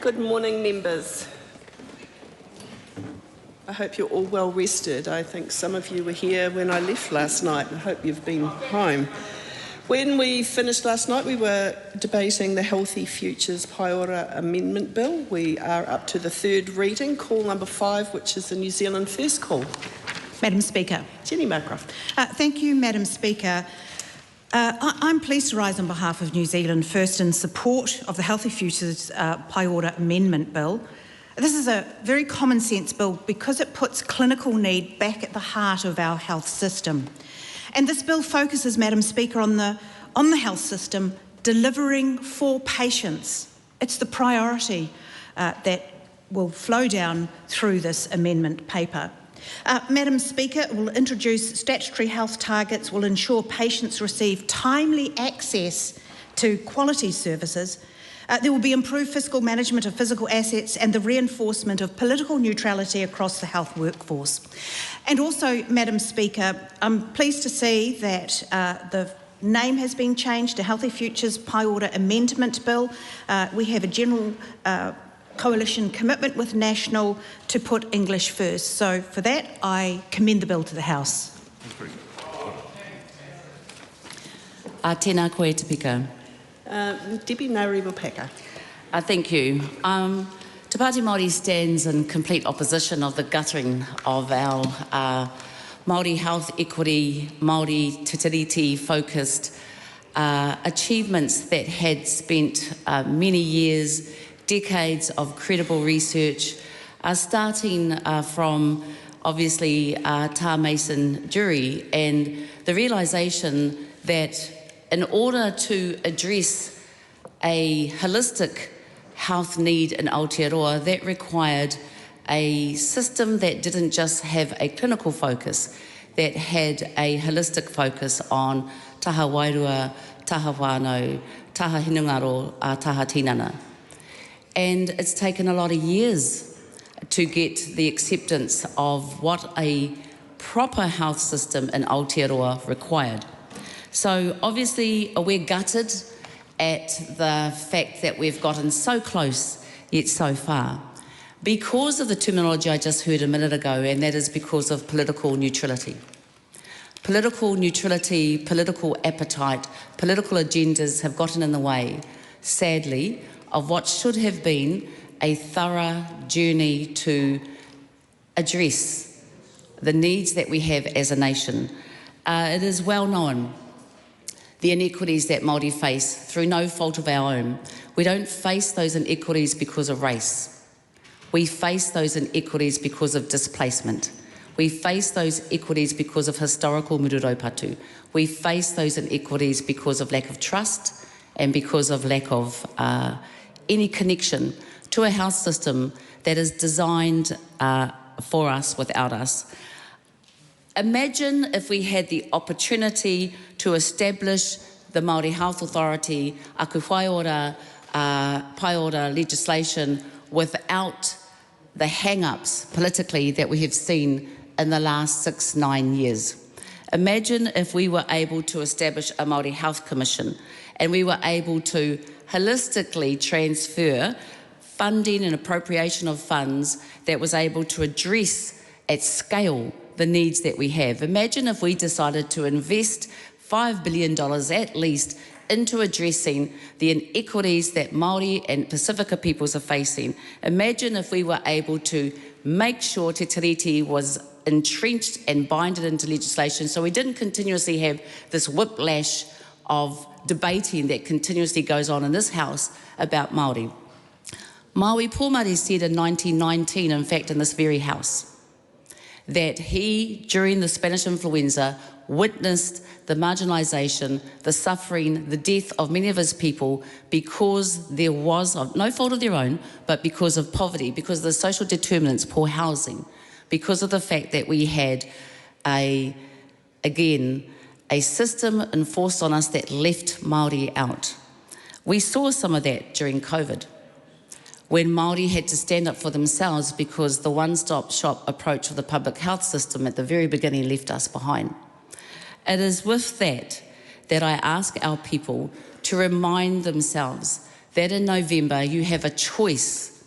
Good morning, members. I hope you're all well rested. I think some of you were here when I left last night. I hope you've been home. When we finished last night, we were debating the Healthy Futures Paiora Amendment Bill. We are up to the third reading, call number 5, which is the New Zealand First call. Madam Speaker. Jenny Marcroft. Thank you, Madam Speaker. I'm pleased to rise on behalf of New Zealand First in support of the Healthy Futures Paiora Amendment Bill. This is a very common sense bill because it puts clinical need back at the heart of our health system. And this bill focuses, Madam Speaker, on the health system delivering for patients. It's the priority that will flow down through this amendment paper. Madam Speaker, it will introduce statutory health targets, will ensure patients receive timely access to quality services. There will be improved fiscal management of physical assets and the reinforcement of political neutrality across the health workforce. And also, Madam Speaker, I'm pleased to see that the name has been changed to Healthy Futures Paiora Amendment Bill. We have a general coalition commitment with National to put English first. So for that, I commend the bill to the House. Tēnā koe te pika. Debbie Ngarewa-Packer. Thank you. Te Pāti Māori stands in complete opposition of the guttering of our Māori health equity, Māori te tiriti focused achievements that had spent many years, decades of credible research, starting from obviously Tā Mason jury, and the realisation that in order to address a holistic health need in Aotearoa, that required a system that didn't just have a clinical focus, that had a holistic focus on taha wairua, taha whānau, taha hinungaro, taha tinana. And it's taken a lot of years to get the acceptance of what a proper health system in Aotearoa required. So obviously we're gutted at the fact that we've gotten so close yet so far because of the terminology I just heard a minute ago, and that is because of political neutrality. Political neutrality, political appetite, political agendas have gotten in the way, sadly, of what should have been a thorough journey to address the needs that we have as a nation. It is well known the inequities that Māori face through no fault of our own. We don't face those inequities because of race. We face those inequities because of displacement. We face those equities because of historical mururopatu. We face those inequities because of lack of trust and because of lack of any connection to a health system that is designed for us without us. Imagine if we had the opportunity to establish the Māori Health Authority, aku whaiora, paiora legislation without the hang-ups politically that we have seen in the last 6-9 years. Imagine if we were able to establish a Māori Health Commission and we were able to holistically transfer funding and appropriation of funds that was able to address at scale the needs that we have. Imagine if we decided to invest $5 billion at least into addressing the inequities that Māori and Pacifica peoples are facing. Imagine if we were able to make sure Te Tiriti was entrenched and binded into legislation so we didn't continuously have this whiplash of debating that continuously goes on in this House about Māori. Maui Pōmari said in 1919, in fact in this very House, that he, during the Spanish influenza, witnessed the marginalisation, the suffering, the death of many of his people because there was, of no fault of their own, but because of poverty, because of the social determinants, poor housing, because of the fact that we had a system enforced on us that left Māori out. We saw some of that during COVID, when Māori had to stand up for themselves because the one-stop shop approach of the public health system at the very beginning left us behind. It is with that I ask our people to remind themselves that in November you have a choice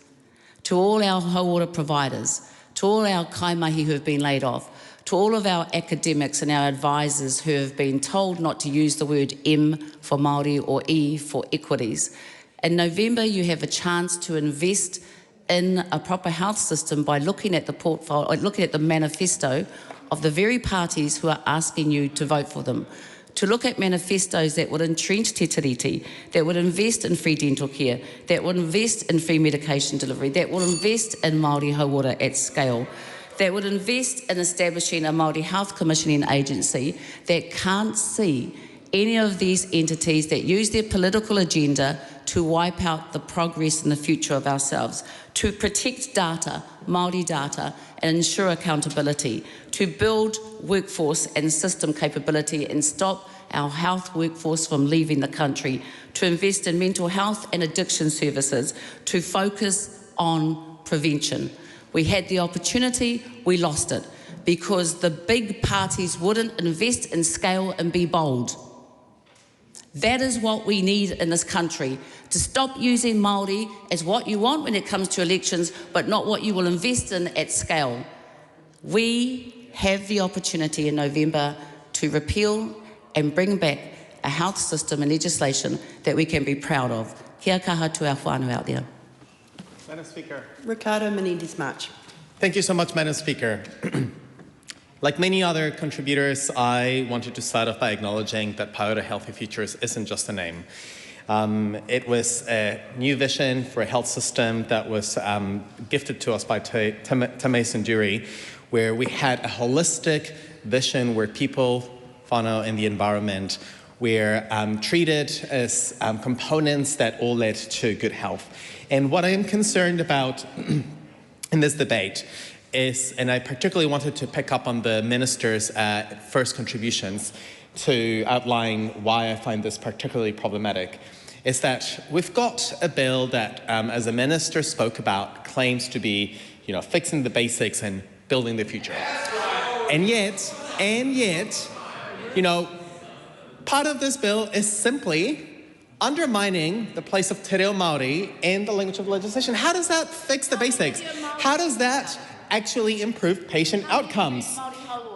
to all our hauora providers, to all our kaimahi who have been laid off, to all of our academics and our advisors who have been told not to use the word M for Māori or E for equities. In November, you have a chance to invest in a proper health system by looking at the portfolio, looking at the manifesto of the very parties who are asking you to vote for them. To look at manifestos that would entrench te tiriti, that would invest in free dental care, that would invest in free medication delivery, that will invest in Māori hauora at scale, that would invest in establishing a Māori Health Commissioning Agency that can't see any of these entities that use their political agenda to wipe out the progress and the future of ourselves, to protect data, Māori data, and ensure accountability, to build workforce and system capability and stop our health workforce from leaving the country, to invest in mental health and addiction services, to focus on prevention. We had the opportunity, we lost it, because the big parties wouldn't invest in scale and be bold. That is what we need in this country, to stop using Māori as what you want when it comes to elections, but not what you will invest in at scale. We have the opportunity in November to repeal and bring back a health system and legislation that we can be proud of. Kia kaha to our whānau out there. Madam Speaker. Ricardo Menendez-March. Thank you so much, Madam Speaker. Like many other contributors, I wanted to start off by acknowledging that Paora Healthy Futures isn't just a name. It was a new vision for a health system that was gifted to us by Tamai Sunduri, where we had a holistic vision where people, whānau, and the environment were treated as components that all led to good health. And what I am concerned about in this debate is, and I particularly wanted to pick up on the minister's first contributions to outline why I find this particularly problematic, is that we've got a bill that, as the minister spoke about, claims to be, fixing the basics and building the future. And yet, part of this bill is simply undermining the place of te reo Māori and the language of legislation. How does that fix the basics? How does that actually improve patient outcomes?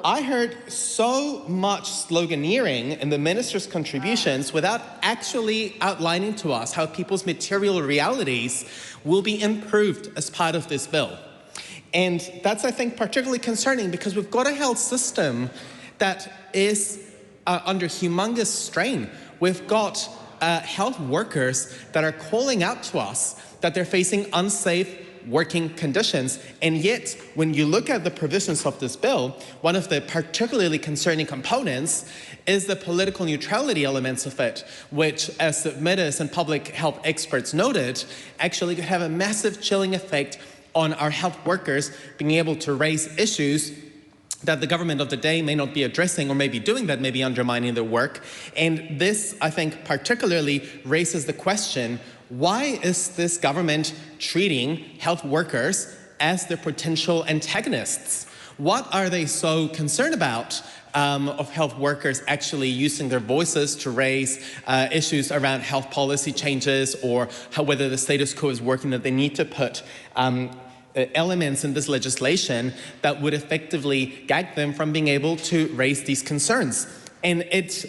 I heard so much sloganeering in the minister's contributions without actually outlining to us how people's material realities will be improved as part of this bill. And that's, I think, particularly concerning because we've got a health system that is under humongous strain. We've got health workers that are calling out to us that they're facing unsafe working conditions. And yet, when you look at the provisions of this bill, one of the particularly concerning components is the political neutrality elements of it, which, as submitters and public health experts noted, actually could have a massive chilling effect on our health workers being able to raise issues that the government of the day may not be addressing or may be doing that, may be undermining their work. And this, I think, particularly raises the question, why is this government treating health workers as their potential antagonists? What are they so concerned about of health workers actually using their voices to raise issues around health policy changes or whether the status quo is working, that they need to put elements in this legislation that would effectively gag them from being able to raise these concerns. And it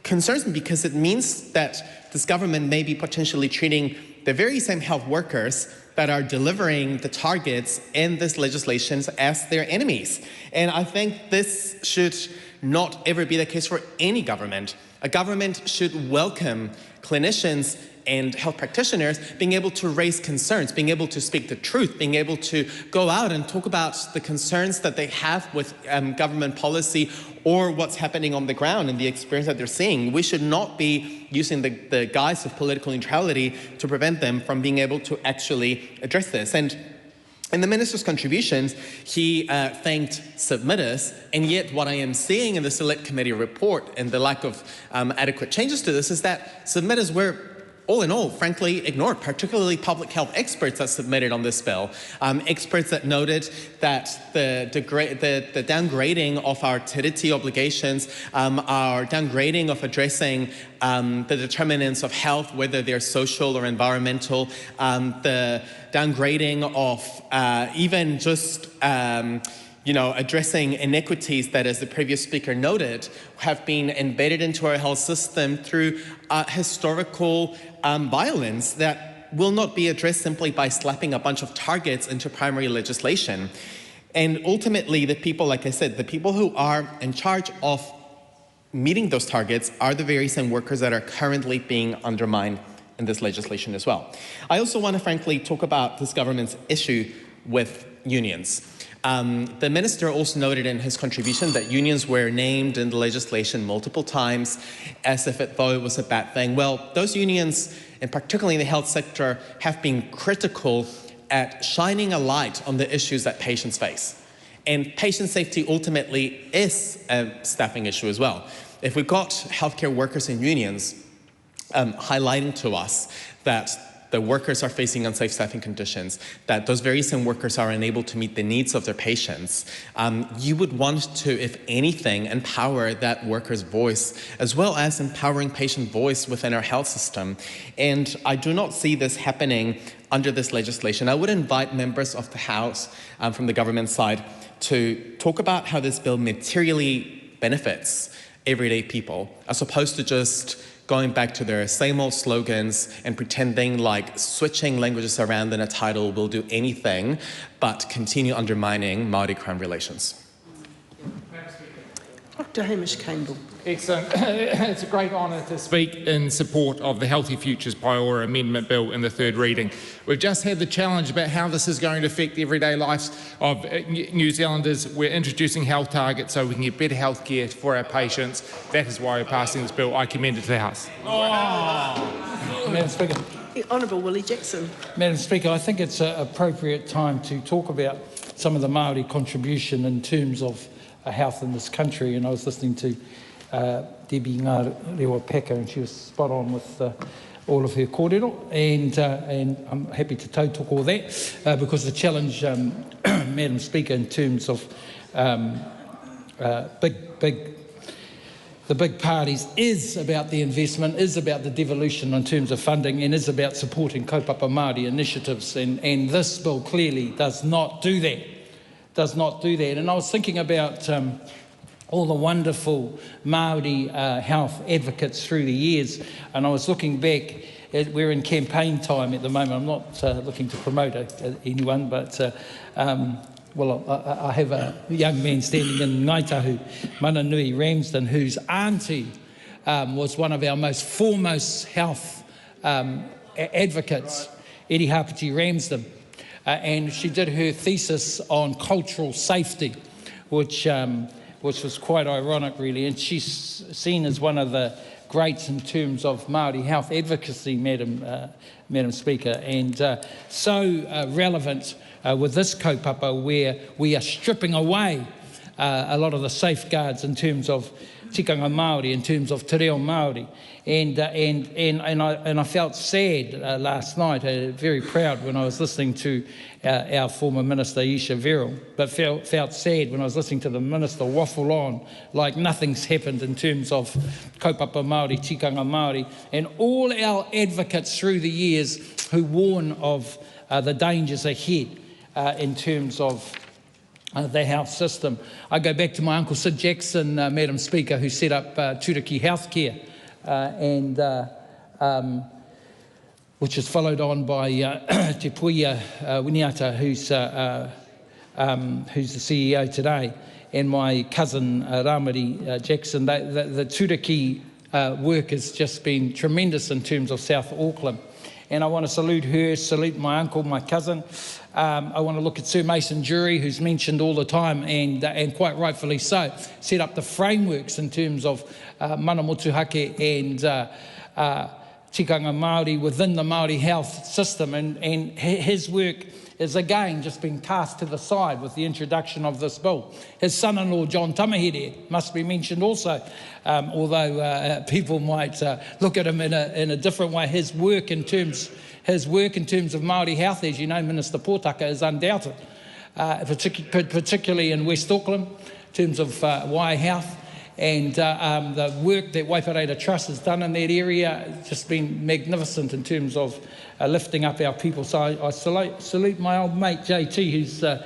concerns me because it means that this government may be potentially treating the very same health workers that are delivering the targets in this legislation as their enemies. And I think this should not ever be the case for any government. A government should welcome clinicians and health practitioners being able to raise concerns, being able to speak the truth, being able to go out and talk about the concerns that they have with government policy or what's happening on the ground and the experience that they're seeing. We should not be using the guise of political neutrality to prevent them from being able to actually address this. And in the minister's contributions, he thanked submitters, and yet what I am seeing in the Select Committee report and the lack of adequate changes to this is that submitters were all in all, frankly, ignored, particularly public health experts that submitted on this bill. Experts that noted that the downgrading of our Te Riti obligations, our downgrading of addressing the determinants of health, whether they're social or environmental, the downgrading of even just addressing inequities that, as the previous speaker noted, have been embedded into our health system through historical violence that will not be addressed simply by slapping a bunch of targets into primary legislation. And ultimately, the people, like I said, the people who are in charge of meeting those targets are the very same workers that are currently being undermined in this legislation as well. I also want to frankly talk about this government's issue with unions. The minister also noted in his contribution that unions were named in the legislation multiple times as if though it was a bad thing. Well, those unions, and particularly in the health sector, have been critical at shining a light on the issues that patients face. And patient safety ultimately is a staffing issue as well. If we've got healthcare workers and unions highlighting to us that the workers are facing unsafe staffing conditions, that those very same workers are unable to meet the needs of their patients, you would want to, if anything, empower that worker's voice, as well as empowering patient voice within our health system. And I do not see this happening under this legislation. I would invite members of the House from the government side to talk about how this bill materially benefits everyday people, as opposed to just going back to their same old slogans and pretending like switching languages around in a title will do anything but continue undermining Māori-Crown relations. Dr. Hamish Campbell. Excellent. It's a great honour to speak in support of the Healthy Futures Paora Amendment Bill in the third reading. We've just had the challenge about how this is going to affect the everyday lives of New Zealanders. We're introducing health targets so we can get better health care for our patients. That is why we're passing this bill. I commend it to the House. Madam Speaker. The Honourable Willie Jackson. Madam Speaker, I think it's an appropriate time to talk about some of the Māori contribution in terms of health in this country, and I was listening to Debbie Ngā Peka, and she was spot on with all of her kōrero, and I'm happy to talk all that because the challenge, Madam Speaker, in terms of the big parties is about the investment, is about the devolution in terms of funding, and is about supporting kaupapa Māori initiatives, and this bill clearly does not do that. And I was thinking about all the wonderful Māori health advocates through the years, and I was looking back we're in campaign time at the moment. I'm not looking to promote anyone, but I have a young man standing in Ngaitahu, Mananui Ramsden, whose auntie was one of our most foremost health advocates, Eri Hapiti Ramsden. And she did her thesis on cultural safety, which was quite ironic, really. And she's seen as one of the greats in terms of Māori health advocacy, Madam Speaker, and so relevant with this kaupapa, where we are stripping away a lot of the safeguards in terms of tikanga Māori, in terms of te reo Māori. And I felt sad last night, very proud when I was listening to our former Minister Isha Verrill, but felt sad when I was listening to the Minister waffle on like nothing's happened in terms of kaupapa Māori, tikanga Māori, and all our advocates through the years who warn of the dangers ahead in terms of the health system. I go back to my Uncle Sid Jackson, Madam Speaker, who set up Turiki Healthcare, which is followed on by Te Puia Winiata, who's the CEO today, and my cousin Ramari Jackson. The Turiki work has just been tremendous in terms of South Auckland. And I want to salute her, salute my uncle, my cousin. I want to look at Sir Mason Jury, who's mentioned all the time, and quite rightfully so, set up the frameworks in terms of mana motuhake and tikanga Māori within the Māori health system, and his work is again just being cast to the side with the introduction of this bill. His son-in-law John Tamahere must be mentioned also, although people might look at him in a different way. His work in terms of Māori health, as you know, Minister Pōtaka, is undoubted, particularly in West Auckland, in terms of Wai Health. And the work that Waipareira Trust has done in that area has just been magnificent in terms of lifting up our people. So I salute my old mate JT, who's at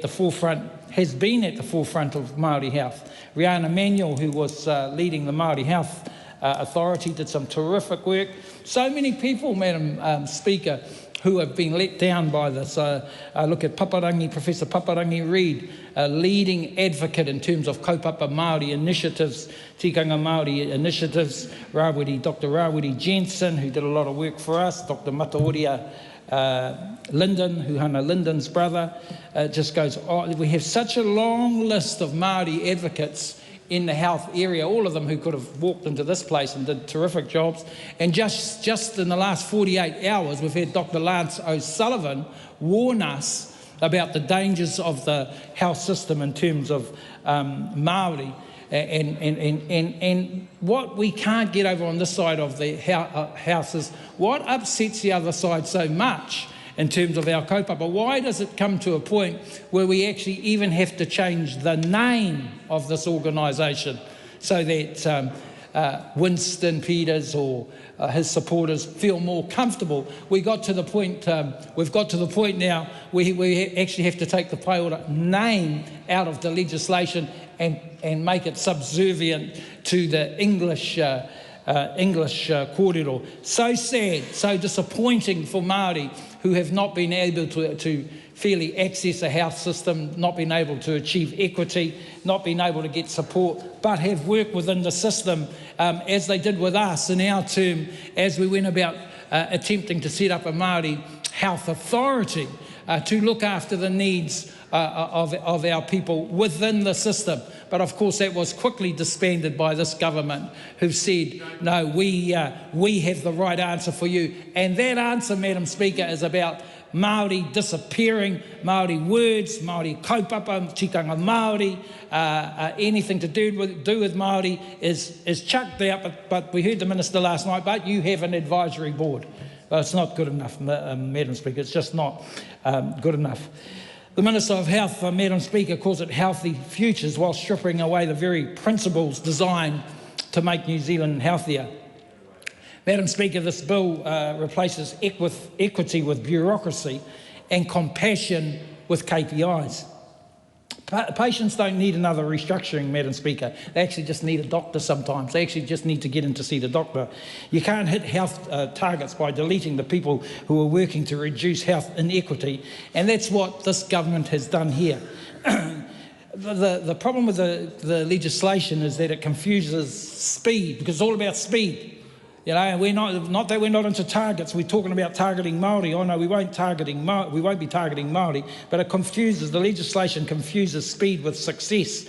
the forefront, has been at the forefront of Māori health. Rihanna Manuel, who was leading the Māori Health Authority, did some terrific work. So many people, Madam Speaker, who have been let down by this. I look at Professor Paparangi Reid, a leading advocate in terms of kaupapa Māori initiatives, tikanga Māori initiatives, Dr. Rawiri Jensen, who did a lot of work for us, Dr. Mataoria Linden, Hana Linden's brother, just goes on. We have such a long list of Māori advocates in the health area, all of them who could have walked into this place and did terrific jobs. And just in the last 48 hours, we've had Dr. Lance O'Sullivan warn us about the dangers of the health system in terms of Māori. And what we can't get over on this side of the house is what upsets the other side so much in terms of our kaupapa. Why does it come to a point where we actually even have to change the name of this organisation so that Winston Peters or his supporters feel more comfortable? We've got to the point now where we actually have to take the Paiora name out of the legislation and make it subservient to the English kōrero. So sad, so disappointing for Māori who have not been able to fairly access a health system, not been able to achieve equity, not been able to get support, but have worked within the system as they did with us in our term as we went about attempting to set up a Māori health authority to look after the needs of our people within the system. But of course that was quickly disbanded by this government, who said, no, we have the right answer for you. And that answer, Madam Speaker, is about Māori disappearing, Māori words, Māori kaupapa, tikanga Māori, anything to do with Māori is chucked out. But we heard the Minister last night, but you have an advisory board. But it's not good enough, Madam Speaker, it's just not good enough. The Minister of Health, Madam Speaker, calls it healthy futures while stripping away the very principles designed to make New Zealand healthier. Madam Speaker, this bill replaces equity with bureaucracy and compassion with KPIs. Patients don't need another restructuring, Madam Speaker. They actually just need a doctor sometimes. They actually just need to get in to see the doctor. You can't hit health targets by deleting the people who are working to reduce health inequity, and that's what this government has done here. The problem with the legislation is that it confuses speed, because it's all about speed. You know, we're not that we're not into targets. We're talking about targeting Māori. Oh no, we won't be targeting Māori. But it confuses. The legislation confuses speed with success.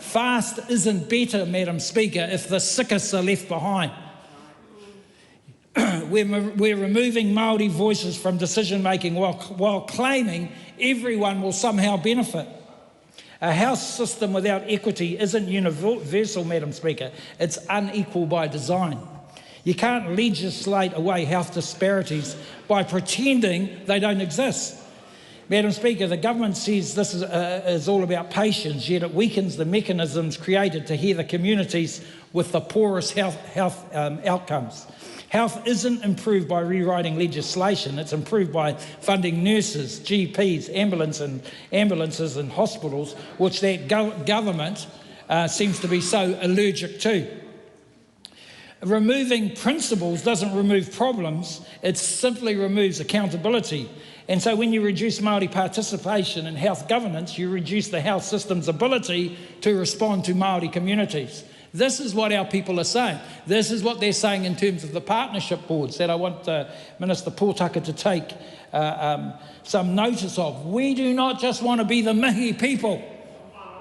Fast isn't better, Madam Speaker, if the sickest are left behind. We're removing Māori voices from decision making while claiming everyone will somehow benefit. A health system without equity isn't universal, Madam Speaker. It's unequal by design. You can't legislate away health disparities by pretending they don't exist. Madam Speaker, the government says this is all about patients, yet it weakens the mechanisms created to hear the communities with the poorest health outcomes. Health isn't improved by rewriting legislation, it's improved by funding nurses, GPs, ambulances and hospitals, which that government seems to be so allergic to. Removing principles doesn't remove problems, it simply removes accountability. And so when you reduce Māori participation in health governance, you reduce the health system's ability to respond to Māori communities. This is what our people are saying. This is what they're saying in terms of the partnership boards that I want Minister Pōtaka to take some notice of. We do not just want to be the mihi people.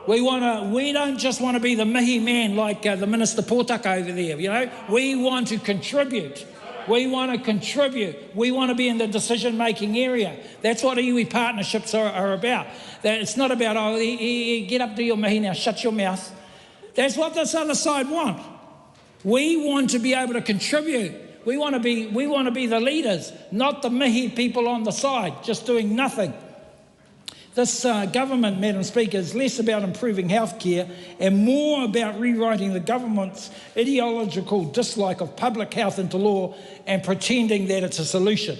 We don't just want to be the mihi man like the Minister Pōtaka over there, you know. We want to contribute. We want to contribute. We want to be in the decision-making area. That's what iwi partnerships are about. That it's not about, oh, get up to your mihi now, shut your mouth. That's what this other side want. We want to be able to contribute. We want to be the leaders, not the mihi people on the side, just doing nothing. This government, Madam Speaker, is less about improving healthcare and more about rewriting the government's ideological dislike of public health into law and pretending that it's a solution.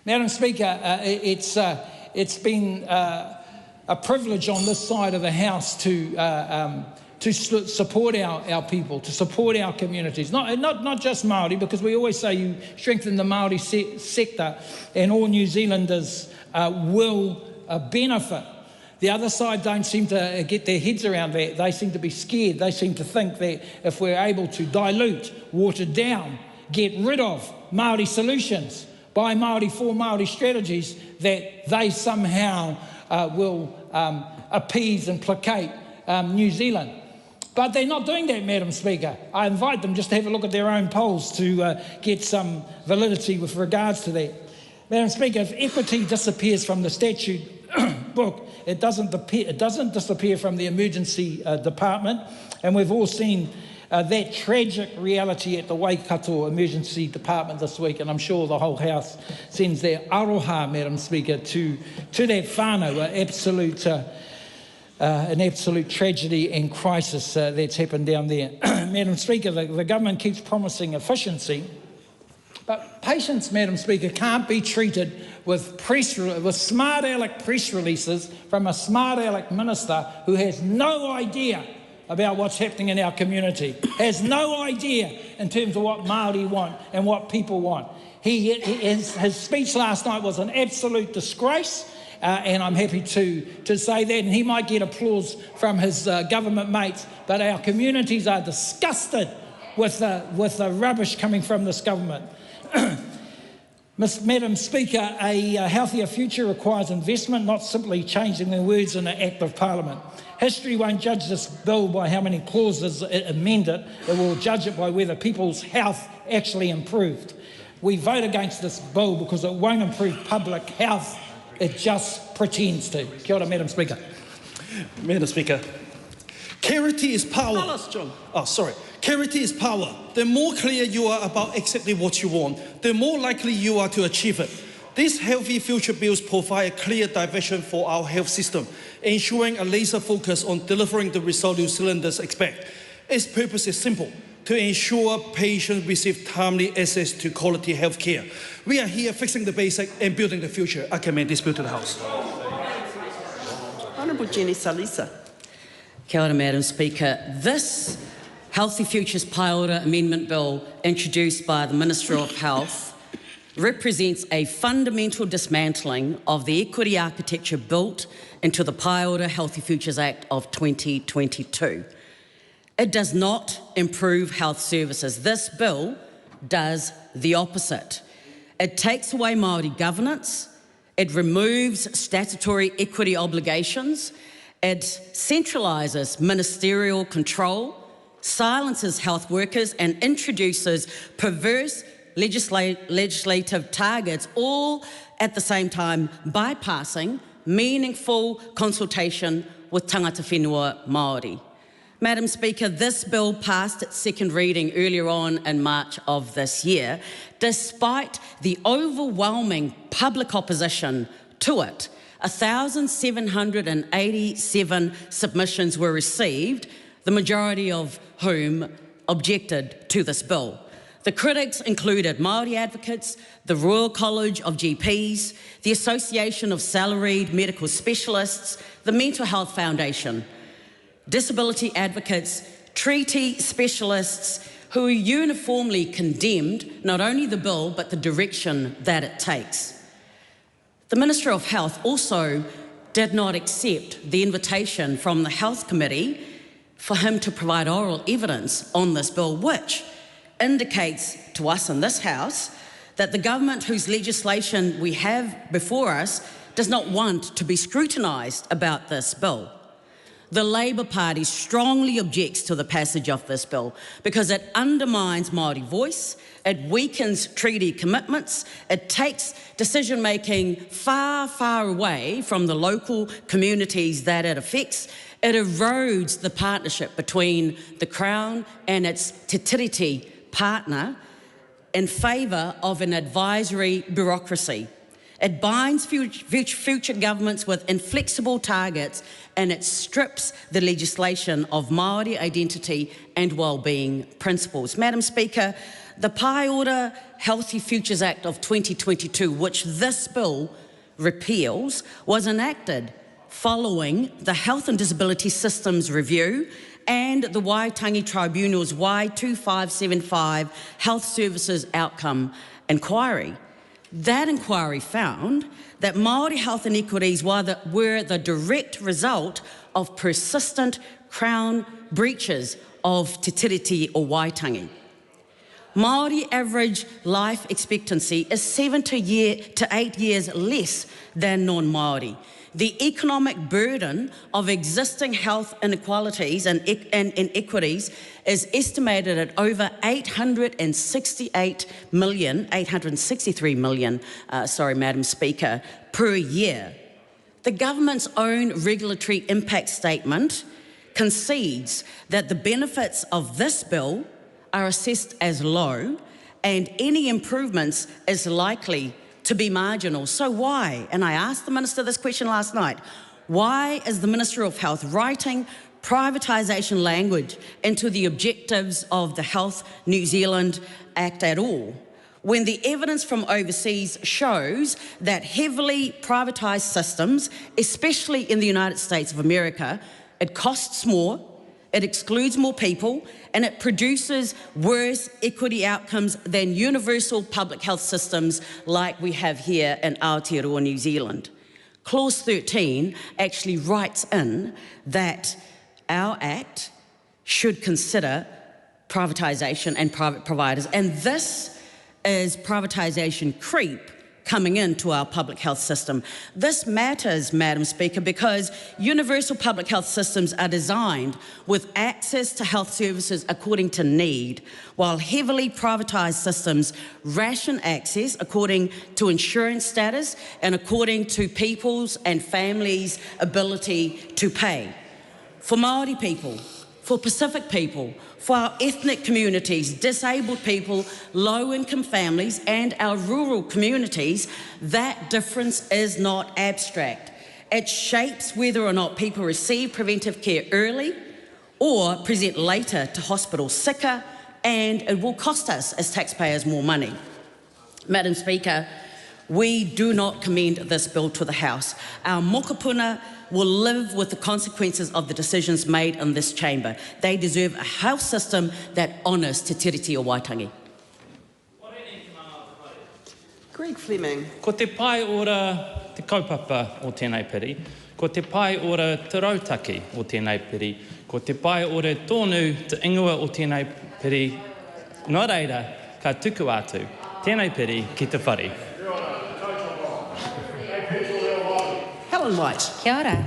Madam Speaker, it's been a privilege on this side of the House to support our people, to support our communities, not just Māori, because we always say you strengthen the Māori sector and all New Zealanders will benefit. The other side don't seem to get their heads around that. They seem to be scared. They seem to think that if we're able to dilute, water down, get rid of Māori solutions, by Māori for Māori strategies, that they somehow will appease and placate New Zealand. But they're not doing that, Madam Speaker. I invite them just to have a look at their own polls to get some validity with regards to that. Madam Speaker, if equity disappears from the statute book, it doesn't disappear from the emergency department, and we've all seen that tragic reality at the Waikato emergency department this week, and I'm sure the whole House sends their aroha, Madam Speaker, to that whānau, an absolute tragedy and crisis that's happened down there. Madam Speaker, the government keeps promising efficiency, but patients, Madam Speaker, can't be treated with smart aleck press releases from a smart aleck minister who has no idea about what's happening in our community, has no idea in terms of what Māori want and what people want. His speech last night was an absolute disgrace, and I'm happy to say that, and he might get applause from his government mates, but our communities are disgusted with the rubbish coming from this government. Madam Speaker, a healthier future requires investment, not simply changing the words in an Act of Parliament. History won't judge this bill by how many clauses it amended. It will judge it by whether people's health actually improved. We vote against this bill because it won't improve public health. It just pretends to. Kia ora, Madam Speaker. Madam Speaker, clarity is power. Tell us, John. Oh, sorry. Clarity is power. The more clear you are about exactly what you want, the more likely you are to achieve it. These healthy future bills provide a clear direction for our health system, ensuring a laser focus on delivering the result New Zealanders expect. Its purpose is simple: to ensure patients receive timely access to quality health care. We are here fixing the basic and building the future. I commend this bill to the House. Honourable Jenny Salisa. Kia ora, Madam Speaker. This Healthy Futures Paeora Amendment Bill, introduced by the Minister of Health, represents a fundamental dismantling of the equity architecture built into the Paeora Healthy Futures Act of 2022. It does not improve health services. This bill does the opposite. It takes away Māori governance, it removes statutory equity obligations, it centralises ministerial control, silences health workers and introduces perverse legislative targets, all at the same time bypassing meaningful consultation with tangata whenua Māori. Madam Speaker, this bill passed its second reading earlier on in March of this year, despite the overwhelming public opposition to it. 1,787 submissions were received, the majority of whom objected to this bill. The critics included Māori advocates, the Royal College of GPs, the Association of Salaried Medical Specialists, the Mental Health Foundation, disability advocates, treaty specialists who uniformly condemned not only the bill but the direction that it takes. The Minister of Health also did not accept the invitation from the Health Committee for him to provide oral evidence on this bill, which indicates to us in this House that the government whose legislation we have before us does not want to be scrutinised about this bill. The Labour Party strongly objects to the passage of this bill because it undermines Māori voice, it weakens treaty commitments, it takes decision-making far, far away from the local communities that it affects, it erodes the partnership between the Crown and its Te Tiriti partner in favour of an advisory bureaucracy. It binds future governments with inflexible targets, and it strips the legislation of Māori identity and wellbeing principles. Madam Speaker, the Paiora Healthy Futures Act of 2022, which this bill repeals, was enacted following the Health and Disability Systems Review and the Waitangi Tribunal's Y2575 Health Services Outcome Inquiry. That inquiry found that Māori health inequities were the direct result of persistent Crown breaches of Te Tiriti or Waitangi. Māori average life expectancy is 7 to 8 years less than non-Māori. The economic burden of existing health inequalities and inequities is estimated at over 863 million, Madam Speaker, per year. The government's own regulatory impact statement concedes that the benefits of this bill are assessed as low and any improvements is likely to be marginal. So why? And I asked the Minister this question last night. Why is the Minister of Health writing privatisation language into the objectives of the Health New Zealand Act at all, when the evidence from overseas shows that heavily privatised systems, especially in the United States of America, it costs more, it excludes more people, and it produces worse equity outcomes than universal public health systems like we have here in Aotearoa, New Zealand. Clause 13 actually writes in that our Act should consider privatisation and private providers, and this is privatisation creep coming into our public health system. This matters, Madam Speaker, because universal public health systems are designed with access to health services according to need, while heavily privatised systems ration access according to insurance status and according to people's and families' ability to pay. For Māori people, for Pacific people, for our ethnic communities, disabled people, low-income families, and our rural communities, that difference is not abstract. It shapes whether or not people receive preventive care early or present later to hospital sicker, and it will cost us as taxpayers more money. Madam Speaker, we do not commend this bill to the House. Our mokopuna will live with the consequences of the decisions made in this chamber. They deserve a health system that honours Te Tiriti o Waitangi. Greg Fleming. Ko te pai ora te kaupapa o tēnei piri, ko te pai ora te rautaki o tēnei piri, ko te pai ora tōnu te ingoa o tēnei piri, nō reira ka tuku atu, tēnei piri ki te whare. White. Kia ora.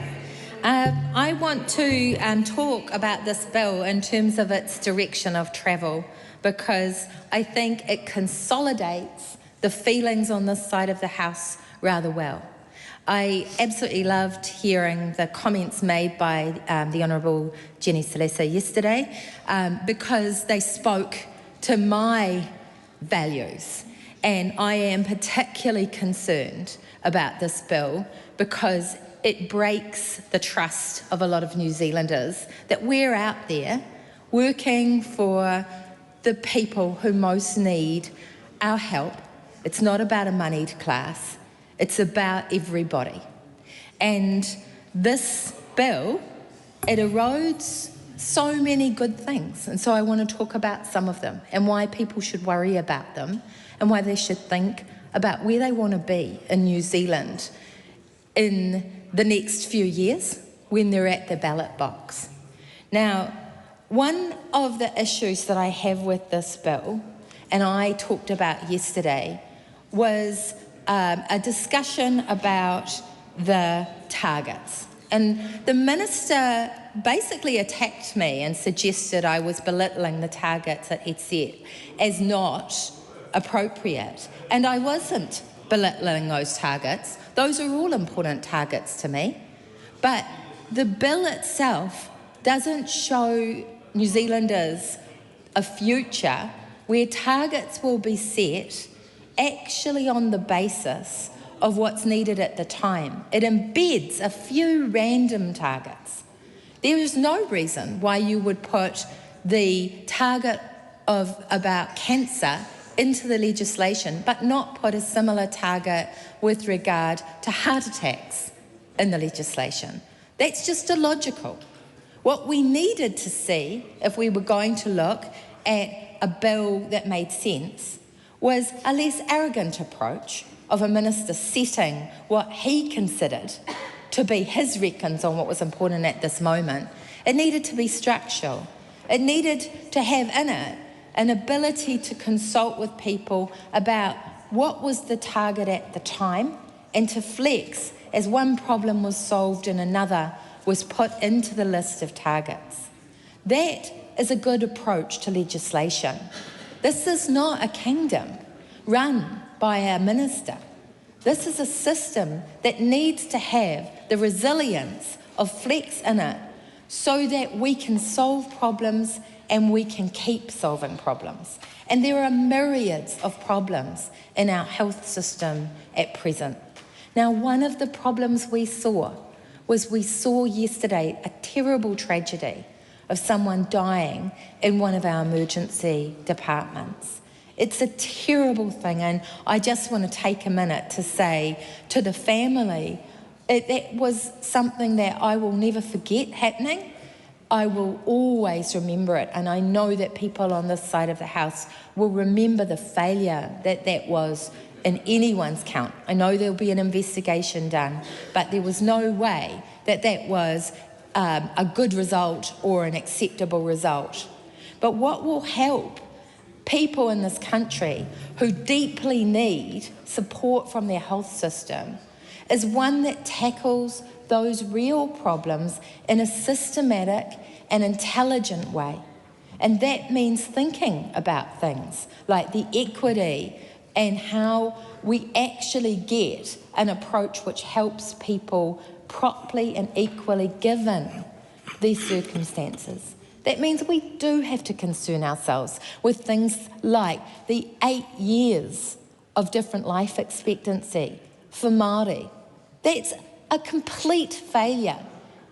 I want to talk about this bill in terms of its direction of travel, because I think it consolidates the feelings on this side of the House rather well. I absolutely loved hearing the comments made by the Honourable Jenny Salesa yesterday, because they spoke to my values, and I am particularly concerned about this bill because it breaks the trust of a lot of New Zealanders that we're out there working for the people who most need our help. It's not about a moneyed class, it's about everybody. And this bill, it erodes so many good things, and so I want to talk about some of them and why people should worry about them and why they should think about where they want to be in New Zealand in the next few years when they're at the ballot box. Now, one of the issues that I have with this bill, and I talked about yesterday, was a discussion about the targets. And the minister basically attacked me and suggested I was belittling the targets that he'd set as not appropriate. And I wasn't belittling those targets. Those are all important targets to me. But the bill itself doesn't show New Zealanders a future where targets will be set actually on the basis of what's needed at the time. It embeds a few random targets. There is no reason why you would put the target about cancer into the legislation but not put a similar target with regard to heart attacks in the legislation. That's just illogical. What we needed to see, if we were going to look at a bill that made sense, was a less arrogant approach of a minister setting what he considered to be his reckons on what was important at this moment. It needed to be structural. It needed to have in it an ability to consult with people about what was the target at the time and to flex as one problem was solved and another was put into the list of targets. That is a good approach to legislation. This is not a kingdom run by a minister. This is a system that needs to have the resilience of flex in it so that we can solve problems and we can keep solving problems. And there are myriads of problems in our health system at present. Now, one of the problems we saw yesterday a terrible tragedy of someone dying in one of our emergency departments. It's a terrible thing, and I just want to take a minute to say to the family, that was something that I will never forget happening. I will always remember it, and I know that people on this side of the house will remember the failure that was in anyone's count. I know there'll be an investigation done, but there was no way that was a good result or an acceptable result. But what will help people in this country who deeply need support from their health system is one that tackles those real problems in a systematic and intelligent way. And that means thinking about things like the equity and how we actually get an approach which helps people properly and equally given these circumstances. That means we do have to concern ourselves with things like the 8 years of different life expectancy for Māori. That's a complete failure.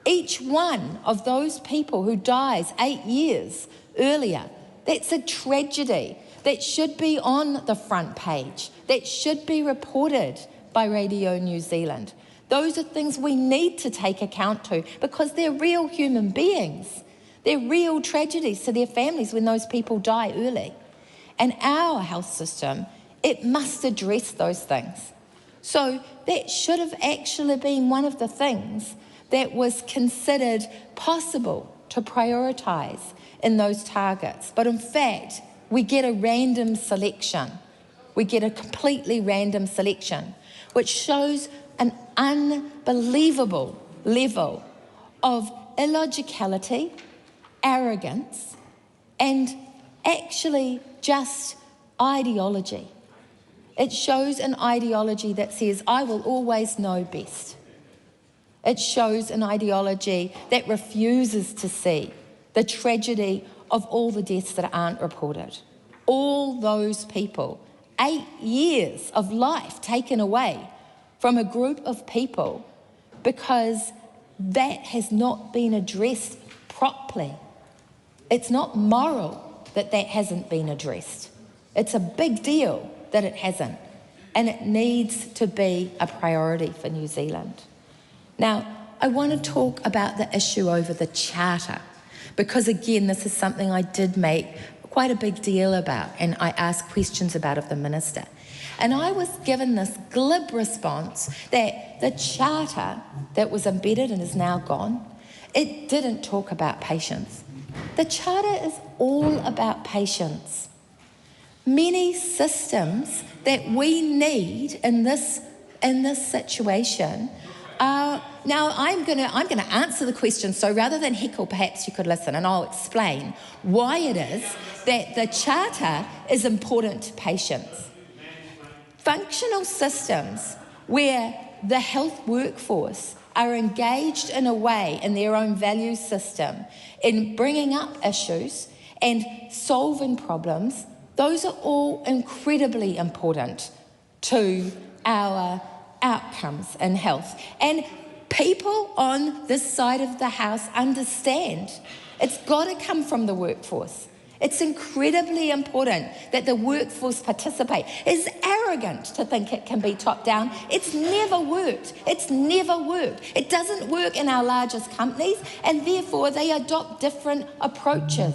Each one of those people who dies 8 years earlier, that's a tragedy that should be on the front page, that should be reported by Radio New Zealand. Those are things we need to take account to because they're real human beings. They're real tragedies to their families when those people die early. And our health system, it must address those things. So that should have actually been one of the things that was considered possible to prioritise in those targets. But in fact, we get a random selection. We get a completely random selection, which shows an unbelievable level of illogicality, arrogance, and actually just ideology. It shows an ideology that says, I will always know best. It shows an ideology that refuses to see the tragedy of all the deaths that aren't reported. All those people, 8 years of life taken away from a group of people because that has not been addressed properly. It's not moral that hasn't been addressed. It's a big deal that it hasn't, and it needs to be a priority for New Zealand. Now, I want to talk about the issue over the charter, because again, this is something I did make quite a big deal about, and I asked questions about of the minister. And I was given this glib response that the charter that was embedded and is now gone, it didn't talk about patients. The charter is all about patients. Many systems that we need in this situation Now, I'm going to answer the question, so rather than heckle, perhaps you could listen, and I'll explain why it is that the Charter is important to patients. Functional systems where the health workforce are engaged in a way in their own value system in bringing up issues and solving problems, those are all incredibly important to our outcomes in health. And people on this side of the house understand it's got to come from the workforce. It's incredibly important that the workforce participate. It's arrogant to think it can be top down. It's never worked. It's never worked. It doesn't work in our largest companies, and therefore they adopt different approaches.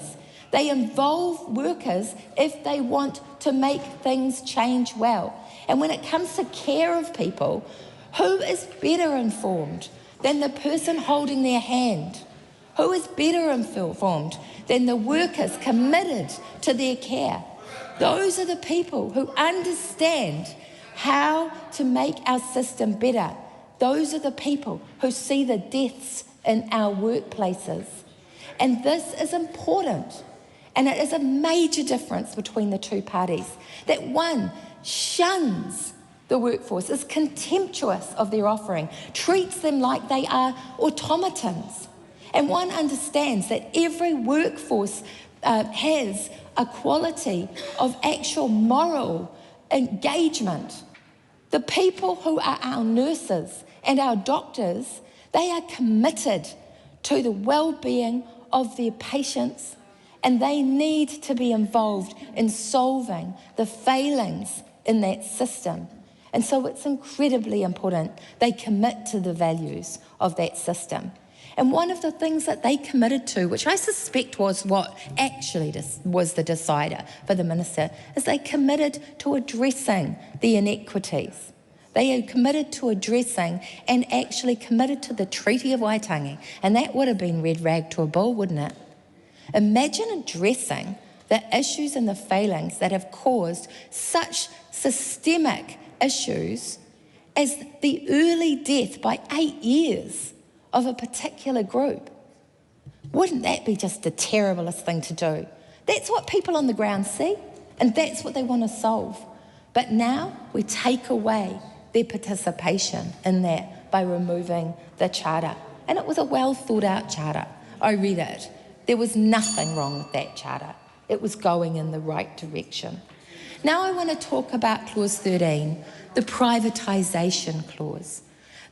They involve workers if they want to make things change well. And when it comes to care of people, who is better informed than the person holding their hand? Who is better informed than the workers committed to their care? Those are the people who understand how to make our system better. Those are the people who see the deaths in our workplaces. And this is important. And it is a major difference between the two parties. That one shuns the workforce, is contemptuous of their offering, treats them like they are automatons. And one understands that every workforce has a quality of actual moral engagement. The people who are our nurses and our doctors, they are committed to the well-being of their patients, and they need to be involved in solving the failings in that system. And so it's incredibly important they commit to the values of that system. And one of the things that they committed to, which I suspect was what actually was the decider for the minister, is they committed to addressing the inequities. They are committed to addressing and actually committed to the Treaty of Waitangi. And that would have been red rag to a bull, wouldn't it? Imagine addressing the issues and the failings that have caused such systemic issues as the early death by 8 years of a particular group. Wouldn't that be just the terriblest thing to do? That's what people on the ground see, and that's what they want to solve. But now we take away their participation in that by removing the charter. And it was a well thought out charter. I read it. There was nothing wrong with that charter. It was going in the right direction. Now I want to talk about Clause 13, the privatisation clause.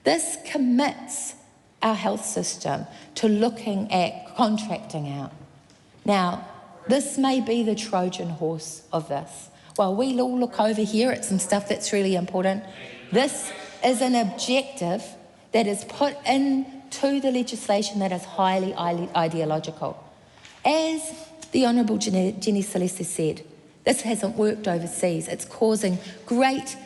This commits our health system to looking at contracting out. Now, this may be the Trojan horse of this. While we all look over here at some stuff that's really important, this is an objective that is put into the legislation that is highly ideological. As the Honourable Jenny Celeste said, this hasn't worked overseas. It's causing great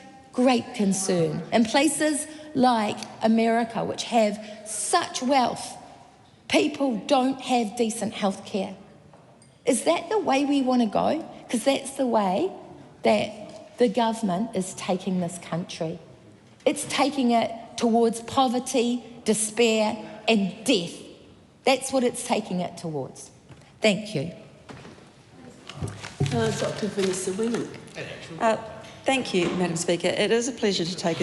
concern. In places like America, which have such wealth, people don't have decent health care. Is that the way we want to go? Because that's the way that the government is taking this country. It's taking it towards poverty, despair, and death. That's what it's taking it towards. Thank you. Dr. Vanessa Winnick. Thank you, Madam Speaker. It is a pleasure to take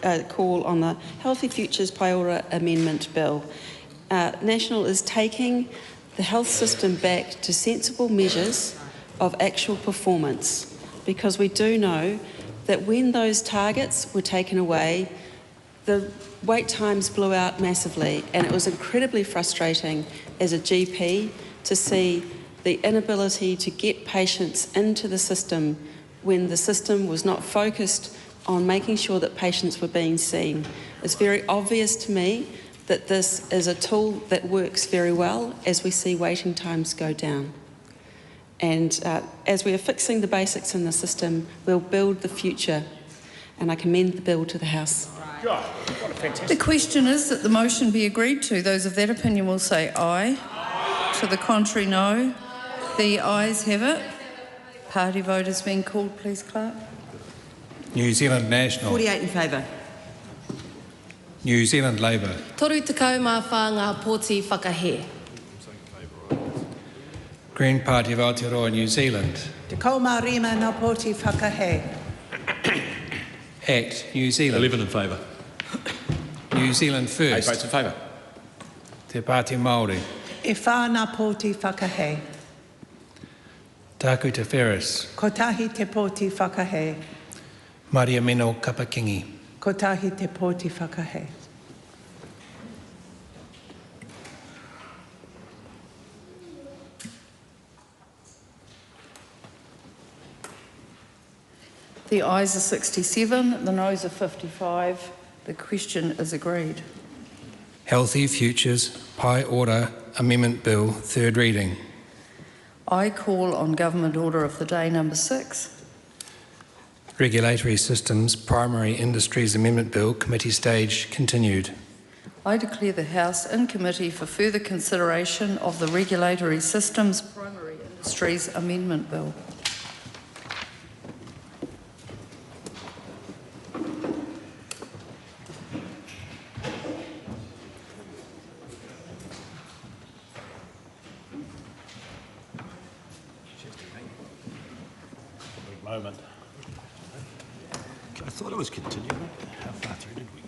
a call on the Healthy Futures Paiora Amendment Bill. National is taking the health system back to sensible measures of actual performance, because we do know that when those targets were taken away, the wait times blew out massively, and it was incredibly frustrating as a GP to see the inability to get patients into the system when the system was not focused on making sure that patients were being seen. It's very obvious to me that this is a tool that works very well as we see waiting times go down. And as we are fixing the basics in the system, we'll build the future. And I commend the bill to the House. The question is that the motion be agreed to. Those of that opinion will say aye. To the contrary, no. The ayes have it. Party vote has been called, please, Clerk. New Zealand National. 48 in favour. New Zealand Labour. Toru tekau mā whānga pōti whakahe. Green Party of Aotearoa, New Zealand. Te kau mā rima ngā pōti whakahe. ACT, New Zealand. 11 in favour. New Zealand First. 8 votes in favour. Te Pāti Māori. E whāna pōti whakahe. Taku Te Ferris. Kotahi te pōti whakahe. Maria Mino Kapakingi. Kotahi te pōti whakahe. The ayes are 67, the noes are 55. The question is agreed. Healthy Futures Pai Ora Amendment Bill, third reading. I call on Government Order of the Day number 6. Regulatory Systems Primary Industries Amendment Bill, committee stage continued. I declare the House in committee for further consideration of the Regulatory Systems Primary Industries Amendment Bill. Moment. I thought it was continuing. How far through did we?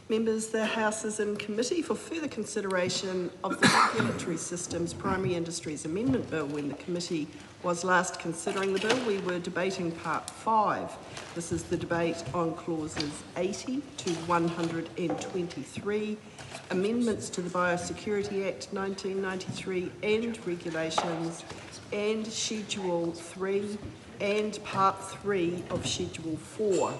Members, the House is in committee for further consideration of the Regulatory Systems Primary Industries Amendment Bill. When the committee was last considering the bill, we were debating Part 5. This is the debate on clauses 80 to 123, amendments to the Biosecurity Act 1993 and regulations, and Schedule 3 and Part 3 of Schedule 4.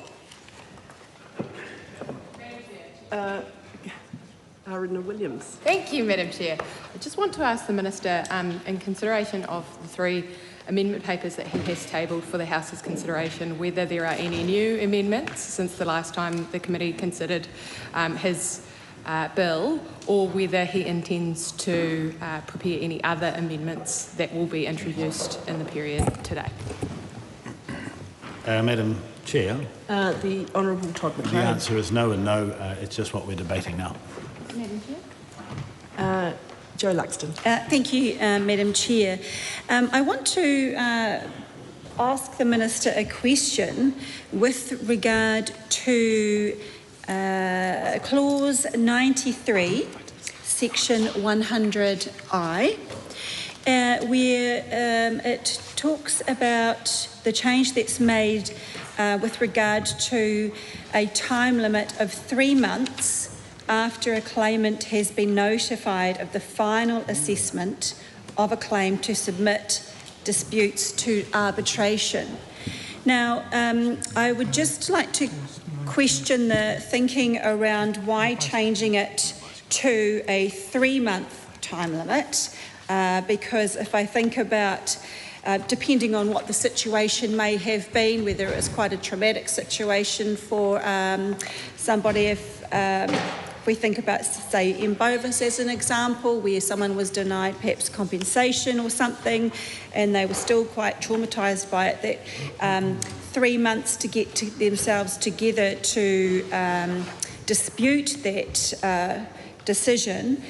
Arina Williams. Thank you, Madam Chair. I just want to ask the Minister, in consideration of the 3 amendment papers that he has tabled for the House's consideration, whether there are any new amendments since the last time the committee considered his bill, or whether he intends to prepare any other amendments that will be introduced in the period today. Madam Chair. The Honourable Todd McLean. The answer is no and no. It's just what we're debating now. Madam Chair. Jo Luxon. Thank you, Madam Chair. I want to ask the Minister a question with regard to Clause 93, Section 100I, where it talks about the change that's made with regard to a time limit of 3 months after a claimant has been notified of the final assessment of a claim to submit disputes to arbitration. Now, I would just like to question the thinking around why changing it to a 3-month time limit, because if I think about depending on what the situation may have been, whether it was quite a traumatic situation for somebody, if we think about, say, in Bovis as an example, where someone was denied perhaps compensation or something, and they were still quite traumatised by it, that 3 months to get themselves together to dispute that decision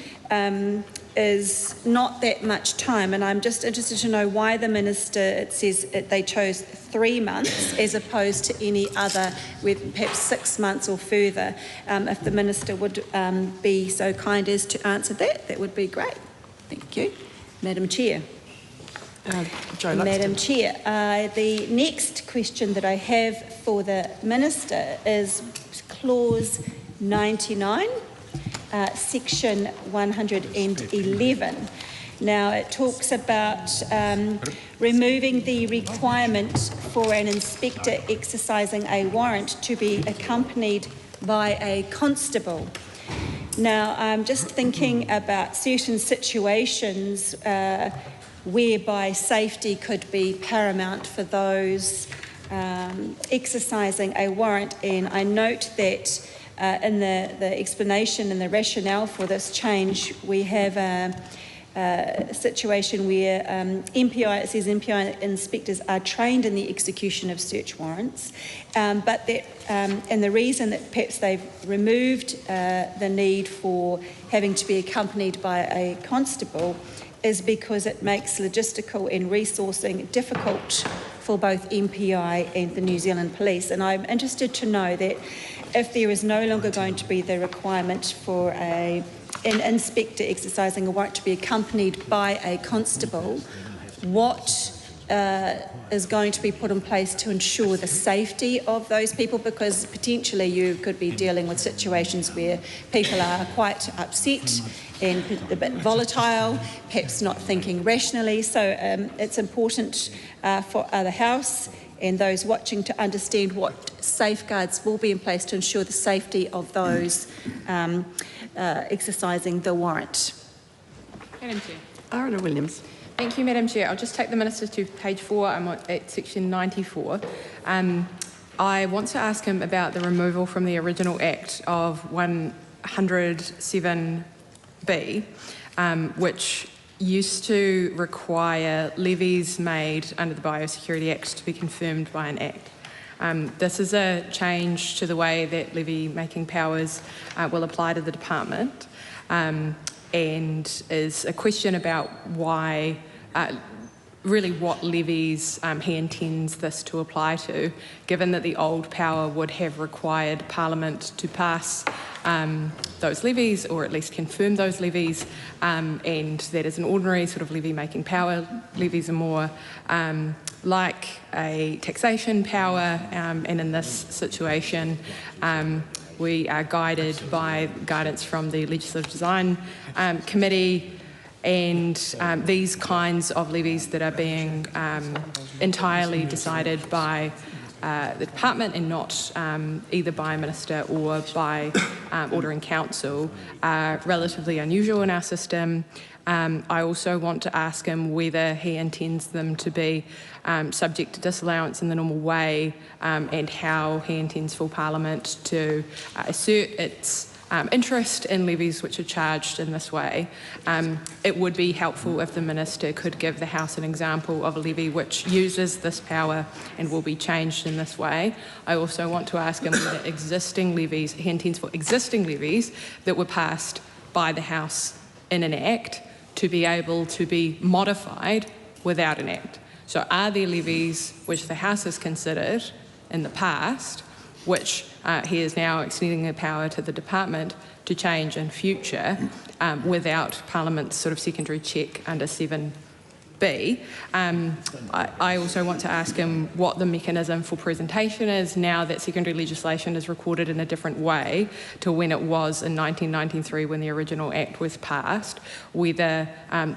is not that much time, and I'm just interested to know why the Minister, it says they chose 3 months as opposed to any other, with perhaps 6 months or further. If the Minister would be so kind as to answer that, that would be great. Thank you. Madam Chair. Madam Chair, the next question that I have for the Minister is Clause 99. Section 111. Now, it talks about removing the requirement for an inspector exercising a warrant to be accompanied by a constable. Now, I'm just thinking about certain situations whereby safety could be paramount for those exercising a warrant, and I note that in the explanation and the rationale for this change, we have situation where MPI, it says MPI inspectors are trained in the execution of search warrants, and the reason that perhaps they've removed the need for having to be accompanied by a constable is because it makes logistical and resourcing difficult for both MPI and the New Zealand Police. And I'm interested to know that if there is no longer going to be the requirement for an inspector exercising a warrant to be accompanied by a constable, what is going to be put in place to ensure the safety of those people, because potentially you could be dealing with situations where people are quite upset and a bit volatile, perhaps not thinking rationally. So it's important for the House and those watching to understand what safeguards will be in place to ensure the safety of those exercising the warrant. Madam Chair. Arana Williams. Thank you, Madam Chair. I'll just take the Minister to page 4. I'm at section 94. I want to ask him about the removal from the original Act of 107B, which used to require levies made under the Biosecurity Act to be confirmed by an Act. This is a change to the way that levy-making powers will apply to the Department, and is a question about why, really what levies he intends this to apply to, given that the old power would have required Parliament to pass those levies, or at least confirm those levies, and that is an ordinary sort of levy-making power. Levies are more like a taxation power, and in this situation we are guided by guidance from the Legislative Design Committee, and these kinds of levies that are being entirely decided by the Department and not either by a Minister or by Order in Council are relatively unusual in our system. I also want to ask him whether he intends them to be subject to disallowance in the normal way, and how he intends for Parliament to assert its interest in levies which are charged in this way. It would be helpful if the Minister could give the House an example of a levy which uses this power and will be changed in this way. I also want to ask him whether existing levies, he intends for existing levies that were passed by the House in an Act to be able to be modified without an Act. So are there levies which the House has considered in the past which he is now extending the power to the Department to change in future without Parliament's sort of secondary check under 7B. I also want to ask him what the mechanism for presentation is now that secondary legislation is recorded in a different way to when it was in 1993 when the original Act was passed, whether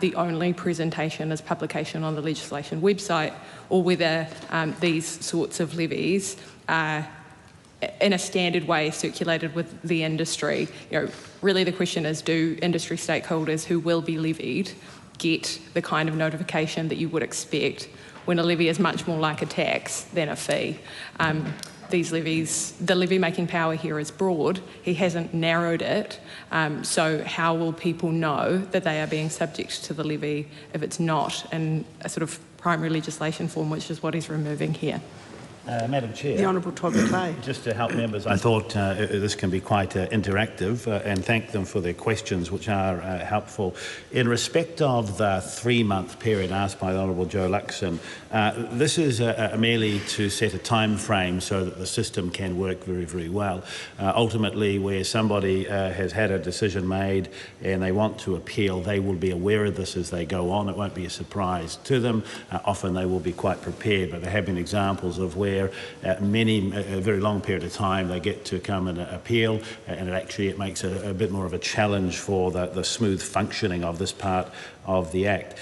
the only presentation is publication on the legislation website, or whether these sorts of levies are in a standard way circulated with the industry. Really the question is, do industry stakeholders who will be levied get the kind of notification that you would expect when a levy is much more like a tax than a fee? These levies, the levy-making power here is broad. He hasn't narrowed it. So how will people know that they are being subject to the levy if it's not in a sort of primary legislation form, which is what he's removing here? Madam Chair. The Honourable Toby Clay. Just to help members, I thought this can be quite interactive, and thank them for their questions, which are helpful. In respect of the 3-month period asked by the Honourable Joe Luxon, this is merely to set a time frame so that the system can work very, very well. Ultimately, where somebody has had a decision made and they want to appeal, they will be aware of this as they go on. It won't be a surprise to them. Often they will be quite prepared, but there have been examples of where a very long period of time they get to come and appeal, and it makes a bit more of a challenge for the smooth functioning of this part of the Act.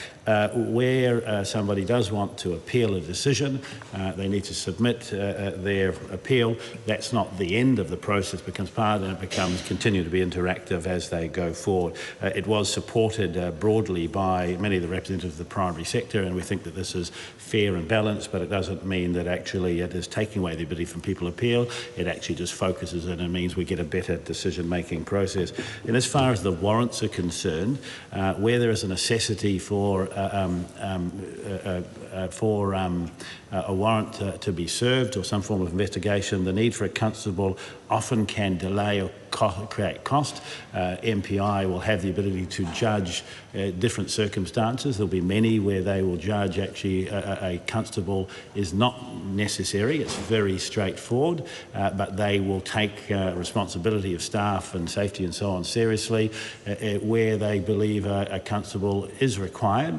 Where somebody does want to appeal a decision, they need to submit their appeal. That's not the end of the process, becomes part, and it becomes continue to be interactive as they go forward. It was supported broadly by many of the representatives of the primary sector, and we think that this is fair and balanced, but it doesn't mean that actually it is taking away the ability from people to appeal. It actually just focuses it and means we get a better decision-making process. And as far as the warrants are concerned, where there is an necessity for a warrant to be served or some form of investigation, the need for a constable often can delay or create cost. MPI will have the ability to judge different circumstances. There'll be many where they will judge actually a constable is not necessary. It's very straightforward, but they will take responsibility of staff and safety and so on seriously. Where they believe a constable is required,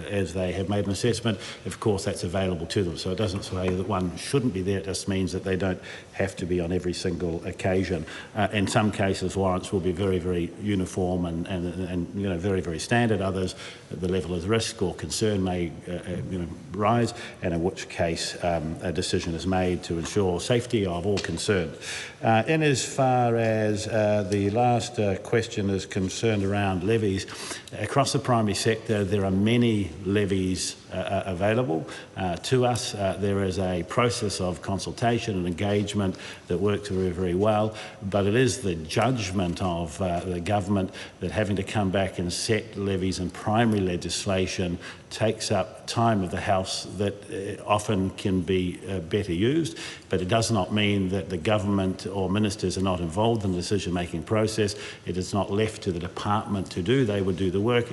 as they have made an assessment, of course that's available to them. So it doesn't say that one shouldn't be there, it just means that they don't have to be on every single occasion. In some cases, warrants will be very, very uniform and you know, very, very standard. Others, the level of risk or concern may rise, and in which case a decision is made to ensure safety of all concerned. In as far as the last question is concerned around levies, across the primary sector there are many levies available to us. There is a process of consultation and engagement that works very, very well, but it is the judgment of the government that having to come back and set levies and primary legislation takes up time of the House that often can be better used, but it does not mean that the government or ministers are not involved in the decision-making process. It is not left to the department to do. They would do the work.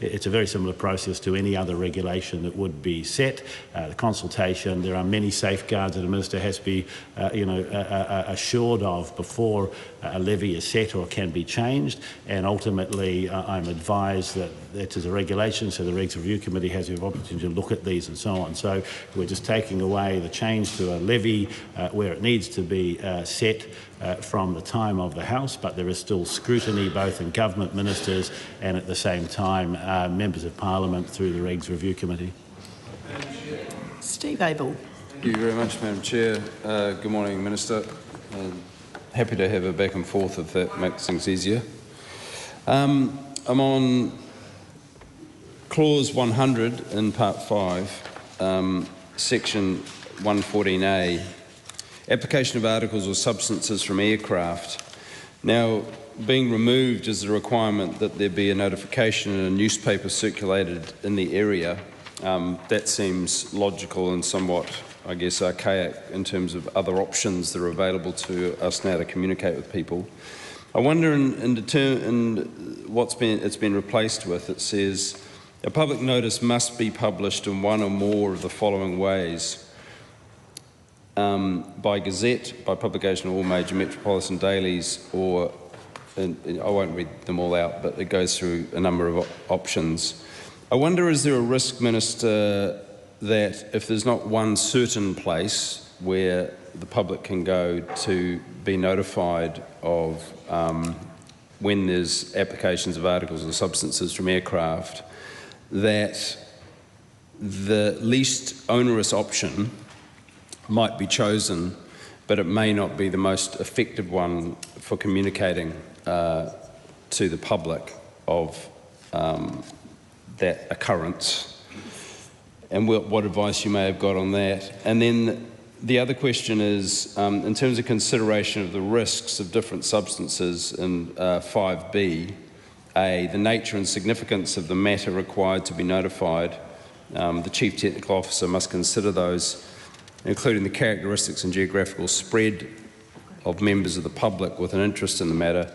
It's a very similar process to any other regulation that would be set. The consultation, there are many safeguards that a minister has to be assured of before a levy is set or can be changed, and ultimately I'm advised that it is a regulation, so the Regs Review Committee has the opportunity to look at these and so on. So we're just taking away the change to a levy where it needs to be set from the time of the House, but there is still scrutiny both in government, ministers and at the same time members of Parliament through the Regs Review Committee. Steve Abel. Thank you very much, Madam Chair. Good morning, Minister. Happy to have a back and forth if that makes things easier. I'm on clause 100 in part 5, section 114A, application of articles or substances from aircraft. Now, being removed is the requirement that there be a notification in a newspaper circulated in the area. That seems logical and somewhat, I guess, archaic in terms of other options that are available to us now to communicate with people. I wonder in what's been replaced with, it says, a public notice must be published in one or more of the following ways. By Gazette, by publication of all major metropolitan dailies, or, I won't read them all out, but it goes through a number of options. I wonder, is there a risk, Minister, that if there's not one certain place where the public can go to be notified of when there's applications of articles or substances from aircraft, that the least onerous option might be chosen, but it may not be the most effective one for communicating to the public of that occurrence, and what advice you may have got on that. And then the other question is, in terms of consideration of the risks of different substances in 5B, the nature and significance of the matter required to be notified. The Chief Technical Officer must consider those, including the characteristics and geographical spread of members of the public with an interest in the matter.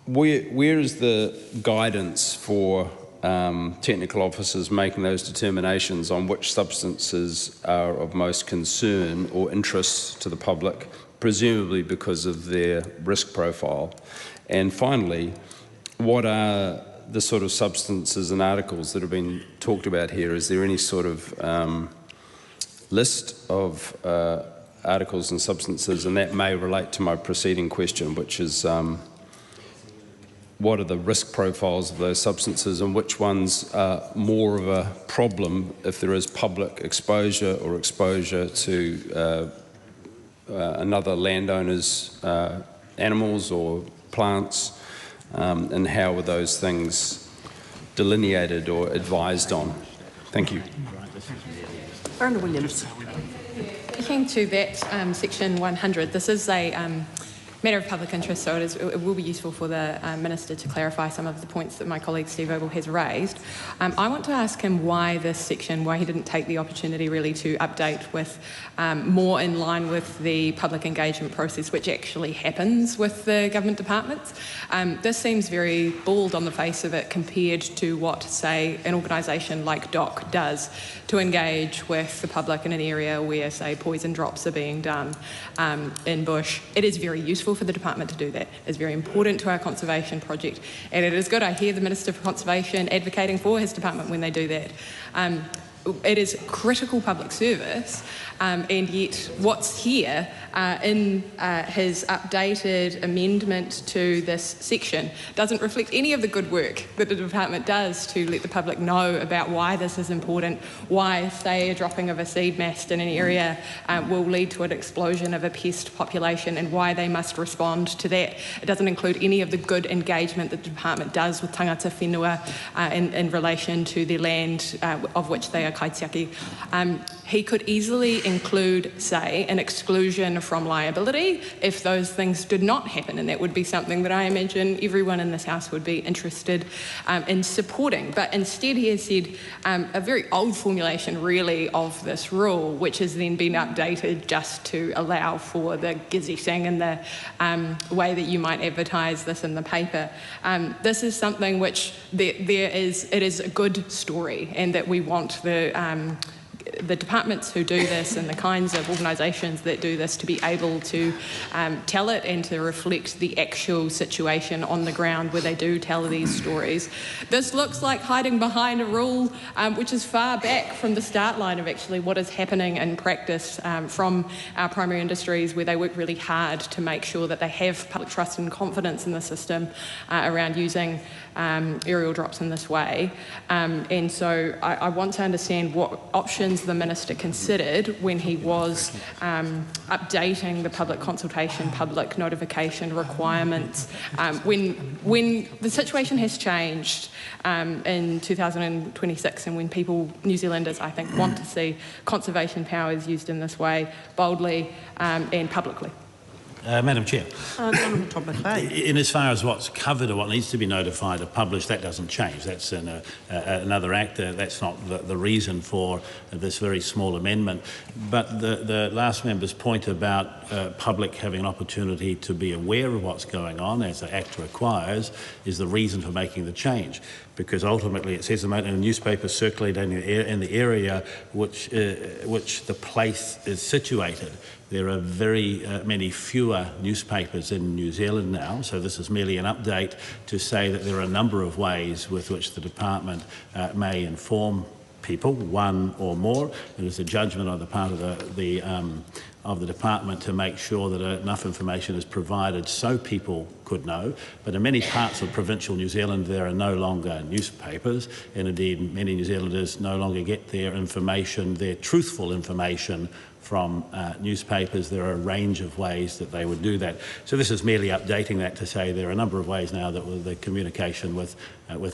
Where is the guidance for technical officers making those determinations on which substances are of most concern or interest to the public, presumably because of their risk profile? And finally, what are the sort of substances and articles that have been talked about here? Is there any sort of list of articles and substances? And that may relate to my preceding question, which is what are the risk profiles of those substances and which ones are more of a problem if there is public exposure or exposure to another landowner's animals or plants, and how are those things delineated or advised on? Thank you. Williams. Speaking to that section 100, this is a matter of public interest, so it will be useful for the Minister to clarify some of the points that my colleague Steve Ogle has raised. I want to ask him why this section, why he didn't take the opportunity really to update with more in line with the public engagement process which actually happens with the government departments. This seems very bald on the face of it compared to what, say, an organisation like DOC does to engage with the public in an area where, say, poison drops are being done in bush. It is very useful for the department to do that. It's very important to our conservation project, and it is good. I hear the Minister for Conservation advocating for his department when they do that. It is critical public service, and yet what's here in his updated amendment to this section doesn't reflect any of the good work that the department does to let the public know about why this is important, why, say, a dropping of a seed mast in an area will lead to an explosion of a pest population and why they must respond to that. It doesn't include any of the good engagement that the department does with tangata whenua in relation to the land of which they are kaitiaki. He could easily include, say, an exclusion from liability if those things did not happen, and that would be something that I imagine everyone in this House would be interested in supporting. But instead he has said a very old formulation really of this rule, which has then been updated just to allow for the gazetting and the way that you might advertise this in the paper. This is something which it is a good story, and that we want the departments who do this and the kinds of organisations that do this to be able to tell it and to reflect the actual situation on the ground where they do tell these stories. This looks like hiding behind a rule which is far back from the start line of actually what is happening in practice from our primary industries, where they work really hard to make sure that they have public trust and confidence in the system around using aerial drops in this way. And so I want to understand what options the Minister considered when he was updating the public consultation, public notification requirements, when the situation has changed in 2026, and when New Zealanders, I think, want to see conservation powers used in this way boldly and publicly. Madam Chair, in as far as what's covered or what needs to be notified or published, that doesn't change. That's another act. That's not the reason for this very small amendment. But the last member's point about public having an opportunity to be aware of what's going on, as the Act requires, is the reason for making the change. Because ultimately it says in a newspaper circulating in the area which the place is situated. There are very many fewer newspapers in New Zealand now, so this is merely an update to say that there are a number of ways with which the department may inform people, one or more. It is a judgment on the part of the department to make sure that enough information is provided so people could know. But in many parts of provincial New Zealand there are no longer newspapers, and indeed many New Zealanders no longer get their information, their truthful information, from newspapers. There are a range of ways that they would do that. So this is merely updating that to say there are a number of ways now that the communication with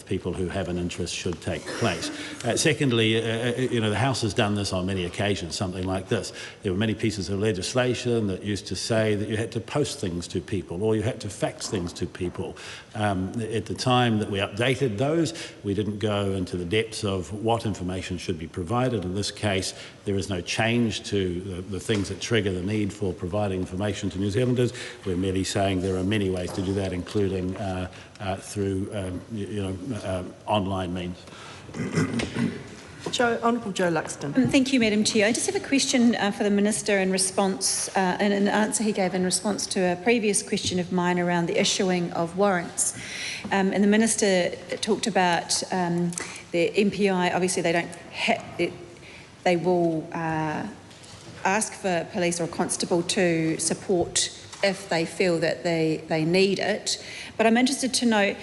people who have an interest should take place. Secondly, the House has done this on many occasions, something like this. There were many pieces of legislation that used to say that you had to post things to people or you had to fax things to people. At the time that we updated those, we didn't go into the depths of what information should be provided. In this case, there is no change to the things that trigger the need for providing information to New Zealanders. We're merely saying there are many ways to do that, including through online means. Honourable Joe Luxon. Thank you, Madam Chair. I just have a question for the Minister in response, and an answer he gave in response to a previous question of mine around the issuing of warrants. And the Minister talked about the MPI. Obviously, they don't they will ask for police or a constable to support if they feel that they need it. But I'm interested to know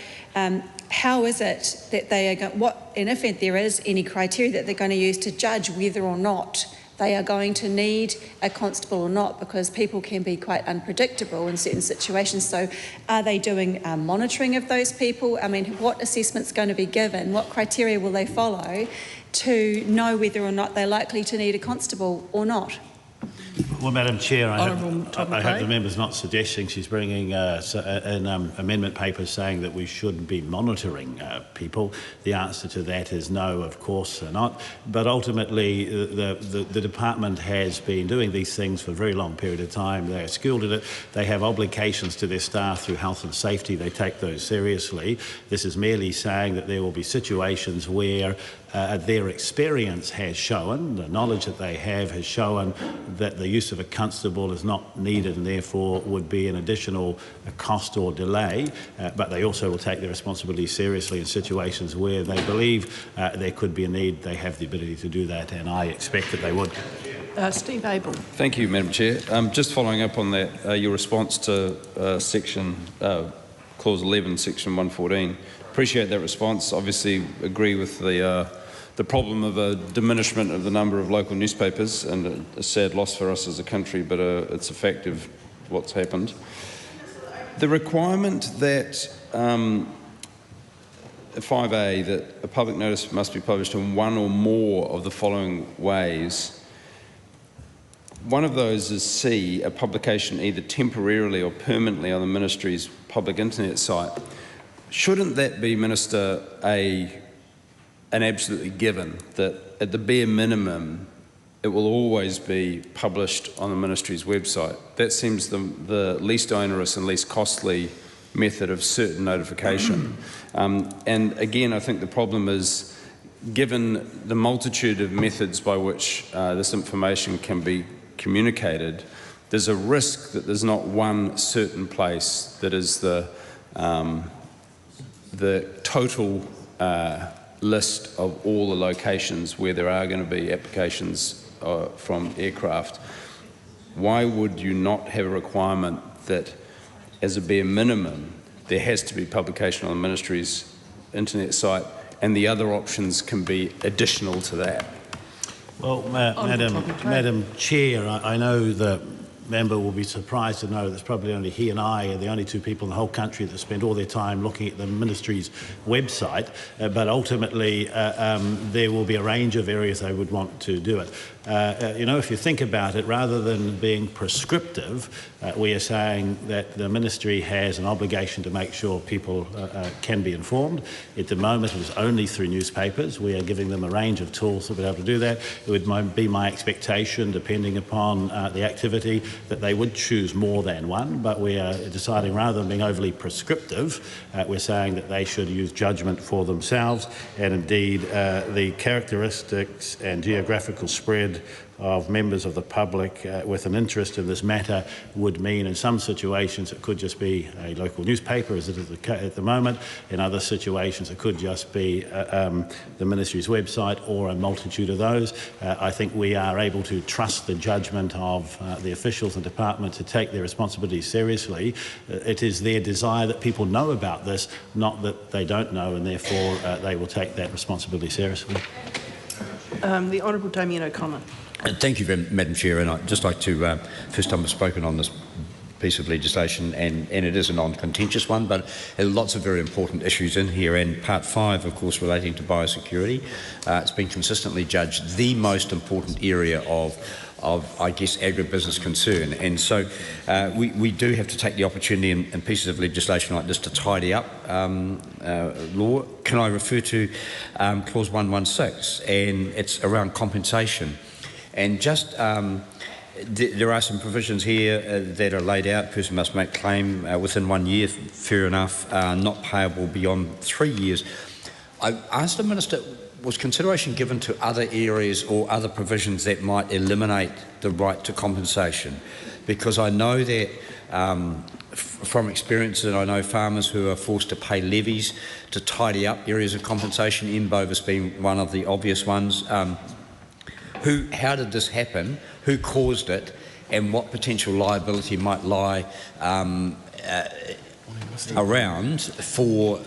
how is it that they are going, and if there is any criteria that they're going to use to judge whether or not they are going to need a constable or not, because people can be quite unpredictable in certain situations. So are they doing monitoring of those people? I mean, what assessment's going to be given? What criteria will they follow to know whether or not they're likely to need a constable or not? Well, Madam Chair, I Honourable hope the member's not suggesting she's bringing an amendment paper saying that we should be monitoring people. The answer to that is no, of course not. But ultimately, the department has been doing these things for a very long period of time. They are skilled at it. They have obligations to their staff through health and safety. They take those seriously. This is merely saying that there will be situations where their experience has shown, the knowledge that they have has shown that the use of a constable is not needed and therefore would be an additional cost or delay, but they also will take their responsibility seriously in situations where they believe there could be a need. They have the ability to do that, and I expect that they would. Steve Abel. Thank you, Madam Chair. Just following up on that, your response to Clause 11, Section 114. Appreciate that response. Obviously agree with the problem of a diminishment of the number of local newspapers, and a sad loss for us as a country, but it's a fact of what's happened. The requirement that 5A, that a public notice must be published in one or more of the following ways. One of those is C, a publication either temporarily or permanently on the Ministry's public internet site. Shouldn't that be, Minister, an absolutely given, that at the bare minimum it will always be published on the Ministry's website? That seems the least onerous and least costly method of certain notification. And again, I think the problem is, given the multitude of methods by which this information can be communicated, there's a risk that there's not one certain place that is the total list of all the locations where there are going to be applications from aircraft. Why would you not have a requirement that, as a bare minimum, there has to be publication on the Ministry's internet and the other options can be additional to that? Well, Madam Chair, I know the member will be surprised to know that probably only he and I are the only two people in the whole country that spend all their time looking at the Ministry's website, but ultimately there will be a range of areas they would want to do it. You know, if you think about it, rather than being prescriptive, we are saying that the Ministry has an obligation to make sure people can be informed. At the moment, it is only through newspapers. We are giving them a range of tools to be able to do that. It would be my expectation, depending upon the activity, that they would choose more than one, but we are deciding, rather than being overly prescriptive, we're saying that they should use judgment for themselves, and indeed the characteristics and geographical spread of members of the public with an interest in this matter would mean in some situations it could just be a local newspaper, as it is at the moment. In other situations it could just be the Ministry's website or a multitude of those. I think we are able to trust the judgment of the officials and department to take their responsibilities seriously. It is their desire that people know about this, not that they don't know, and therefore they will take that responsibility seriously. The Honourable Damien O'Connor. Thank you, Madam Chair, and I'd just like to, first time I've spoken on this piece of legislation, and it is a non-contentious one, but there are lots of very important issues in here, and Part 5, of course, relating to biosecurity. It's been consistently judged the most important area of I guess, agribusiness concern. And so we do have to take the opportunity in pieces of legislation like this to tidy up law. Can I refer to Clause 116? And it's around compensation. And just there are some provisions here that are laid out. Person must make claim within 1 year, fair enough, not payable beyond 3 years. I asked the Minister, was consideration given to other areas or other provisions that might eliminate the right to compensation? Because I know that from experience, that I know farmers who are forced to pay levies to tidy up areas of compensation, Bovis being one of the obvious ones. How did this happen? Who caused it? And what potential liability might lie around for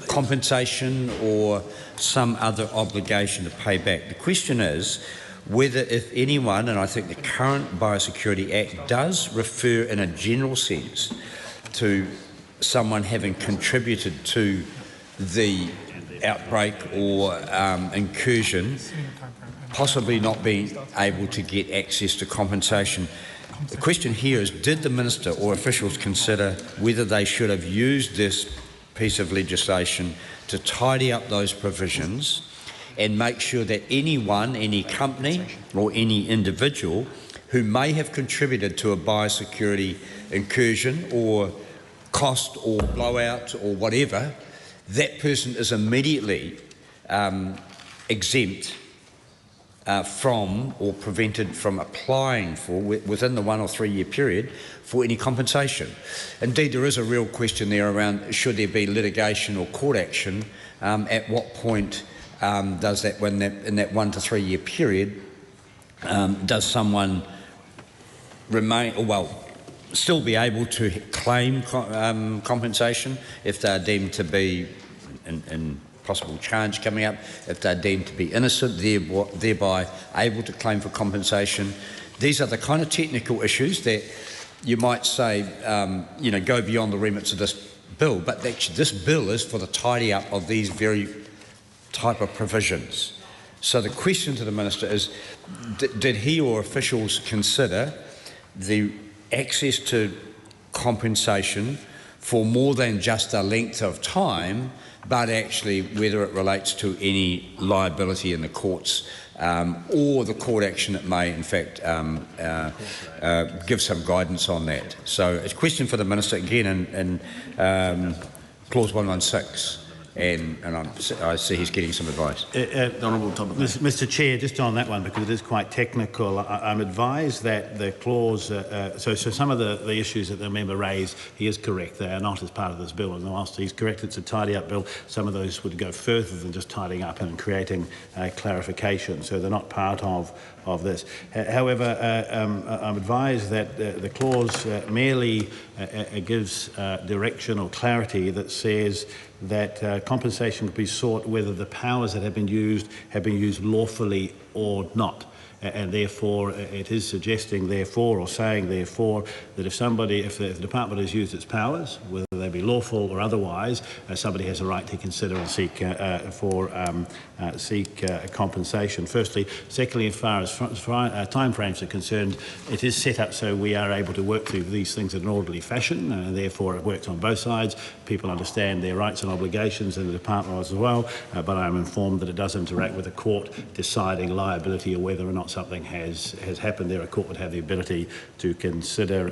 compensation or some other obligation to pay back? The question is whether, if anyone, and I think the current Biosecurity Act does refer in a general sense to someone having contributed to the outbreak or incursion, possibly not being able to get access to compensation. The question here is, did the Minister or officials consider whether they should have used this piece of legislation to tidy up those provisions and make sure that anyone, any company or any individual who may have contributed to a biosecurity incursion or cost or blowout or whatever, that person is immediately exempt from or prevented from applying for, within the 1 or 3 year period, for any compensation. Indeed, there is a real question there around should there be litigation or court action, at what point does that, in that 1 to 3 year period, does someone remain, or well, still be able to claim compensation if they're deemed to be in possible charge coming up, if they're deemed to be innocent, thereby able to claim for compensation. These are the kind of technical issues that you might say, go beyond the remits of this bill, but actually this bill is for the tidy up of these very type of provisions. So the question to the Minister is, did he or officials consider the access to compensation for more than just a length of time, but actually whether it relates to any liability in the courts or the court action that may in fact give some guidance on that. So it's a question for the Minister again in clause 116. And I see he's getting some advice. Mr. Chair, just on that one, because it is quite technical, I'm advised that the clause, so some of the issues that the member raised, he is correct, they are not as part of this bill, and whilst he's correct, it's a tidy up bill, some of those would go further than just tidying up and creating clarification, so they're not part of this. However, I'm advised that the clause merely gives direction or clarity that says that compensation could be sought whether the powers that have been used lawfully or not. And therefore, it is suggesting, therefore, or saying, therefore, that if the department has used its powers, whether they be lawful or otherwise, somebody has a right to consider and seek compensation. Firstly, secondly, as far as time frames are concerned, it is set up so we are able to work through these things in an orderly fashion, and therefore it works on both sides. People understand their rights and obligations, and the department as well. But I am informed that it does interact with the court deciding liability or whether or not something has happened there. A court would have the ability to consider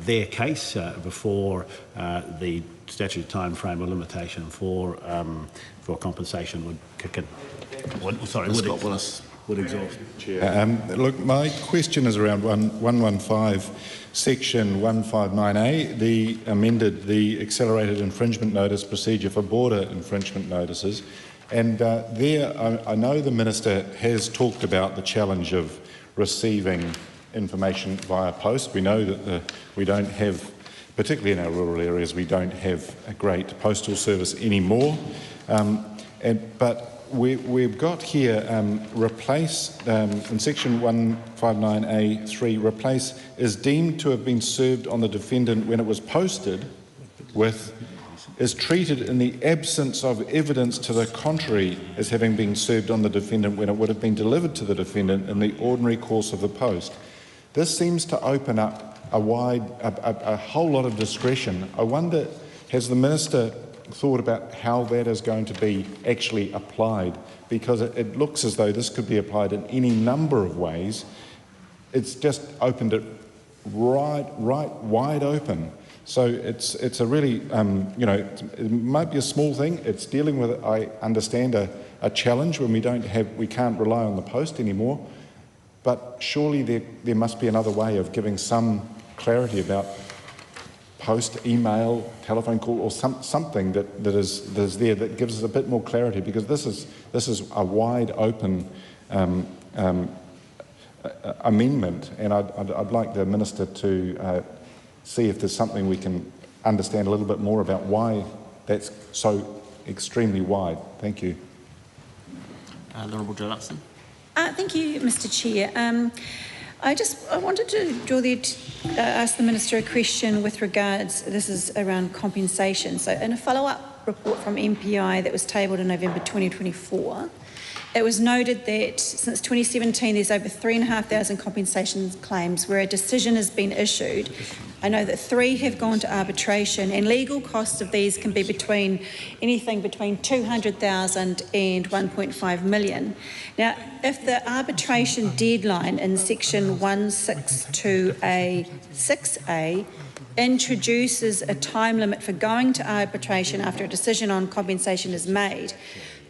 their case before the statutory time frame or limitation for compensation would kick in. Would exhaust. Look, my question is around 115, section 159A, the accelerated infringement notice procedure for border infringement notices. And there, I know the Minister has talked about the challenge of receiving information via post. We know that we don't have, particularly in our rural areas, we don't have a great postal service anymore. But we've got here replace, in section 159A3, replace is deemed to have been served on the defendant when it was posted with is treated in the absence of evidence to the contrary as having been served on the defendant when it would have been delivered to the defendant in the ordinary course of the post. This seems to open up a whole lot of discretion. I wonder, has the Minister thought about how that is going to be actually applied? Because it looks as though this could be applied in any number of ways. It's just opened it right wide open. So it's a really, it might be a small thing. It's dealing with, I understand, a challenge when we can't rely on the post anymore. But surely there must be another way of giving some clarity about post, email, telephone call, or something that is there that gives us a bit more clarity, because this is a wide open amendment, and I'd like the Minister to see if there's something we can understand a little bit more about why that's so extremely wide. Thank you. The Honourable Joe Luxon. Thank you, Mr. Chair. I wanted to ask the Minister a question with regards, this is around compensation. So in a follow-up report from MPI that was tabled in November 2024. It was noted that since 2017 there's over 3,500 compensation claims where a decision has been issued. I know that 3 have gone to arbitration, and legal costs of these can be anything between 200,000 and 1.5 million. Now, if the arbitration deadline in section 162A(6)(a) introduces a time limit for going to arbitration after a decision on compensation is made,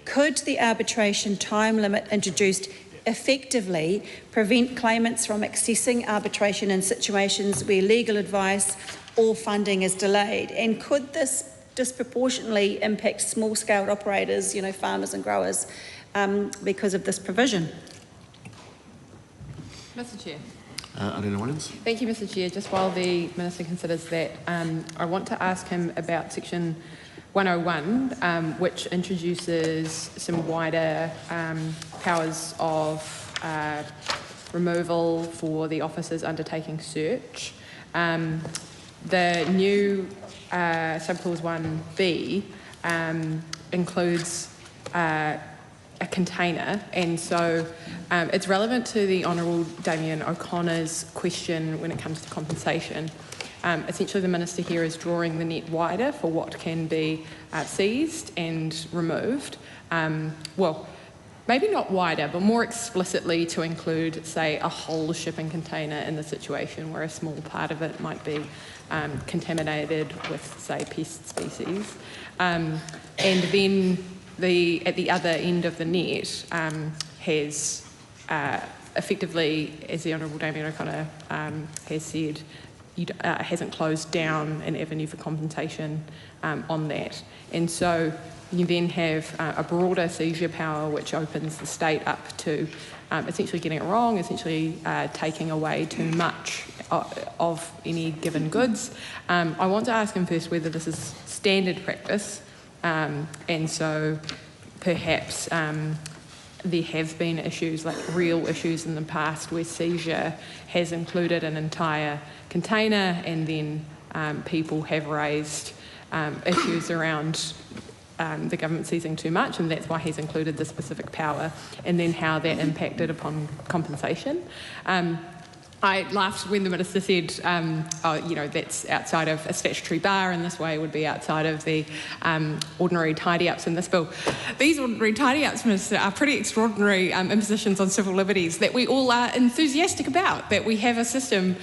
could the arbitration time limit introduced effectively prevent claimants from accessing arbitration in situations where legal advice or funding is delayed? And could this disproportionately impact small-scale operators, farmers and growers, because of this provision? Mr Chair. Arena Williams. Thank you, Mr Chair. Just while the Minister considers that, I want to ask him about section 101, which introduces some wider powers of removal for the officers undertaking search. The new subclause 1B includes a container, and so it's relevant to the Honourable Damien O'Connor's question when it comes to compensation. Essentially, the Minister here is drawing the net wider for what can be seized and removed. Well, maybe not wider, but more explicitly to include, say, a whole shipping container in the situation where a small part of it might be contaminated with, say, pest species. And then at the other end of the net has effectively, as the Honourable Damien O'Connor has said, hasn't closed down an avenue for compensation on that. And so you then have a broader seizure power which opens the state up to essentially getting it wrong, essentially taking away too much of any given goods. I want to ask him first whether this is standard practice, and so perhaps there have been issues, like real issues in the past, where seizure has included an entire container, and then people have raised issues around the government seizing too much, and that's why he's included the specific power, and then how that impacted upon compensation. I laughed when the Minister said, that's outside of a statutory bar, and this way would be outside of the ordinary tidy-ups in this bill. These ordinary tidy-ups, Minister, are pretty extraordinary impositions on civil liberties that we all are enthusiastic about, that we have a system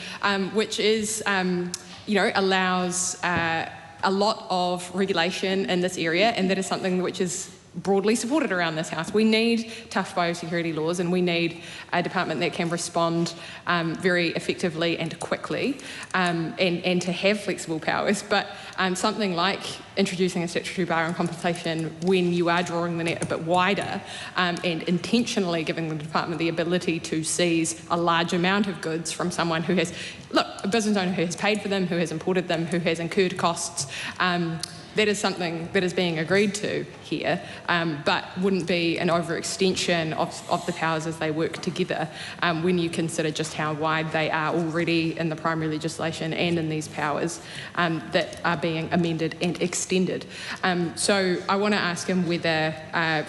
which is, allows a lot of regulation in this area, and that is something which is broadly supported around this House. We need tough biosecurity laws, and we need a department that can respond very effectively and quickly, and to have flexible powers. But something like introducing a statutory bar on compensation when you are drawing the net a bit wider and intentionally giving the department the ability to seize a large amount of goods from someone who has, a business owner who has paid for them, who has imported them, who has incurred costs, that is something that is being agreed to here, but wouldn't be an overextension of the powers as they work together when you consider just how wide they are already in the primary legislation and in these powers that are being amended and extended. So I want to ask him whether,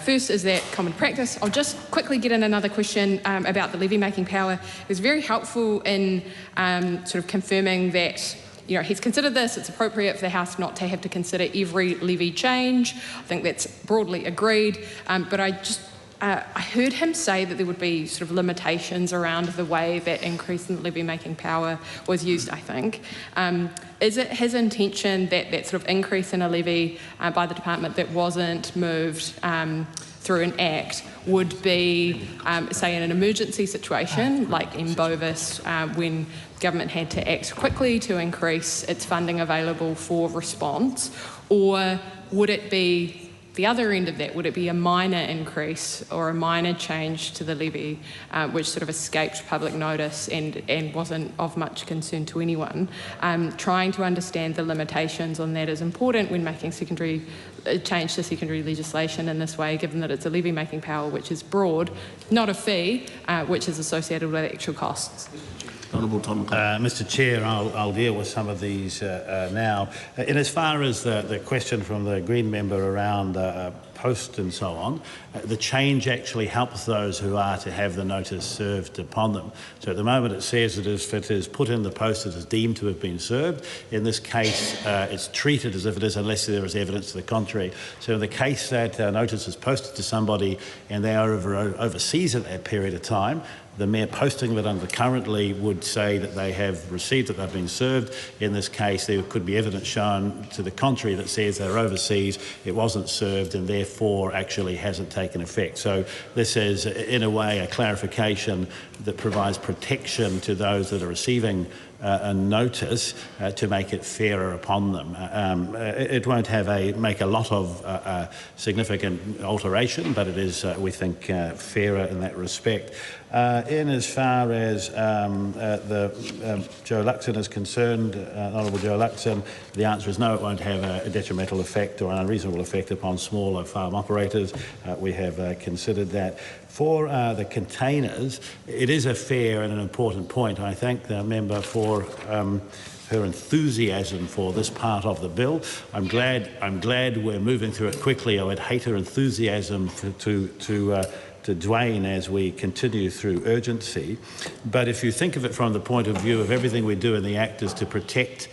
first, is that common practice? I'll just quickly get in another question about the levy-making power. It was very helpful in sort of confirming that he's considered this, it's appropriate for the House not to have to consider every levy change. I think that's broadly agreed, but I heard him say that there would be sort of limitations around the way that increase in levy-making power was used, I think. Is it his intention that that sort of increase in a levy by the department that wasn't moved through an act would be, say, in an emergency situation, like in Bovis, when government had to act quickly to increase its funding available for response? Or would it be the other end of that? Would it be a minor increase or a minor change to the levy, which sort of escaped public notice and wasn't of much concern to anyone? Trying to understand the limitations on that is important when making change to secondary legislation in this way, given that it's a levy-making power which is broad, not a fee, which is associated with actual costs. Mr. Chair, I'll deal with some of these now. In as far as the question from the Green member around post and so on, the change actually helps those who are to have the notice served upon them. So at the moment it says that if it is put in the post, it is deemed to have been served. In this case, it's treated as if it is unless there is evidence to the contrary. So in the case that a notice is posted to somebody and they are overseas at that period of time, the mere posting of it under currently would say that they have received it, they've been served. In this case, there could be evidence shown to the contrary that says they're overseas, it wasn't served, and therefore actually hasn't taken effect. So this is, in a way, a clarification that provides protection to those that are receiving a notice to make it fairer upon them. It won't make a lot of significant alteration, but it is, we think, fairer in that respect. In as far as Joe Luxon is concerned, Honourable Joe Luxon, the answer is no, it won't have a detrimental effect or an unreasonable effect upon smaller farm operators. We have considered that. For the containers, it is a fair and an important point. I thank the member for her enthusiasm for this part of the bill. I'm glad we're moving through it quickly. I would hate her enthusiasm to Dwayne as we continue through urgency. But if you think of it from the point of view of everything we do in the Act is to protect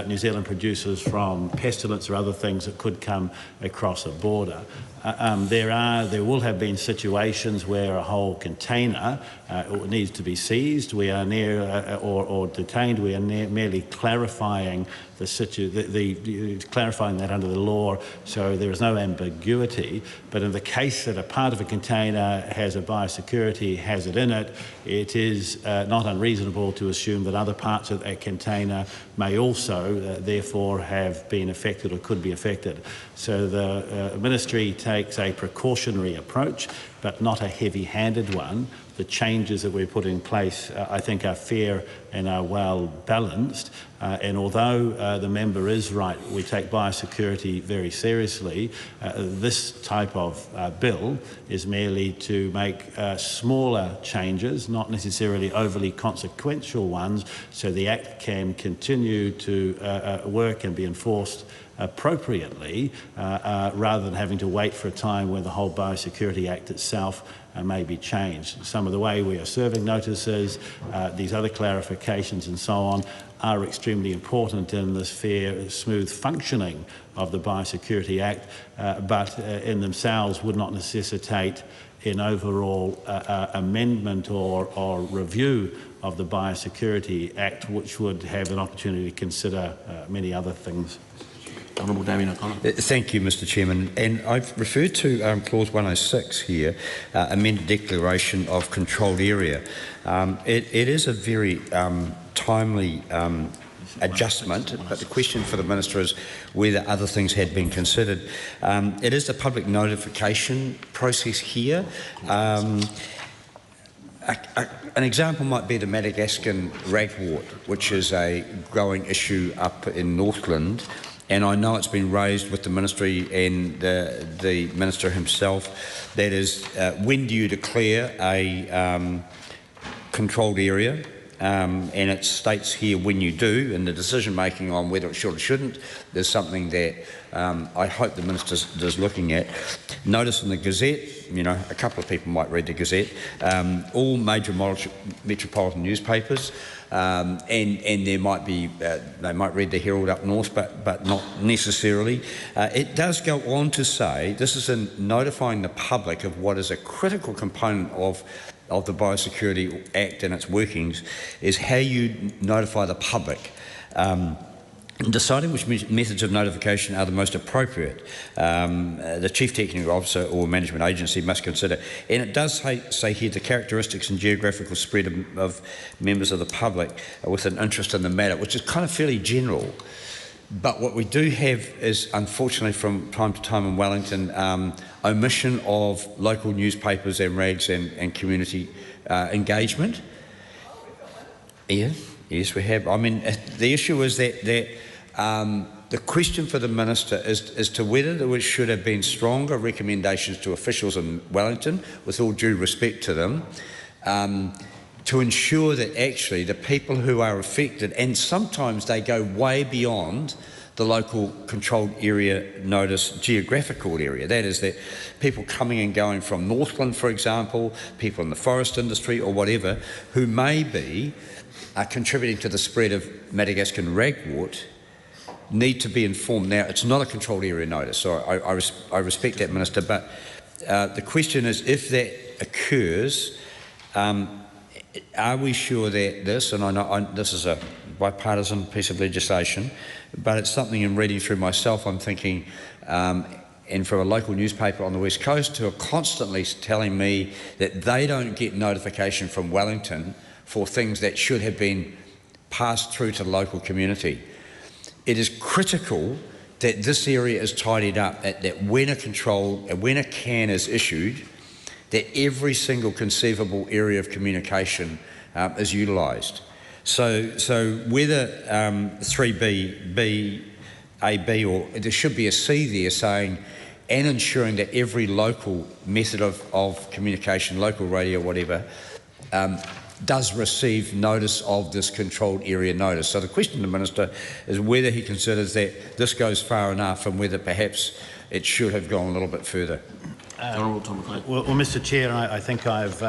New Zealand producers from pestilence or other things that could come across a border. There will have been situations where a whole container needs to be seized. We are near or detained. We are merely clarifying clarifying that under the law, so there is no ambiguity. But in the case that a part of a container has a biosecurity hazard in it, it is not unreasonable to assume that other parts of that container may also, therefore, have been affected or could be affected. So the Ministry takes a precautionary approach, but not a heavy-handed one. The changes that we're putting in place, I think, are fair and are well balanced. And although the member is right, we take biosecurity very seriously, this type of bill is merely to make smaller changes, not necessarily overly consequential ones, so the Act can continue to work and be enforced appropriately, rather than having to wait for a time when the whole Biosecurity Act itself may be changed. Some of the way we are serving notices, these other clarifications and so on, are extremely important in this fair, smooth functioning of the Biosecurity Act, but in themselves would not necessitate an overall amendment or review of the Biosecurity Act, which would have an opportunity to consider many other things. Thank you, Mr. Chairman. And I've referred to clause 106 here, amended declaration of controlled area. It is a very timely adjustment, but the question for the Minister is whether other things had been considered. It is the public notification process here. An example might be the Madagascan ragwort, which is a growing issue up in Northland. And I know it's been raised with the Ministry and the Minister himself. That is, when do you declare a controlled area? And it states here when you do, and the decision making on whether it should or shouldn't is something that I hope the Minister is looking at. Notice in the Gazette, you know, a couple of people might read the Gazette, all major metropolitan newspapers, and there might be, they might read the Herald up north, but not necessarily. It does go on to say, this is in notifying the public of what is a critical component of the Biosecurity Act and its workings, is how you notify the public. Deciding which methods of notification are the most appropriate, the Chief Technical Officer or Management Agency must consider. And it does say here the characteristics and geographical spread of members of the public with an interest in the matter, which is kind of fairly general. But what we do have is, unfortunately, from time to time in Wellington, omission of local newspapers and rags and community engagement. Yeah. Yes, we have. I mean, the issue is that the question for the Minister is to whether there should have been stronger recommendations to officials in Wellington, with all due respect to them, to ensure that actually the people who are affected, and sometimes they go way beyond the local controlled area notice geographical area. That is, that people coming and going from Northland, for example, people in the forest industry or whatever, who may be contributing to the spread of Madagascan ragwort, need to be informed. Now, it's not a controlled area notice, so I respect that, Minister, but the question is, if that occurs, are we sure that this, and I know this is a bipartisan piece of legislation, but it's something in reading through myself, I'm thinking, and from a local newspaper on the West Coast who are constantly telling me that they don't get notification from Wellington for things that should have been passed through to the local community. It is critical that this area is tidied up, that when a can is issued, that every single conceivable area of communication is utilised. So whether 3B, B, A, B, or there should be a C there saying, and ensuring that every local method of communication, local radio, whatever, does receive notice of this controlled area notice. So the question to the Minister is whether he considers that this goes far enough and whether perhaps it should have gone a little bit further. Well, Mr. Chair, I think I've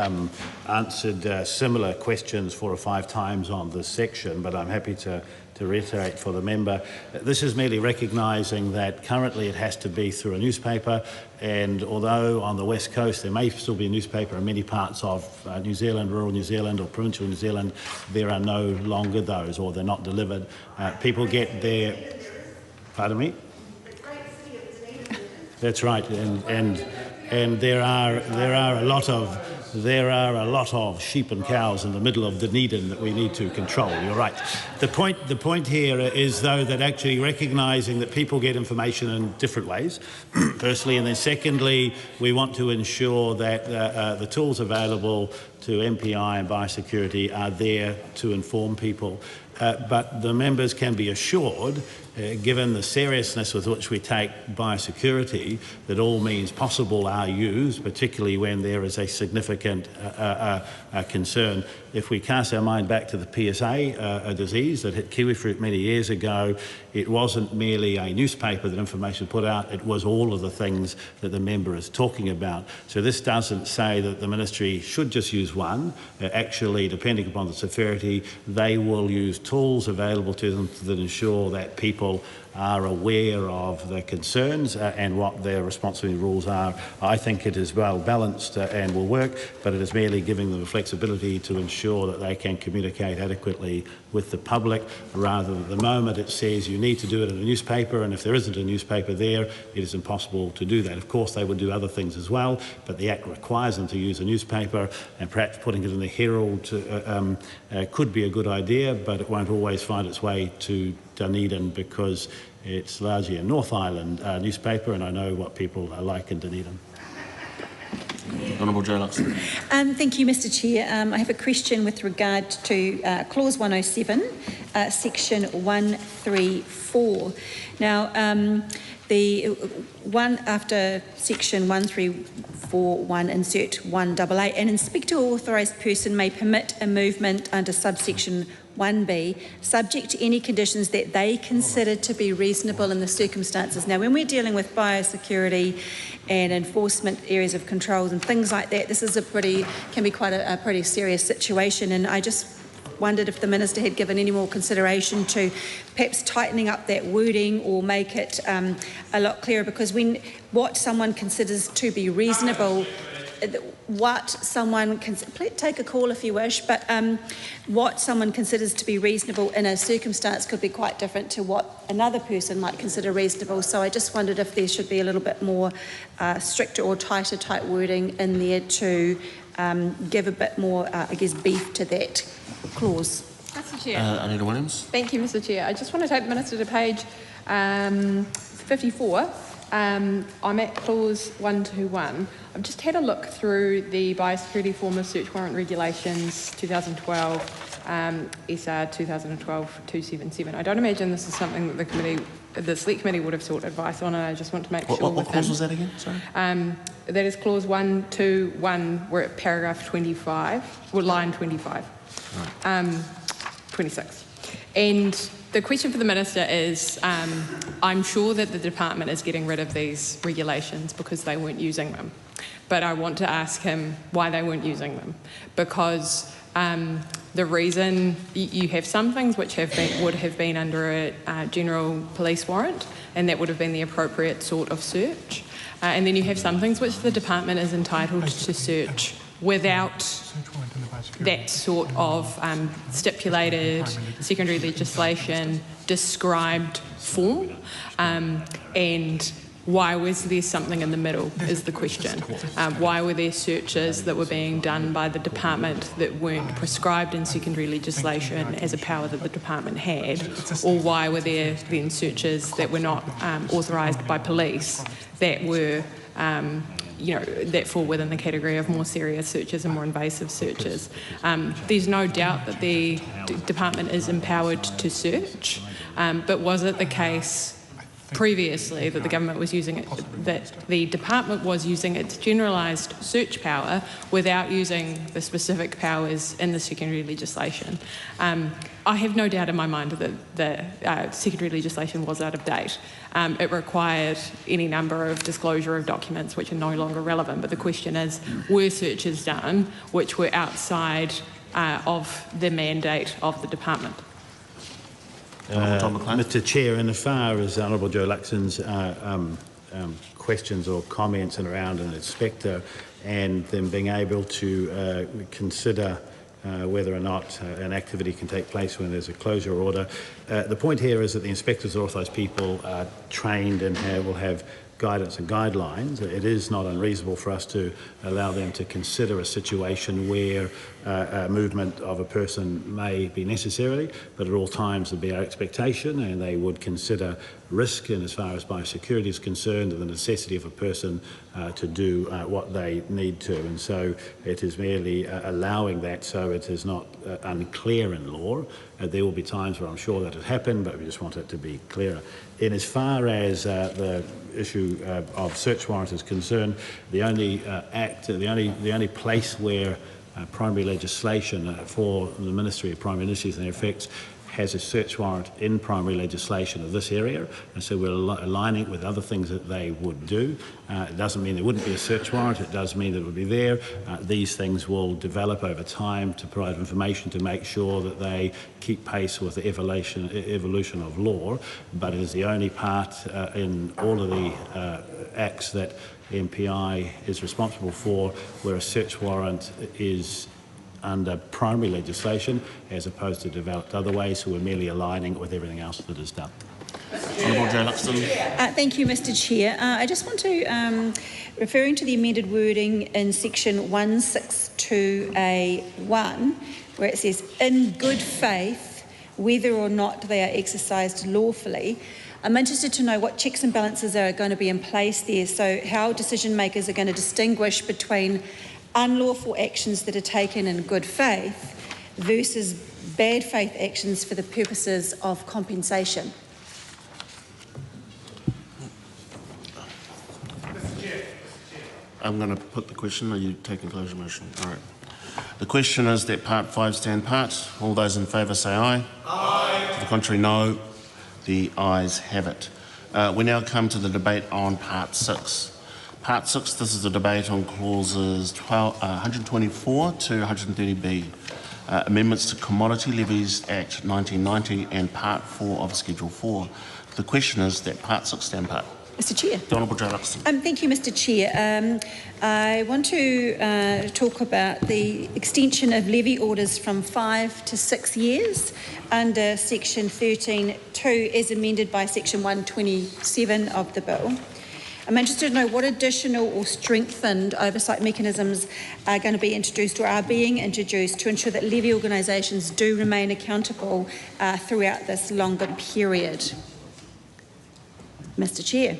answered similar questions 4 or 5 times on this section, but I'm happy to reiterate for the member. This is merely recognising that currently it has to be through a newspaper, and although on the West Coast there may still be a newspaper in many parts of New Zealand, rural New Zealand or provincial New Zealand, there are no longer those, or they're not delivered. People get their... Pardon me? That's right, and there are a lot of sheep and cows in the middle of Dunedin that we need to control. You're right. The point here is, though, that actually recognising that people get information in different ways, firstly, and then secondly, we want to ensure that the tools available to MPI and biosecurity are there to inform people. But the members can be assured, given the seriousness with which we take biosecurity, that all means possible are used, particularly when there is a significant concern. If we cast our mind back to the PSA, a disease that hit kiwifruit many years ago, it wasn't merely a newspaper that information put out, it was all of the things that the member is talking about. So this doesn't say that the ministry should just use one. Actually, depending upon the severity, they will use tools available to them that ensure that people are aware of the concerns and what their responsibility rules are. I think it is well balanced and will work, but it is merely giving them the flexibility to ensure that they can communicate adequately with the public, rather than at the moment it says you need to do it in a newspaper, and if there isn't a newspaper there, it is impossible to do that. Of course, they would do other things as well, but the Act requires them to use a newspaper, and perhaps putting it in the Herald could be a good idea, but it won't always find its way to Dunedin because it's largely a North Island newspaper, and I know what people are like in Dunedin. Honourable Joe Luxon. Thank you, Mr. Chair. I have a question with regard to Clause 107, Section 134. Now, the one after Section 1341, insert 1AA, an inspector or authorised person may permit a movement under subsection 1B, subject to any conditions that they consider to be reasonable in the circumstances. Now, when we're dealing with biosecurity and enforcement areas of controls and things like that, this is can be quite a pretty serious situation, and I just wondered if the Minister had given any more consideration to perhaps tightening up that wording or make it a lot clearer, because when what someone considers to be reasonable, what someone can take a call if you wish, but what someone considers to be reasonable in a circumstance could be quite different to what another person might consider reasonable. So I just wondered if there should be a little bit more stricter or tighter type wording in there to give a bit more, I guess, beef to that clause. Mr. Chair. Anita Williams. Thank you, Mr. Chair. I just want to take the Minister to page 54. I'm at clause 121. I've just had a look through the biosecurity form of search warrant regulations 2012, SR 2012-277. I don't imagine this is something that the committee the Select Committee would have sought advice on, and I just want to make sure. What clause was that again? Sorry. That is clause 121. We're at paragraph 25, or line 25, 26. And the question for the Minister is, I'm sure that the department is getting rid of these regulations because they weren't using them. But I want to ask him why they weren't using them. Because the reason you have some things which would have been under a general police warrant, and that would have been the appropriate sort of search. And then you have some things which the department is entitled to search without that sort of stipulated secondary legislation described form. And why was there something in the middle is the question. Why were there searches that were being done by the department that weren't prescribed in secondary legislation as a power that the department had? Or why were there then searches that were not authorised by police that were that fall within the category of more serious searches and more invasive searches? There's no doubt that the department is empowered to search, but was it the case previously that the government was using it, that the department was using its generalised search power without using the specific powers in the secondary legislation? I have no doubt in my mind that the secondary legislation was out of date. It required any number of disclosure of documents which are no longer relevant, but the question is, were searches done which were outside of the mandate of the department? Mr. Chair, in as far as Honourable Joe Luxon's questions or comments around an inspector and them being able to consider whether or not an activity can take place when there's a closure order, the point here is that the inspectors are authorised people, are trained and will have guidance and guidelines. It is not unreasonable for us to allow them to consider a situation where movement of a person may be necessary, but at all times would be our expectation, and they would consider risk in as far as biosecurity is concerned and the necessity of a person to do what they need to. And so it is merely allowing that so it is not unclear in law. There will be times where I'm sure that has happened, but we just want it to be clearer. In as far as the issue of search warrant is concerned, the only the only place where primary legislation for the Ministry of Primary Industries and their effects has a search warrant in primary legislation of this area, and so we're aligning it with other things that they would do. It doesn't mean there wouldn't be a search warrant, it does mean that it would be there. These things will develop over time to provide information to make sure that they keep pace with the evolution of law, but it is the only part in all of the acts that MPI is responsible for where a search warrant is under primary legislation as opposed to developed other ways, so we're merely aligning it with everything else that is done. Honourable Joe Luxon. Thank you, Mr. Chair. I just want to, referring to the amended wording in section 162A1, where it says, in good faith, whether or not they are exercised lawfully, I'm interested to know what checks and balances are going to be in place there, so how decision makers are going to distinguish between unlawful actions that are taken in good faith versus bad faith actions for the purposes of compensation. I'm going to put the question. Are you taking closure motion? All right. The question is that part 5 stand part. All those in favour say aye. Aye. To the contrary, no. The ayes have it. We now come to the debate on part 6. Part 6, this is a debate on clauses 124 to 130B, amendments to Commodity Levies Act 1990 and part 4 of Schedule 4. The question is that part 6 stand part. Mr. Chair. Honourable Joe Luxon. Thank you, Mr. Chair. I want to talk about the extension of levy orders from 5 to 6 years under section 13(2) as amended by section 127 of the bill. I'm interested to know what additional or strengthened oversight mechanisms are going to be introduced or are being introduced to ensure that levy organisations do remain accountable throughout this longer period. Mr. Chair.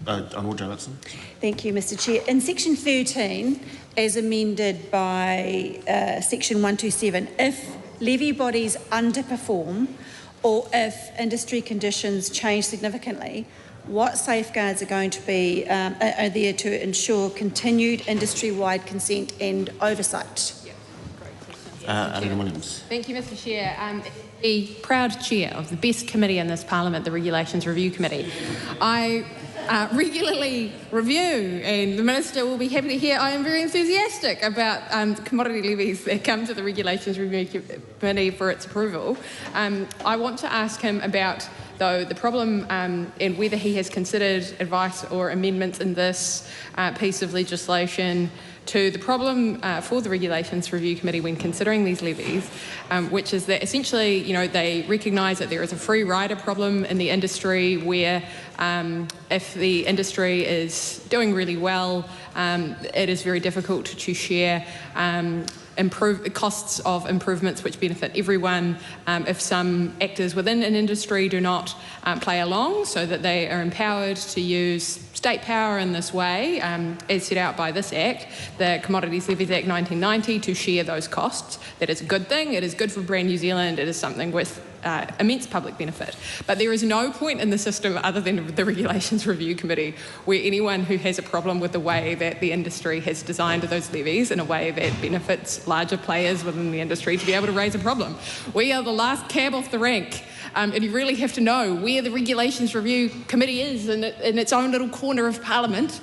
Honourable Joe Luxon. Thank you, Mr. Chair. In section 13, as amended by section 127, if levy bodies underperform or if industry conditions change significantly, what safeguards are going to be are there to ensure continued industry-wide consent and oversight? Williams. Thank you, Mr. Chair. The proud chair of the best committee in this Parliament, the Regulations Review Committee. I regularly review, and the Minister will be happy to hear I am very enthusiastic about commodity levies that come to the Regulations Review Committee for its approval. I want to ask him about, though, the problem and whether he has considered advice or amendments in this piece of legislation to the problem for the Regulations Review Committee when considering these levies, which is that essentially, they recognise that there is a free rider problem in the industry where if the industry is doing really well, it is very difficult to share costs of improvements which benefit everyone if some actors within an industry do not play along, so that they are empowered to use state power in this way, as set out by this Act, the Commodities Levies Act 1990, to share those costs. That is a good thing. It is good for brand New Zealand. It is something with immense public benefit. But there is no point in the system other than the Regulations Review Committee where anyone who has a problem with the way that the industry has designed those levies in a way that benefits larger players within the industry to be able to raise a problem. We are the last cab off the rank. And you really have to know where the Regulations Review Committee is in its own little corner of Parliament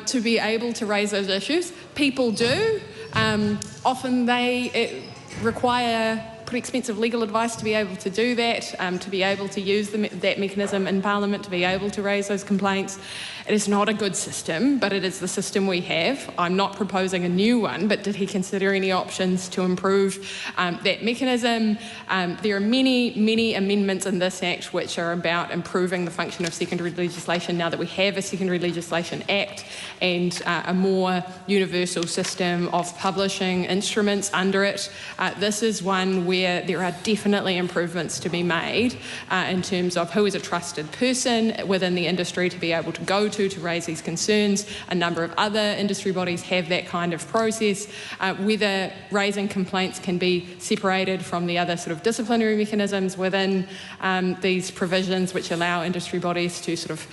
to be able to raise those issues. People do. Often they require pretty expensive legal advice to be able to do that, to be able to use that mechanism in Parliament, to be able to raise those complaints. It is not a good system, but it is the system we have. I'm not proposing a new one, but did he consider any options to improve that mechanism? There are many amendments in this Act which are about improving the function of secondary legislation now that we have a Secondary Legislation Act and a more universal system of publishing instruments under it. This is one where there are definitely improvements to be made in terms of who is a trusted person within the industry to be able to go to raise these concerns. A number of other industry bodies have that kind of process. Whether raising complaints can be separated from the other sort of disciplinary mechanisms within these provisions which allow industry bodies to sort of,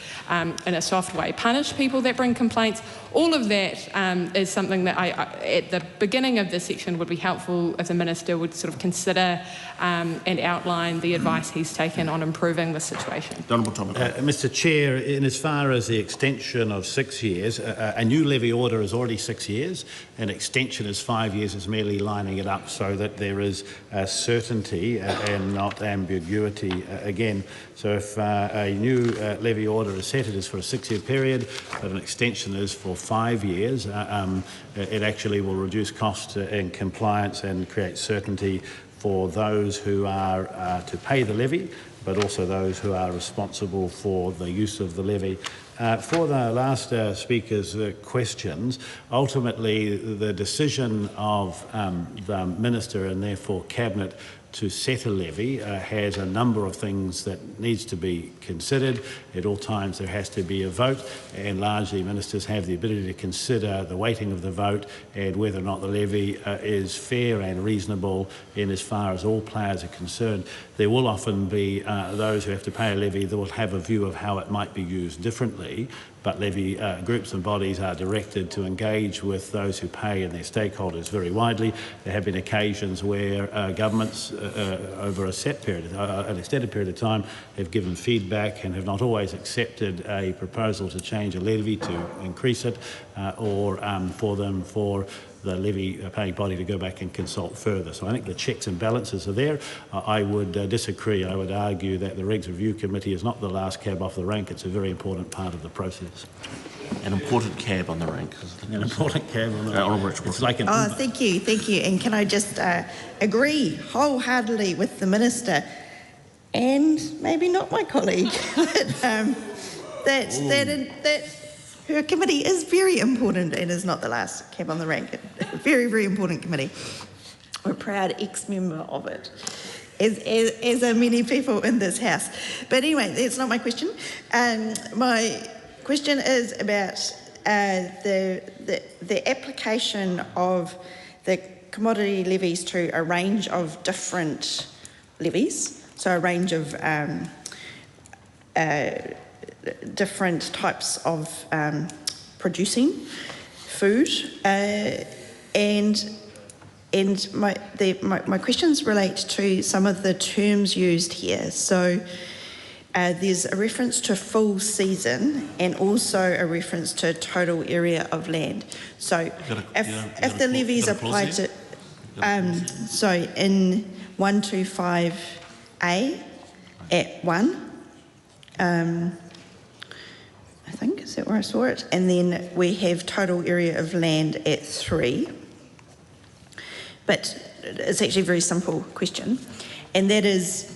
in a soft way, punish people that bring complaints. All of that is something that I, at the beginning of this section, would be helpful if the Minister would sort of consider and outline the advice he's taken on improving the situation. Mr. Chair, in as far as the extension of 6 years, a new levy order is already 6 years, an extension is 5 years, is merely lining it up so that there is certainty and not ambiguity again. So if a new levy order is set, it is for a 6-year period, but an extension is for 5 years. It actually will reduce cost and compliance and create certainty for those who are to pay the levy, but also those who are responsible for the use of the levy. For the last speaker's questions, ultimately the decision of the Minister and therefore Cabinet to set a levy has a number of things that needs to be considered. At all times there has to be a vote, and largely ministers have the ability to consider the weighting of the vote and whether or not the levy is fair and reasonable in as far as all players are concerned. There will often be those who have to pay a levy that will have a view of how it might be used differently, but levy groups and bodies are directed to engage with those who pay and their stakeholders very widely. There have been occasions where governments over a set period, an extended period of time, have given feedback and have not always accepted a proposal to change a levy to increase it or for the levy paying body to go back and consult further. So I think the checks and balances are there. I would disagree. I would argue that the Regs Review Committee is not the last cab off the rank. It's a very important part of the process. An important cab on the rank. An important cab on the rank. It's like an thank you. And can I just agree wholeheartedly with the Minister and maybe not my colleague that her committee is very important and is not the last cab on the rank. A very, very important committee. I'm a proud ex-member of it, as are many people in this House. But anyway, that's not my question. My question is about the application of the commodity levies to a range of different levies. so a range of different types of producing food, and my questions relate to some of the terms used here. So there's a reference to full season and also a reference to total area of land. So if the levies apply to, so in 125A at 1, I think, is that where I saw it? And then we have total area of land at 3. But it's actually a very simple question. And that is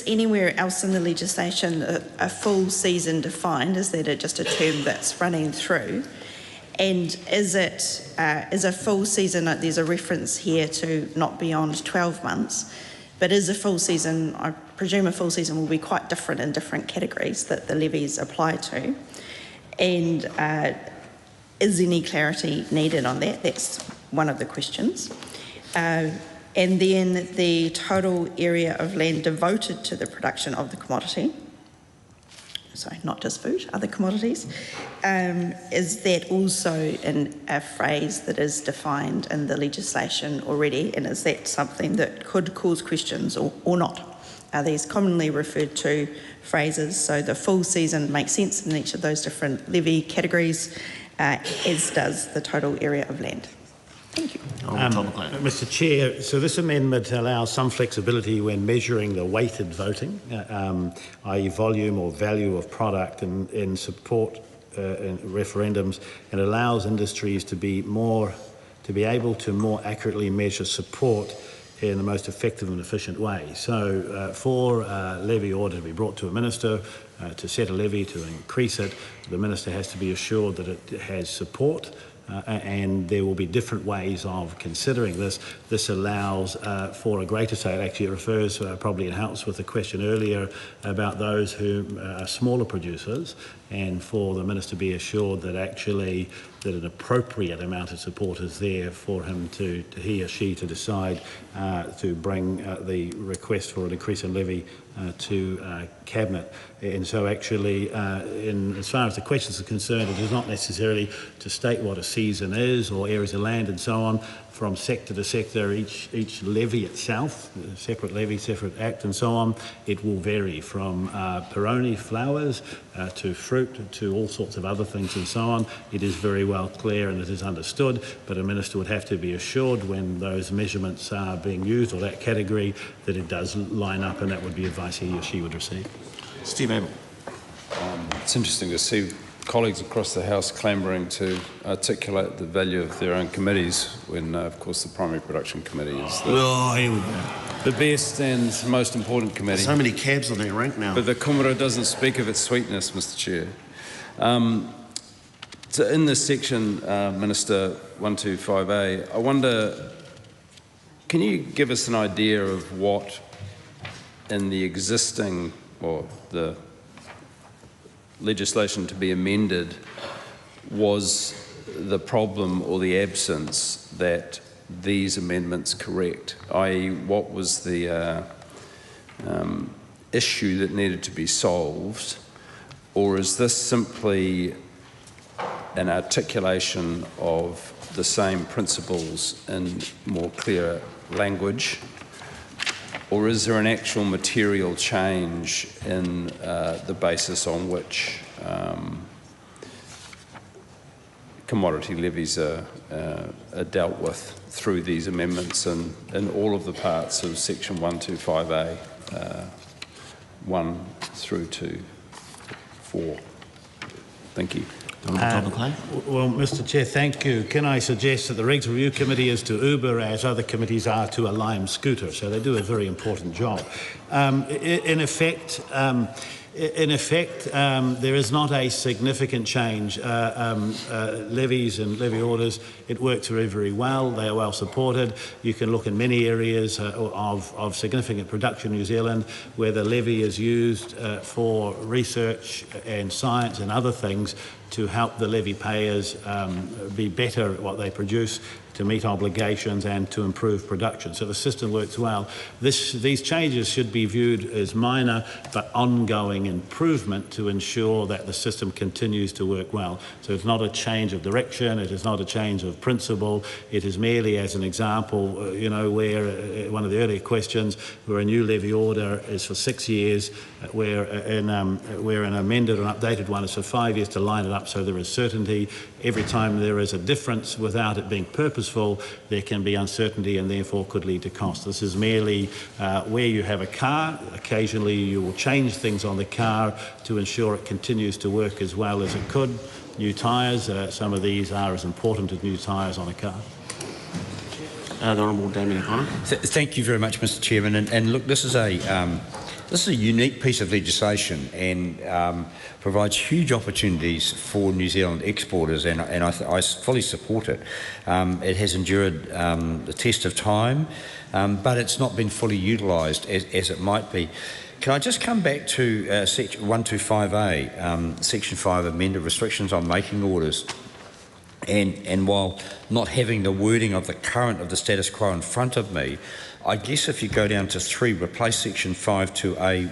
anywhere else in the legislation a full season defined? Is that just a term that's running through? And is a full season, there's a reference here to not beyond 12 months, but is a full season, I presume a full season will be quite different in different categories that the levies apply to. And is any clarity needed on that? That's one of the questions. And then the total area of land devoted to the production of the commodity, sorry, not just food, other commodities, is that also in a phrase that is defined in the legislation already, and is that something that could cause questions or not? Are these commonly referred to phrases? So the full season makes sense in each of those different levy categories, as does the total area of land. Thank you. Mr. Chair, so this amendment allows some flexibility when measuring the weighted voting, i.e. volume or value of product in support in referendums, and allows industries to be able to more accurately measure support in the most effective and efficient way. So for a levy order to be brought to a minister, to set a levy, to increase it, the minister has to be assured that it has support. And there will be different ways of considering this. This allows for a greater sale. Actually, it refers, probably it helps with the question earlier about those who are smaller producers, and for the minister to be assured that actually that an appropriate amount of support is there for him to he or she to decide to bring the request for an increase in levy to Cabinet. And so actually, as far as the questions are concerned, it is not necessarily to state what a season is or areas of land and so on. From sector to sector, each levy itself, separate levy, separate act and so on, it will vary from peroni flowers to fruit to all sorts of other things and so on. It is very well clear and it is understood, but a minister would have to be assured when those measurements are being used, or that category, that it does line up, and that would be advice he or she would receive. Steve Abel. It's interesting to see colleagues across the House clamouring to articulate the value of their own committees when, of course, the Primary Production Committee is the best and most important committee. So many cabs on that rank now. But the Kumara doesn't speak of its sweetness, Mr. Chair. So in this section, Minister 125A, I wonder, can you give us an idea of what in the existing, or the legislation to be amended, was the problem or the absence that these amendments correct, i.e. what was the issue that needed to be solved, or is this simply an articulation of the same principles in more clear language, or is there an actual material change in the basis on which commodity levies are dealt with through these amendments in all of the parts of Section 125A, 1 through to 4? Thank you. Well, Mr. Chair, thank you. Can I suggest that the Regs Review Committee is to Uber as other committees are to a Lime scooter, so they do a very important job. In effect, there is not a significant change. Levies and levy orders, it works very, very well. They are well supported. You can look in many areas of significant production in New Zealand where the levy is used for research and science and other things to help the levy payers be better at what they produce, to meet obligations and to improve production. So the system works well. These changes should be viewed as minor but ongoing improvement to ensure that the system continues to work well. So it's not a change of direction, it is not a change of principle, it is merely as an example, where one of the earlier questions, where a new levy order is for 6 years, where an amended or updated one is for 5 years, to line it up so there is certainty. Every time there is a difference without it being purposeful, there can be uncertainty and therefore could lead to cost. This is merely where you have a car. Occasionally you will change things on the car to ensure it continues to work as well as it could. New tyres, some of these are as important as new tyres on a car. The Honourable Damien O'Connor. Thank you very much, Mr. Chairman. And look, this is a unique piece of legislation and provides huge opportunities for New Zealand exporters, and I fully support it. It has endured the test of time, but it's not been fully utilised as it might be. Can I just come back to Section 125A, Section 5, amended restrictions on making orders? And while not having the wording of the status quo in front of me, I guess if you go down to 3, replace Section 5 to AJ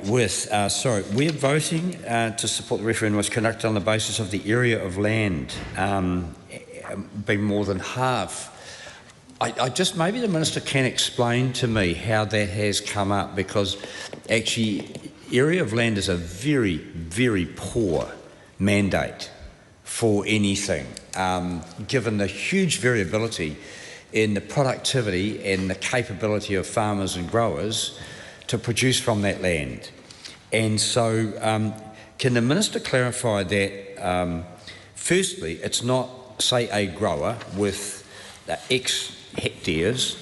with, we're voting to support the referendum was conducted on the basis of the area of land being more than half. Maybe the Minister can explain to me how that has come up, because actually area of land is a very, very poor mandate for anything, given the huge variability in the productivity and the capability of farmers and growers to produce from that land. And so can the Minister clarify that, firstly, it's not, say, a grower with X hectares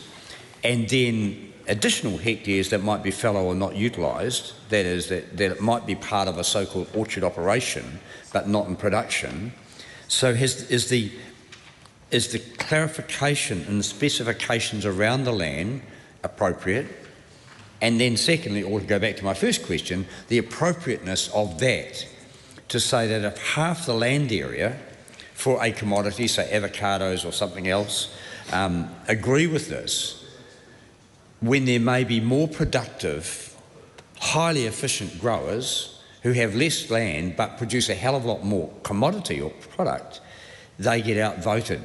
and then additional hectares that might be fallow or not utilised, that is, that it might be part of a so-called orchard operation but not in production. So is the clarification and the specifications around the land appropriate? And then secondly, or to go back to my first question, the appropriateness of that to say that if half the land area for a commodity, say avocados or something else, agree with this, when there may be more productive, highly efficient growers who have less land but produce a hell of a lot more commodity or product, they get outvoted.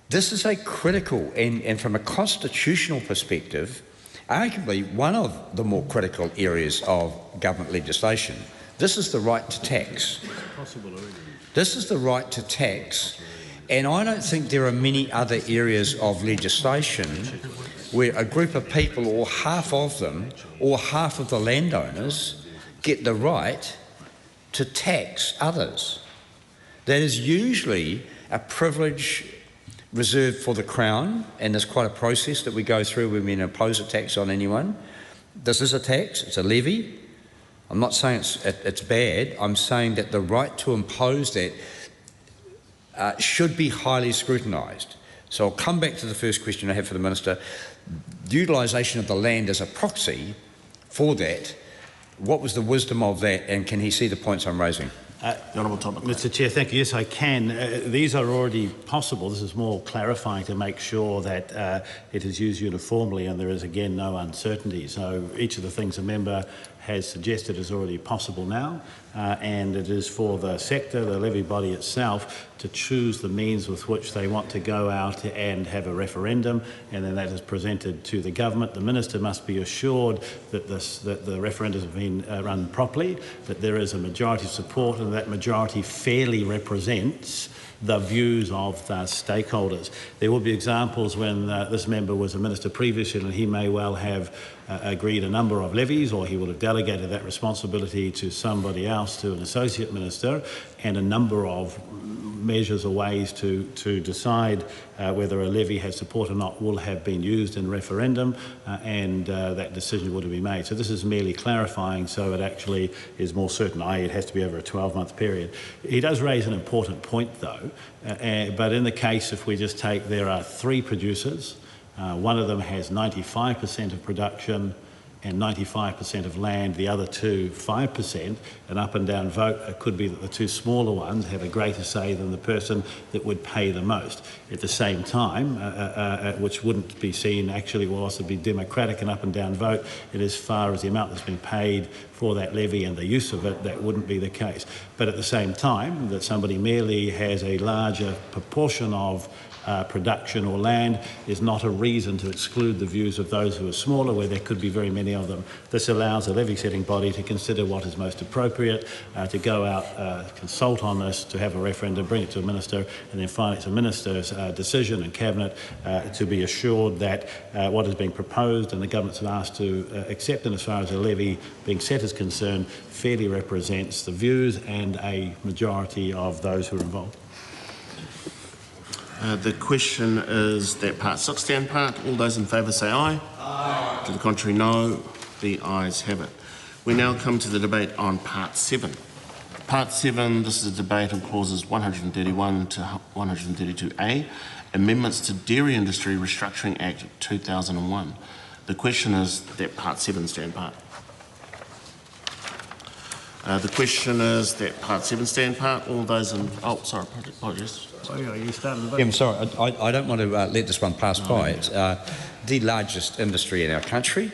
This is a critical, and from a constitutional perspective, arguably one of the more critical areas of government legislation. This is the right to tax. This is the right to tax, and I don't think there are many other areas of legislation where a group of people, or half of them, or half of the landowners, get the right to tax others. That is usually a privilege reserved for the Crown, and there's quite a process that we go through when we impose a tax on anyone. This is a tax, it's a levy. I'm not saying it's bad, I'm saying that the right to impose that should be highly scrutinised. So I'll come back to the first question I have for the Minister. The utilisation of the land as a proxy for that, what was the wisdom of that, and can he see the points I'm raising? Mr. Chair, thank you. Yes, I can. These are already possible. This is more clarifying to make sure that it is used uniformly and there is, again, no uncertainty. So each of the things a member has suggested is already possible now, and it is for the sector, the levy body itself, to choose the means with which they want to go out and have a referendum, and then that is presented to the government. The Minister must be assured that the referendum has been run properly, that there is a majority support, and that majority fairly represents the views of the stakeholders. There will be examples when this member was a minister previously, and he may well have agreed a number of levies, or he will have delegated that responsibility to somebody else, to an associate minister, and a number of measures or ways to decide whether a levy has support or not will have been used in referendum, and that decision would have been made. So this is merely clarifying so it actually is more certain, i.e. it has to be over a 12-month period. He does raise an important point though, but in the case, if we just take, there are 3 producers, one of them has 95% of production, and 95% of land, the other two 5%, an up and down vote, it could be that the two smaller ones have a greater say than the person that would pay the most. At the same time, which wouldn't be seen actually will also be democratic, an up and down vote, and as far as the amount that's been paid for that levy and the use of it, that wouldn't be the case. But at the same time, that somebody merely has a larger proportion of production or land is not a reason to exclude the views of those who are smaller, where there could be very many of them. This allows a levy-setting body to consider what is most appropriate, to go out, consult on this, to have a referendum, bring it to a minister, and then finally it's a minister's decision and cabinet to be assured that what is being proposed and the governments have asked to accept, and as far as a levy being set is concerned, fairly represents the views and a majority of those who are involved. The question is that Part 6 stand part. All those in favour say aye. Aye. To the contrary, no. The ayes have it. We now come to the debate on Part 7. Part 7, this is a debate on clauses 131 to 132A, amendments to Dairy Industry Restructuring Act 2001. The question is that Part 7 stand part. The question is that Part 7 stand part. All those in... Oh, sorry, apologies. You started the vote. Yeah, I'm sorry, I don't want to let this one pass by. It's the largest industry in our country.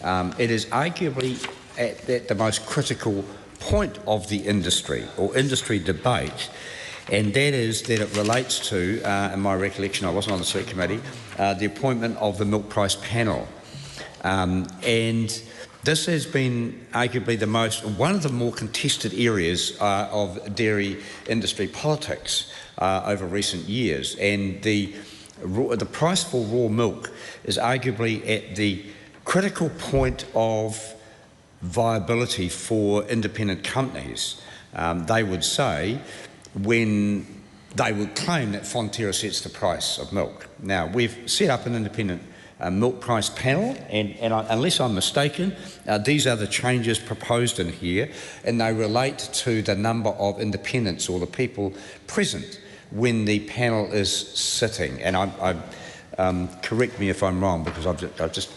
It is arguably at the most critical point of the industry or industry debate, and that is that it relates to, in my recollection, I wasn't on the select committee, the appointment of the milk price panel. And this has been arguably one of the more contested areas of dairy industry politics over recent years, and the price for raw milk is arguably at the critical point of viability for independent companies. They would say, when they would claim that Fonterra sets the price of milk. Now, we've set up an independent milk price panel, and unless I'm mistaken, these are the changes proposed in here, and they relate to the number of independents or the people present when the panel is sitting. And correct me if I'm wrong, because I've just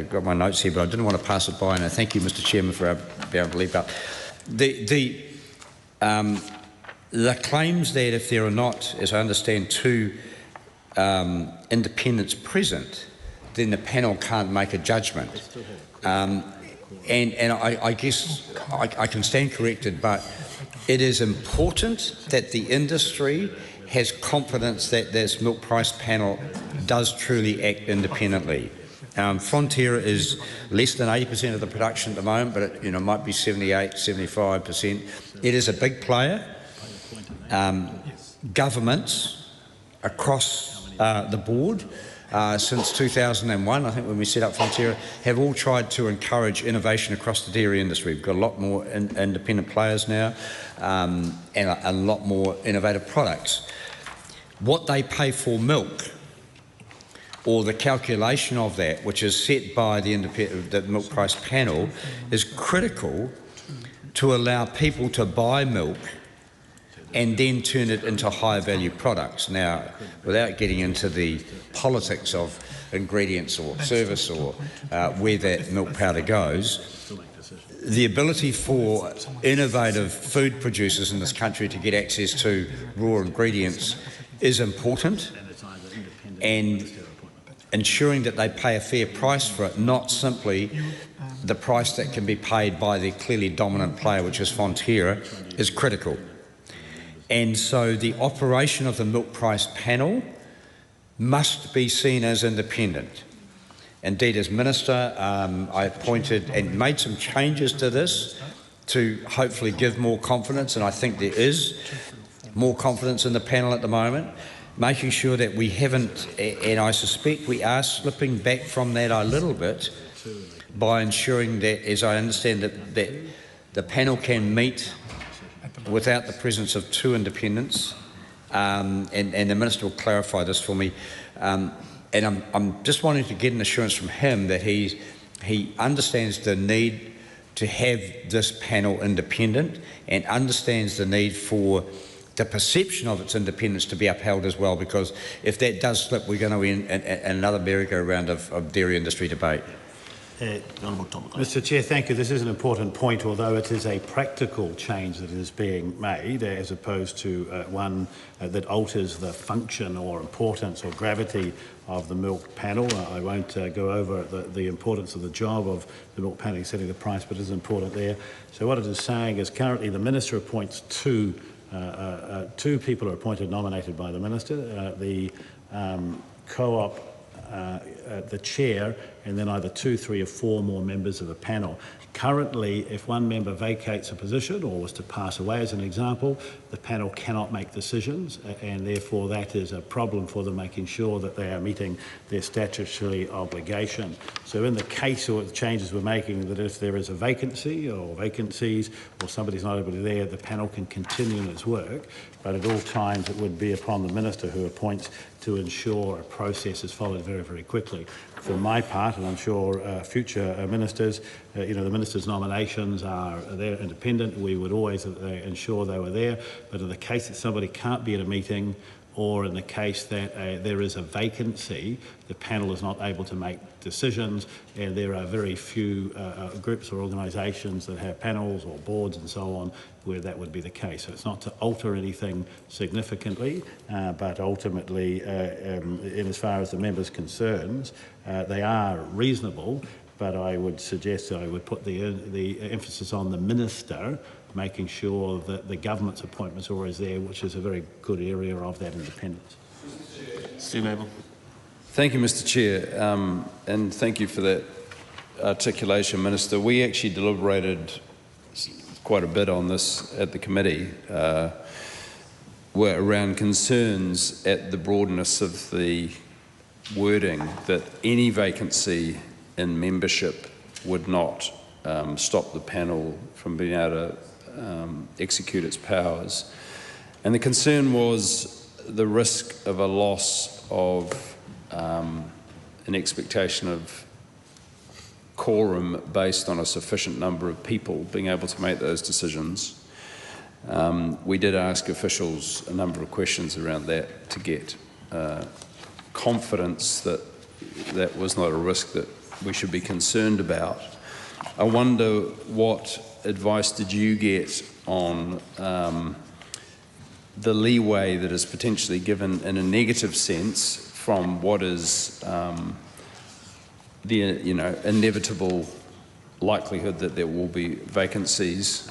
got my notes here, but I didn't want to pass it by, and I thank you, Mr. Chairman, for being able to leave out. The claims that if there are not, as I understand, two independents present, then the panel can't make a judgment. And I guess I can stand corrected, but it is important that the industry has confidence that this milk price panel does truly act independently. Fonterra is less than 80% of the production at the moment, but it might be 78, 75%. It is a big player. Governments across the board since 2001, I think when we set up Fonterra, have all tried to encourage innovation across the dairy industry. We've got a lot more independent players now and a lot more innovative products. What they pay for milk, or the calculation of that, which is set by the milk price panel, is critical to allow people to buy milk and then turn it into higher value products. Now, without getting into the politics of ingredients or service or where that milk powder goes, the ability for innovative food producers in this country to get access to raw ingredients is important, and ensuring that they pay a fair price for it, not simply the price that can be paid by the clearly dominant player, which is Fonterra, is critical. And so the operation of the milk price panel must be seen as independent. Indeed, as Minister, I appointed and made some changes to this to hopefully give more confidence, and I think there is more confidence in the panel at the moment, making sure that we haven't, and I suspect we are slipping back from that a little bit by ensuring that, as I understand, that the panel can meet without the presence of two independents, and the Minister will clarify this for me. And I'm just wanting to get an assurance from him that he understands the need to have this panel independent and understands the need for the perception of its independence to be upheld as well, because if that does slip, we're going to end another merry-go-round of dairy industry debate. Mr Chair, thank you. This is an important point, although it is a practical change that is being made as opposed to one that alters the function or importance or gravity of the milk panel. I won't go over the importance of the job of the milk panel in setting the price, but it is important there. So what it is saying is currently the Minister appoints two people are appointed, nominated by the Minister, the co-op, the chair, and then either 2, 3 or 4 more members of a panel. Currently, if one member vacates a position or was to pass away, as an example, the panel cannot make decisions, and therefore that is a problem for them, making sure that they are meeting their statutory obligation. So in the case or the changes we're making, that if there is a vacancy or vacancies or somebody's not able to be there, the panel can continue in its work, but at all times it would be upon the Minister who appoints to ensure a process is followed very, very quickly. For my part, and I'm sure future ministers, the Minister's nominations are they're independent. We would always ensure they were there. But in the case that somebody can't be at a meeting, or in the case that there is a vacancy, the panel is not able to make decisions, and there are very few groups or organisations that have panels or boards and so on where that would be the case. So it's not to alter anything significantly, but ultimately, in as far as the members' concerns, they are reasonable, but I would suggest that I would put the emphasis on the Minister making sure that the government's appointments are always there, which is a very good area of that independence. Steve Abel. Thank you, Mr Chair, and thank you for that articulation, Minister. We actually deliberated quite a bit on this at the committee, were around concerns at the broadness of the wording that any vacancy in membership would not stop the panel from being able to execute its powers. And the concern was the risk of a loss of an expectation of quorum based on a sufficient number of people being able to make those decisions. We did ask officials a number of questions around that to get confidence that that was not a risk that we should be concerned about. I wonder what advice did you get on the leeway that is potentially given in a negative sense from what is the inevitable likelihood that there will be vacancies,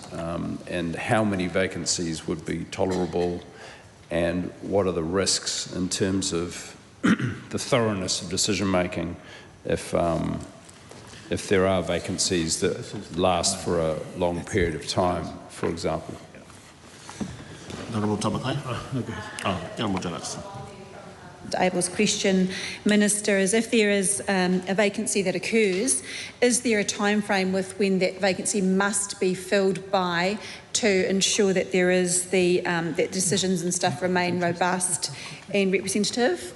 and how many vacancies would be tolerable, and what are the risks in terms of the thoroughness of decision making if there are vacancies that last for a long period of time, for example. Honourable Tomakai. Honourable Joe Luxon. Abel's question, Minister, is if there is a vacancy that occurs, is there a time frame with when that vacancy must be filled by to ensure that there is that decisions and stuff remain robust and representative?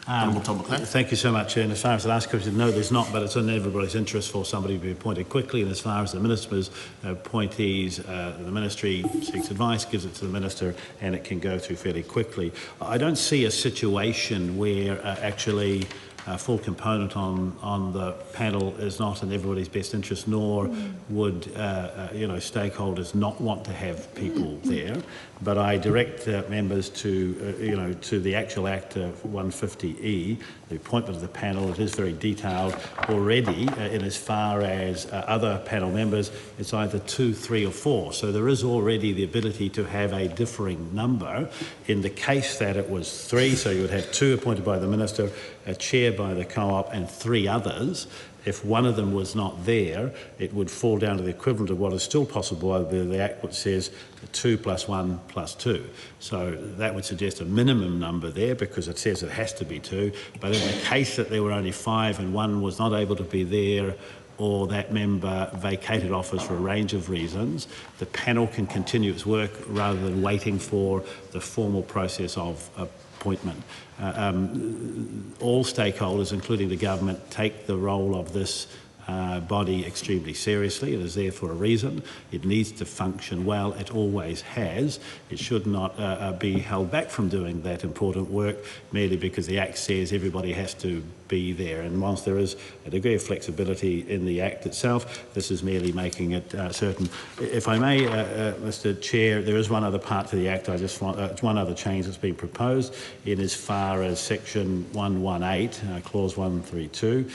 Thank you so much. And as far as the last question, no, there's not, but it's in everybody's interest for somebody to be appointed quickly. And as far as the Minister's appointees, the Ministry seeks advice, gives it to the Minister, and it can go through fairly quickly. I don't see a situation where actually a full component on the panel is not in everybody's best interest, nor would stakeholders not want to have people there. But I direct members to to the actual Act 150E, the appointment of the panel. It is very detailed already. In as far as other panel members, it's either 2, 3 or 4. So there is already the ability to have a differing number. In the case that it was 3, so you would have 2 appointed by the Minister, a chair by the co-op and 3 others. If one of them was not there, it would fall down to the equivalent of what is still possible under the Act, which says 2 + 1 + 2. So that would suggest a minimum number there because it says it has to be 2. But in the case that there were only 5 and one was not able to be there, or that member vacated office for a range of reasons, the panel can continue its work rather than waiting for the formal process of appointment. All stakeholders, including the government, take the role of this body extremely seriously. It is there for a reason. It needs to function well. It always has. It should not be held back from doing that important work merely because the Act says everybody has to be there. And whilst there is a degree of flexibility in the Act itself, this is merely making it certain. If I may, Mr Chair, there is one other part to the Act. I just want one other change that's been proposed in as far as section 118, clause 132.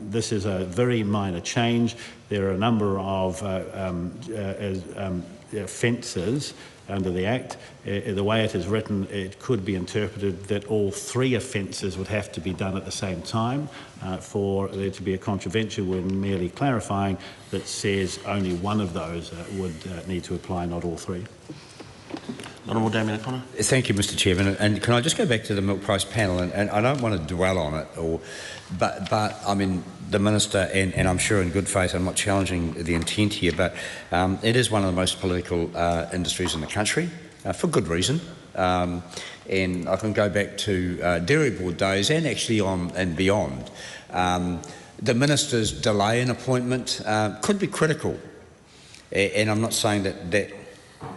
This is a very minor change. There are a number of offences under the Act. The way it is written, it could be interpreted that all three offences would have to be done at the same time for there to be a contravention. We're merely clarifying that says only one of those would need to apply, not all three. Honourable Damien O'Connor. Thank you, Mr Chairman. And can I just go back to the milk price panel? And I don't want to dwell on it, but I mean, the Minister, and I'm sure in good faith, I'm not challenging the intent here, but it is one of the most political industries in the country, for good reason. And I can go back to Dairy Board days and actually on and beyond. The Minister's delay in appointment could be critical. And I'm not saying that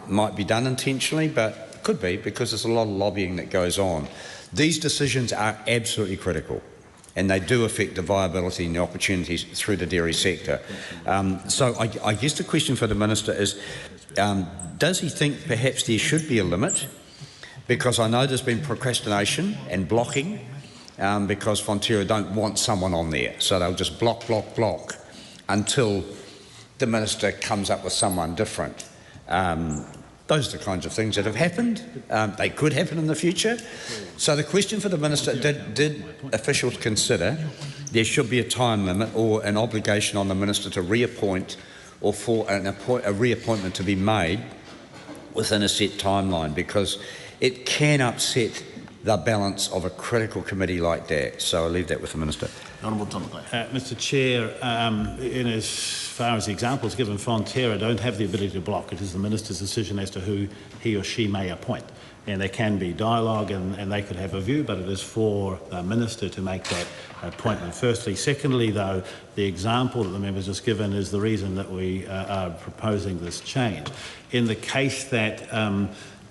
might be done intentionally, but it could be because there's a lot of lobbying that goes on. These decisions are absolutely critical, and they do affect the viability and the opportunities through the dairy sector. So I guess the question for the Minister is, does he think perhaps there should be a limit? Because I know there's been procrastination and blocking because Fonterra don't want someone on there, so they'll just block until the Minister comes up with someone different. Those are the kinds of things that have happened. They could happen in the future. So the question for the Minister, did officials consider there should be a time limit or an obligation on the Minister to reappoint or for a reappointment to be made within a set timeline, because it can upset the balance of a critical committee like that. So I'll leave that with the Minister. Honourable Tom McLean. Mr Chair, in as far as the examples given, Fonterra don't have the ability to block. It is the Minister's decision as to who he or she may appoint. And there can be dialogue and they could have a view, but it is for the Minister to make that appointment firstly. Secondly, though, the example that the member has just given is the reason that we are proposing this change. In the case that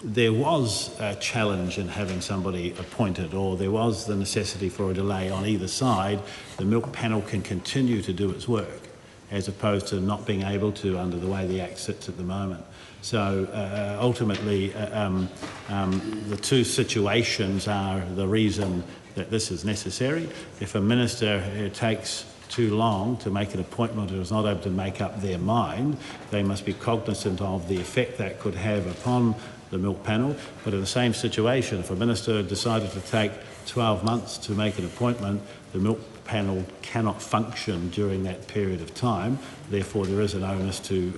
there was a challenge in having somebody appointed, or there was the necessity for a delay on either side, the milk panel can continue to do its work, as opposed to not being able to under the way the Act sits at the moment. So ultimately, the two situations are the reason that this is necessary. If a minister takes too long to make an appointment or is not able to make up their mind, they must be cognizant of the effect that could have upon the milk panel. But in the same situation, if a minister decided to take 12 months to make an appointment, the milk panel cannot function during that period of time. Therefore, there is an onus to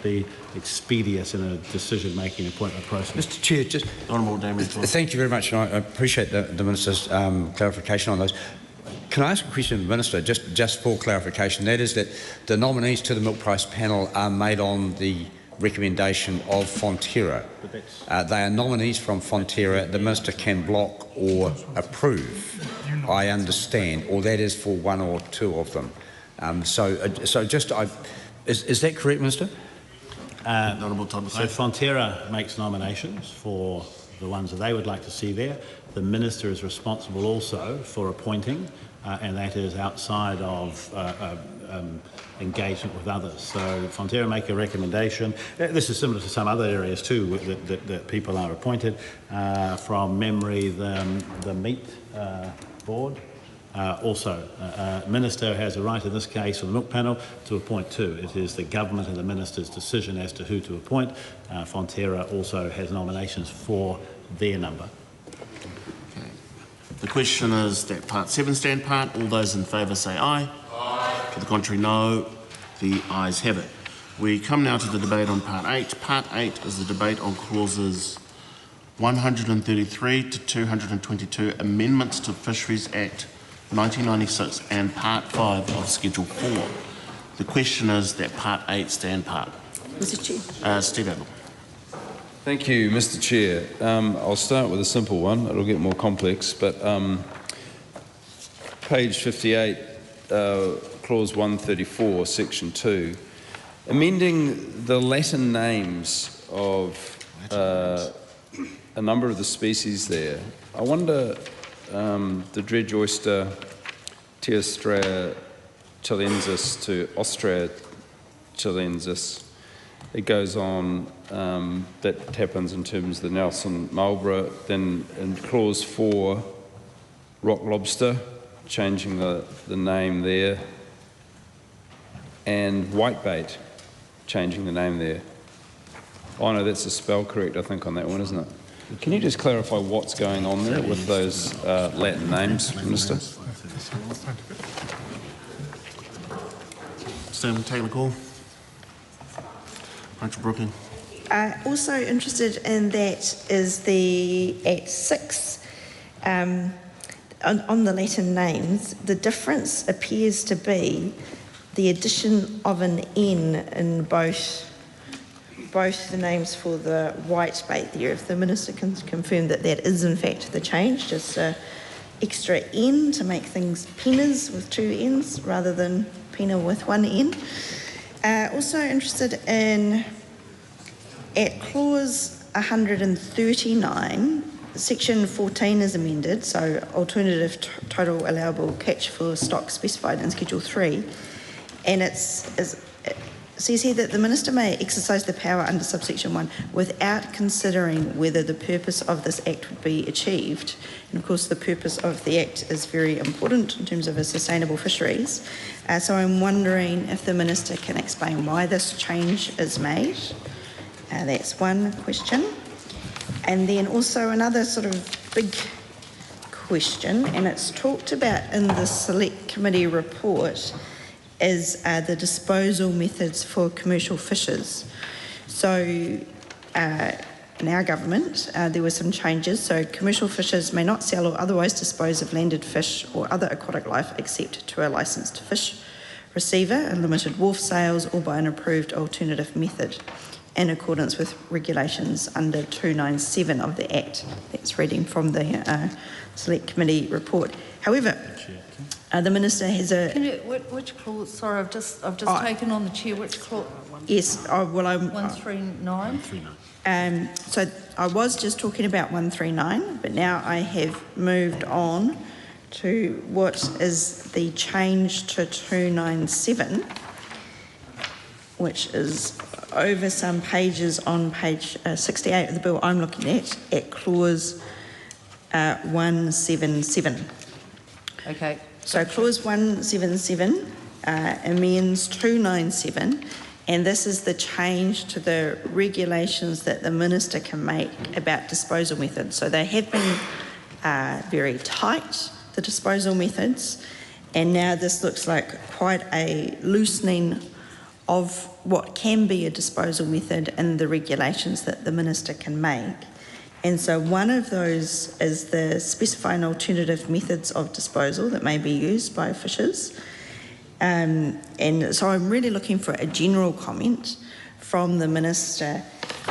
be expeditious in a decision-making appointment process. Mr Chair, just Honourable Damien. Thank you very much, and I appreciate the Minister's clarification on those. Can I ask a question of the Minister, just for clarification? That is that the nominees to the milk price panel are made on the recommendation of Fonterra. They are nominees from Fonterra. The Minister can block or approve, I understand, or that is for one or two of them. Is that correct, Minister? Honourable Todd. So Fonterra makes nominations for the ones that they would like to see there. The Minister is responsible also for appointing, and that is outside of engagement with others. So Fonterra make a recommendation. This is similar to some other areas too that people are appointed. From memory, the meat board. Minister has a right in this case on the milk panel to appoint two. It is the government and the Minister's decision as to who to appoint. Fonterra also has nominations for their number. Okay. The question is that part 7 stand part. All those in favour say aye. Aye. To the contrary, no. The ayes have it. We come now to the debate on part 8. Part 8 is the debate on clauses 133 to 222 amendments to Fisheries Act 1996 and part 5 of Schedule 4. The question is that part 8 stand part. Mr Chair. Steve Adler. Thank you, Mr Chair. I'll start with a simple one. It'll get more complex, but page 58 clause 134, section 2, amending the Latin names of a number of the species there. I wonder, the dredge oyster Teostrea chilensis to Ostrea chilensis, it goes on, that happens in terms of the Nelson Marlborough. Then in clause 4, rock lobster, changing the name there, and whitebait, changing the name there. Oh no, that's a spell correct, I think, on that one, isn't it? Can you just clarify what's going on there with those Latin names, Minister? Sam, taking the call. Rachel Brooking. Also interested in that is the Act 6. On the Latin names, the difference appears to be the addition of an N in both the names for the whitebait there. If the Minister can confirm that that is in fact the change, just an extra N to make things penas with 2 N's rather than pena with 1 N. Also interested in at clause 139, section 14 is amended, so alternative total allowable catch for stock specified in Schedule 3, and it says here that the Minister may exercise the power under subsection 1 without considering whether the purpose of this Act would be achieved. And of course the purpose of the Act is very important in terms of a sustainable fisheries. So I'm wondering if the Minister can explain why this change is made. That's one question. And then also another sort of big question, and it's talked about in the Select Committee report, is the disposal methods for commercial fishers. So in our government, there were some changes. So commercial fishers may not sell or otherwise dispose of landed fish or other aquatic life except to a licensed fish receiver, and limited wharf sales, or by an approved alternative method in accordance with regulations under 297 of the Act. That's reading from the Select Committee report. However, the Minister has a... Which clause? Sorry, I've just taken on the chair. Which clause? Yes, well, I'm... 139? So I was just talking about 139, but now I have moved on to what is the change to 297, which is over some pages on page 68 of the bill I'm looking at clause 177. Okay. So clause 177 amends 297, and this is the change to the regulations that the Minister can make about disposal methods. So they have been very tight, the disposal methods, and now this looks like quite a loosening of what can be a disposal method and the regulations that the Minister can make. And so one of those is the specifying alternative methods of disposal that may be used by fishers. And so I'm really looking for a general comment from the Minister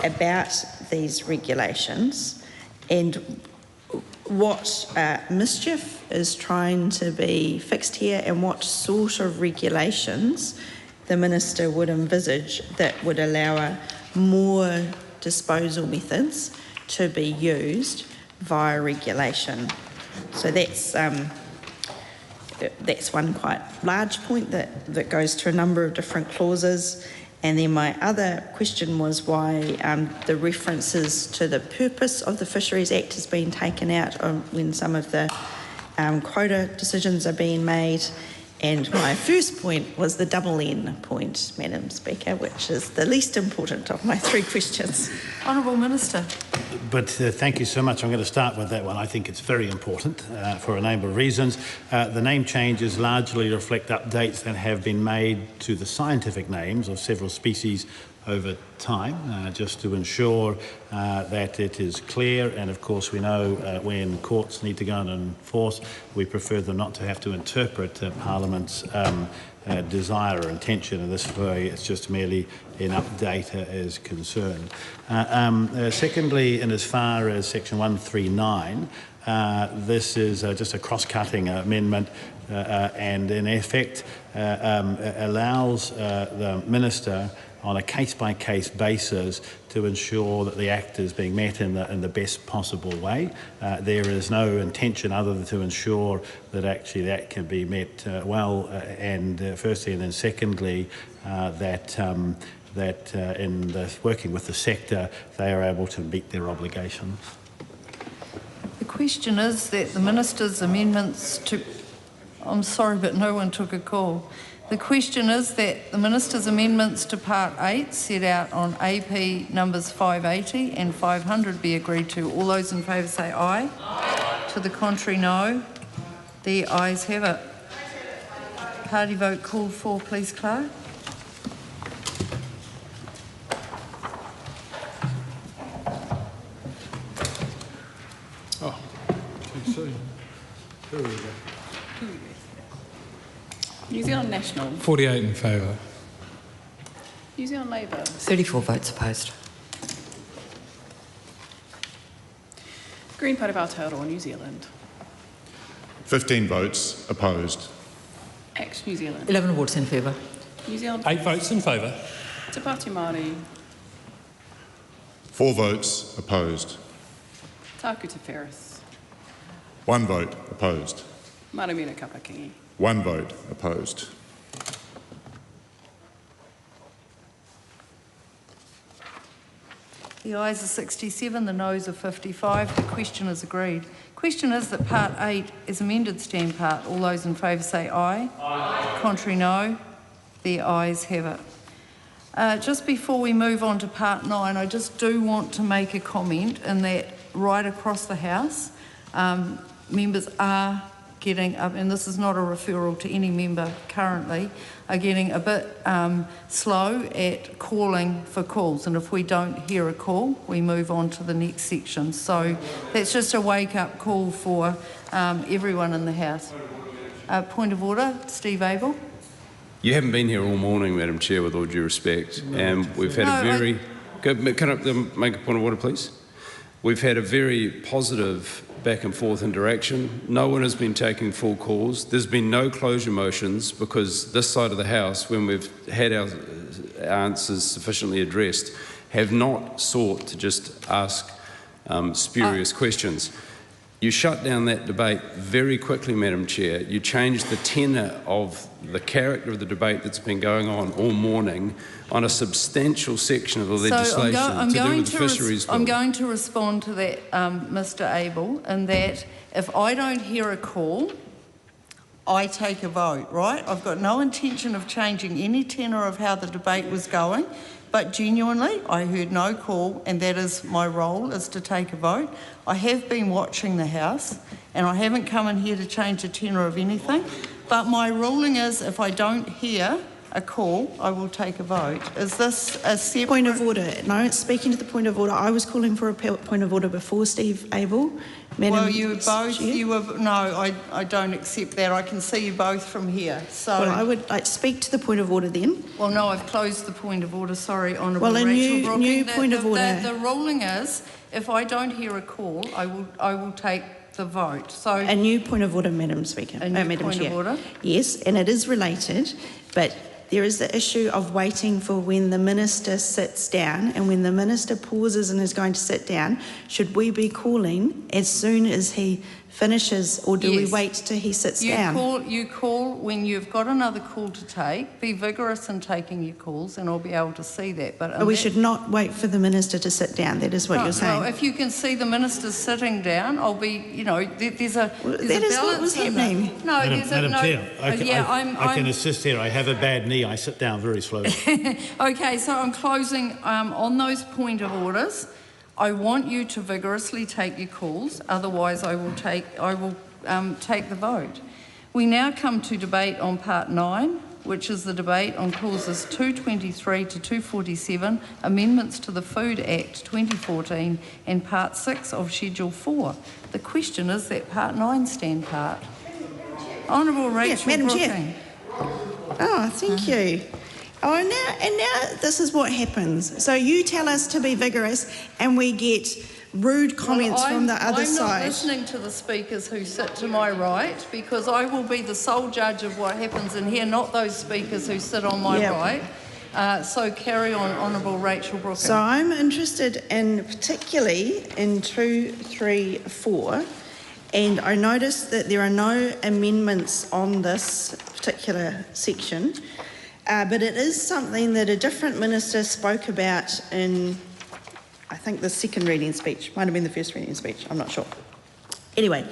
about these regulations and what mischief is trying to be fixed here, and what sort of regulations the Minister would envisage that would allow more disposal methods to be used via regulation. So that's one quite large point that goes to a number of different clauses. And then my other question was why the references to the purpose of the Fisheries Act has been taken out when some of the quota decisions are being made. And my first point was the double N point, Madam Speaker, which is the least important of my 3 questions. Honourable Minister. But thank you so much. I'm going to start with that one. I think it's very important for a number of reasons. The name changes largely reflect updates that have been made to the scientific names of several species over time, just to ensure that it is clear. And of course we know when courts need to go and enforce, we prefer them not to have to interpret Parliament's desire or intention. In this way, it's just merely enough data is concerned. Secondly, in as far as section 139, this is just a cross-cutting amendment and in effect allows the Minister on a case-by-case basis to ensure that the Act is being met in the best possible way. There is no intention other than to ensure that actually that can be met well, and firstly, and then secondly, that in working with the sector, they are able to meet their obligations. The question is that the Minister's amendments to... I'm sorry, but no one took a call. The question is that the Minister's amendments to Part 8 set out on AP numbers 580 and 500 be agreed to. All those in favour say aye. Aye. To the contrary, no. The ayes have it. Party vote called for, please, Clark. Oh, too soon. There we go. New Zealand National. 48 in favour. New Zealand Labour. 34 votes opposed. Green Party of Aotearoa, New Zealand. 15 votes opposed. ACT New Zealand. 11 votes in favour. New Zealand. 8 votes in favour. Te Pāti Māori. 4 votes opposed. Tāku Te Ferris. 1 vote opposed. Maramina Kapakingi. 1 vote opposed. The ayes are 67, the noes are 55. The question is agreed. Question is that Part 8 is amended stand part. All those in favour say aye. Aye. Contrary, no. The ayes have it. Just before we move on to Part 9, I just do want to make a comment in that right across the House, members are getting up, and this is not a referral to any member currently, are getting a bit slow at calling for calls, and if we don't hear a call, we move on to the next section. So that's just a wake-up call for everyone in the House. Point of order, Steve Abel. You haven't been here all morning, Madam Chair, with all due respect, and we've had a very... Can I make a point of order, please? We've had a very positive back and forth interaction. No one has been taking full calls. There's been no closure motions because this side of the House, when we've had our answers sufficiently addressed, have not sought to just ask spurious questions. You shut down that debate very quickly, Madam Chair. You changed the tenor of the character of the debate that's been going on all morning on a substantial section of the legislation to do with the fisheries bill. I'm going to respond to that, Mr Abel, in that if I don't hear a call, I take a vote, right? I've got no intention of changing any tenor of how the debate was going, but genuinely, I heard no call, and that is my role, is to take a vote. I have been watching the House, and I haven't come in here to change the tenor of anything, but my ruling is if I don't hear a call, I will take a vote. Is this a separate... Point of order. No, speaking to the point of order, I was calling for a point of order before Steve Abel. Madam well, you both, Chair? You were... No, I don't accept that. I can see you both from here, so... Well, I would like to speak to the point of order then. Well, no, I've closed the point of order. Sorry, Honourable Rachel Brooking. New point of order. The ruling is, if I don't hear a call, I will take the vote. So a new point of order, Madam Speaker. A new Madam point Chair. of order? Yes, and it is related, but there is the issue of waiting for when the Minister sits down, and when the Minister pauses and is going to sit down, should we be calling as soon as he finishes, or do we wait till he sits down? You call when you've got another call to take. Be vigorous in taking your calls, and I'll be able to see that. But we should not wait for the Minister to sit down. That is what you're saying. No, if you can see the Minister sitting down, I'll be, you know, there's a that is what was happening. No, Madam Chair, I can assist here. I have a bad knee. I sit down very slowly. Okay, so I'm closing on those point of orders. I want you to vigorously take your calls, otherwise I will take the vote. We now come to debate on Part 9, which is the debate on clauses 223 to 247, amendments to the Food Act 2014, and Part 6 of Schedule 4. The question is that Part 9 stand part. Honourable Rachel Madam Brooking. Chair. Oh, thank you. Oh, now this is what happens. So you tell us to be vigorous, and we get rude comments from the other I'm side. not listening to the speakers who sit to my right, because I will be the sole judge of what happens in here, not those speakers who sit on my right. So carry on, Honourable Rachel Brooker. So I'm interested in particularly in 2, 3, 4, and I noticed that there are no amendments on this particular section, but it is something that a different minister spoke about in, I think, the second reading speech. Might have been the first reading speech, I'm not sure. Anyway,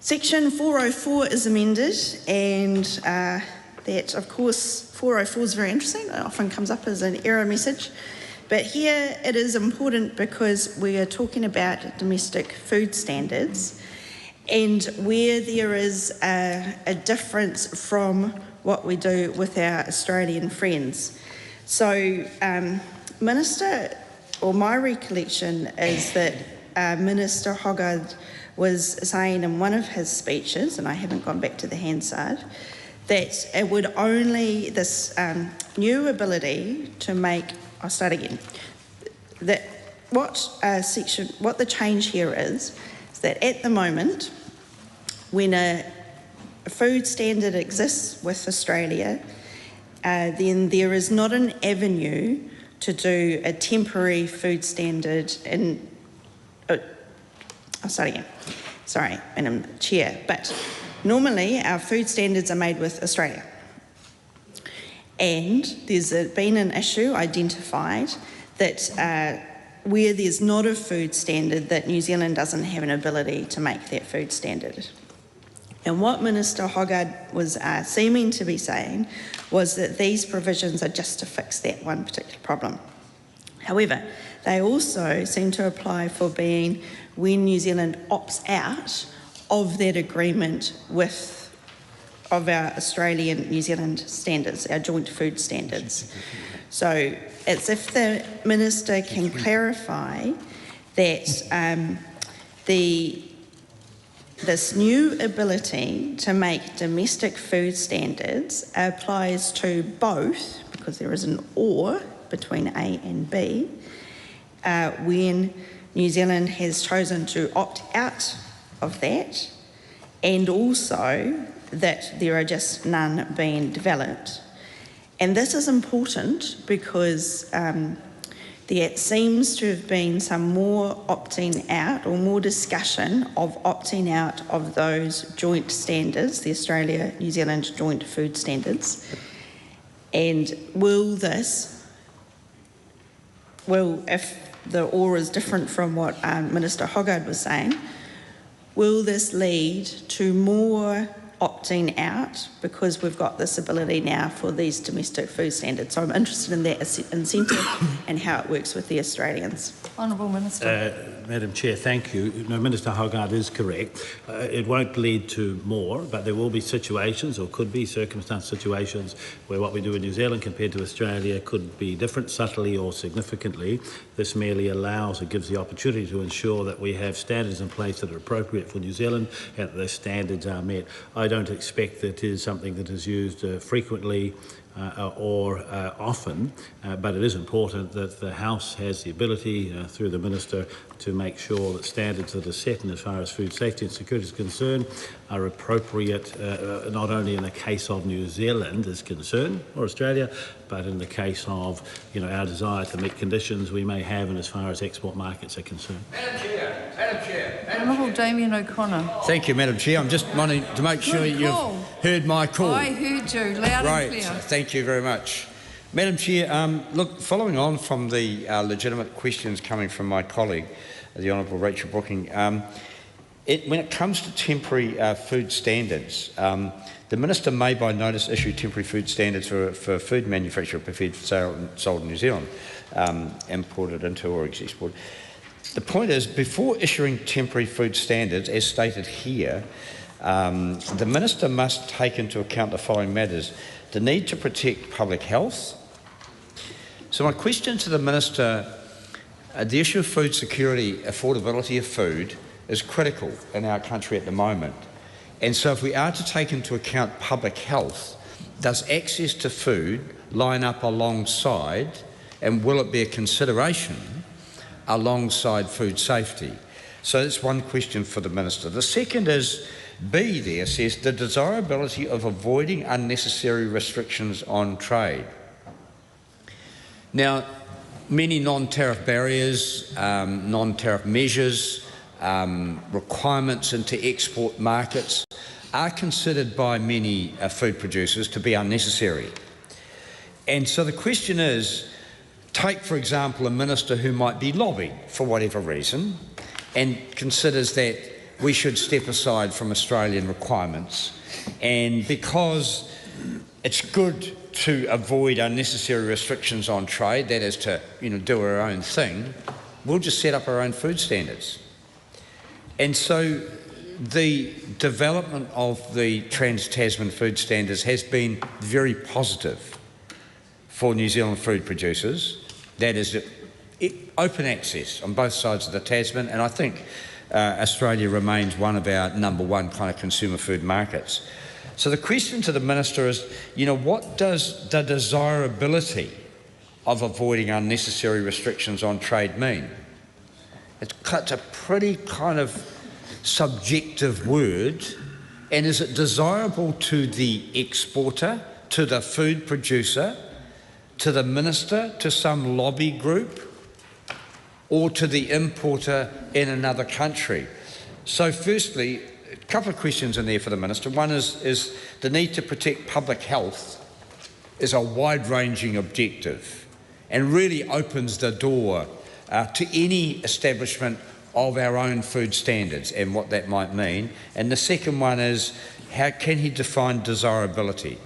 section 404 is amended, and that, of course, 404 is very interesting. It often comes up as an error message. But here it is important because we are talking about domestic food standards, and where there is a difference from what we do with our Australian friends. So, Minister, or my recollection is that Minister Hogarth was saying in one of his speeches, and I haven't gone back to the Hansard, that it would only, this new ability to make, I'll start again, that what the change here is that at the moment, when a food standard exists with Australia, then there is not an avenue to do a temporary food standard in, I'll start again, sorry, Madam Chair, but normally our food standards are made with Australia. And there's been an issue identified that where there's not a food standard, that New Zealand doesn't have an ability to make that food standard. And what Minister Hogarth was seeming to be saying was that these provisions are just to fix that one particular problem. However, they also seem to apply for being when New Zealand opts out of that agreement of our Australian New Zealand standards, our joint food standards. So it's if the Minister can clarify that this new ability to make domestic food standards applies to both, because there is an or between A and B, when New Zealand has chosen to opt out of that, and also that there are just none being developed. And this is important because there seems to have been some more opting out, or more discussion of opting out of those joint standards, the Australia-New Zealand joint food standards. And if the or is different from what Minister Hogarth was saying, will this lead to more opting out because we've got this ability now for these domestic food standards? So I'm interested in that incentive and how it works with the Australians. Honourable Minister. Madam Chair, thank you. No, Minister Hogarth is correct. It won't lead to more, but there will be situations, or could be circumstance situations, where what we do in New Zealand compared to Australia could be different, subtly or significantly. This merely allows, or gives the opportunity to ensure that we have standards in place that are appropriate for New Zealand and that those standards are met. I don't expect that it is something that is used frequently or often, but it is important that the House has the ability, through the Minister, to make sure that standards that are set, and as far as food safety and security is concerned, are appropriate, not only in the case of New Zealand is concerned, or Australia, but in the case of our desire to meet conditions we may have, and as far as export markets are concerned. Madam Chair. Honourable Damien O'Connor. Thank you, Madam Chair. I'm just wanting to make sure you've heard my call. I heard you loud and clear. Thank you very much. Madam Chair, look, following on from the legitimate questions coming from my colleague, the Honourable Rachel Brooking, when it comes to temporary food standards, the Minister may by notice issue temporary food standards for food manufacturer prepared for sale and sold in New Zealand, imported into or exported. The point is, before issuing temporary food standards, as stated here, the Minister must take into account the following matters: the need to protect public health. So my question to the Minister, the issue of food security, affordability of food, is critical in our country at the moment. And so if we are to take into account public health, does access to food line up alongside, and will it be a consideration alongside food safety. So that's one question for the Minister. The second is, B there says, the desirability of avoiding unnecessary restrictions on trade. Now, many non-tariff barriers, non-tariff measures, requirements into export markets are considered by many food producers to be unnecessary. And so the question is, take, for example, a minister who might be lobbied for whatever reason and considers that we should step aside from Australian requirements, and because it's good to avoid unnecessary restrictions on trade, that is to do our own thing, we'll just set up our own food standards. And so the development of the Trans-Tasman food standards has been very positive for New Zealand food producers. That is open access on both sides of the Tasman, and I think Australia remains one of our #1 kind of consumer food markets. So the question to the Minister is, what does the desirability of avoiding unnecessary restrictions on trade mean? It's a pretty kind of subjective word, and is it desirable to the exporter, to the food producer, to the Minister, to some lobby group, or to the importer in another country? So firstly, a couple of questions in there for the Minister. One is the need to protect public health is a wide-ranging objective and really opens the door to any establishment of our own food standards and what that might mean. And the second one is, how can he define desirability?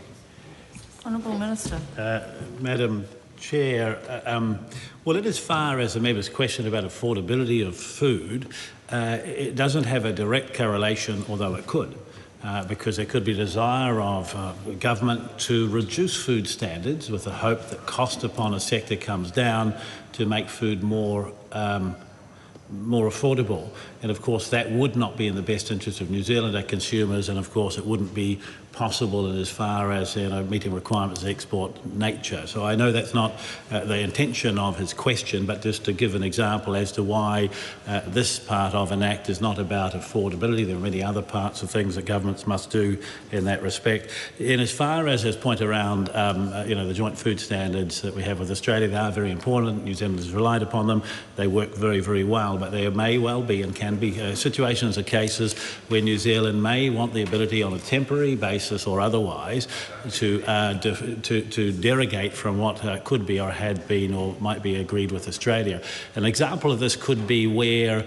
Honourable Minister. Madam Chair, well, in as far as the member's question about affordability of food, it doesn't have a direct correlation, although it could, because there could be a desire of government to reduce food standards with the hope that cost upon a sector comes down to make food more affordable. And of course that would not be in the best interest of New Zealander consumers, and of course it wouldn't be possible in as far as meeting requirements of export nature. So I know that's not the intention of his question, but just to give an example as to why this part of an act is not about affordability. There are many other parts of things that governments must do in that respect. In as far as his point around the joint food standards that we have with Australia, they are very important. New Zealanders relied upon them. They work very, very well, but there may well be and can be situations or cases where New Zealand may want the ability on a temporary basis or otherwise to derogate from what could be or had been or might be agreed with Australia. An example of this could be where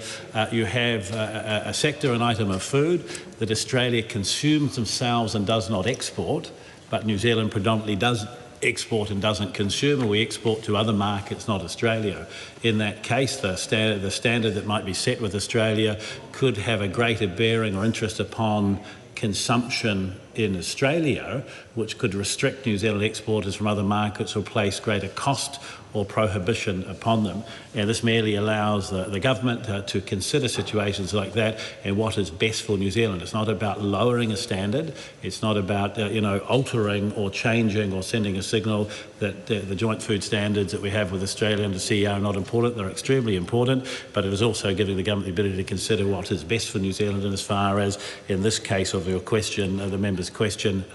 you have a sector, an item of food that Australia consumes themselves and does not export, but New Zealand predominantly does export and doesn't consume, and we export to other markets, not Australia. In that case, the standard that might be set with Australia could have a greater bearing or interest upon consumption in Australia, which could restrict New Zealand exporters from other markets or place greater cost or prohibition upon them. And this merely allows the government to consider situations like that and what is best for New Zealand. It's not about lowering a standard. It's not about altering or changing or sending a signal that the joint food standards that we have with Australia and the CER are not important. They're extremely important, but it is also giving the government the ability to consider what is best for New Zealand, and as far as, in this case of your question, the member's question,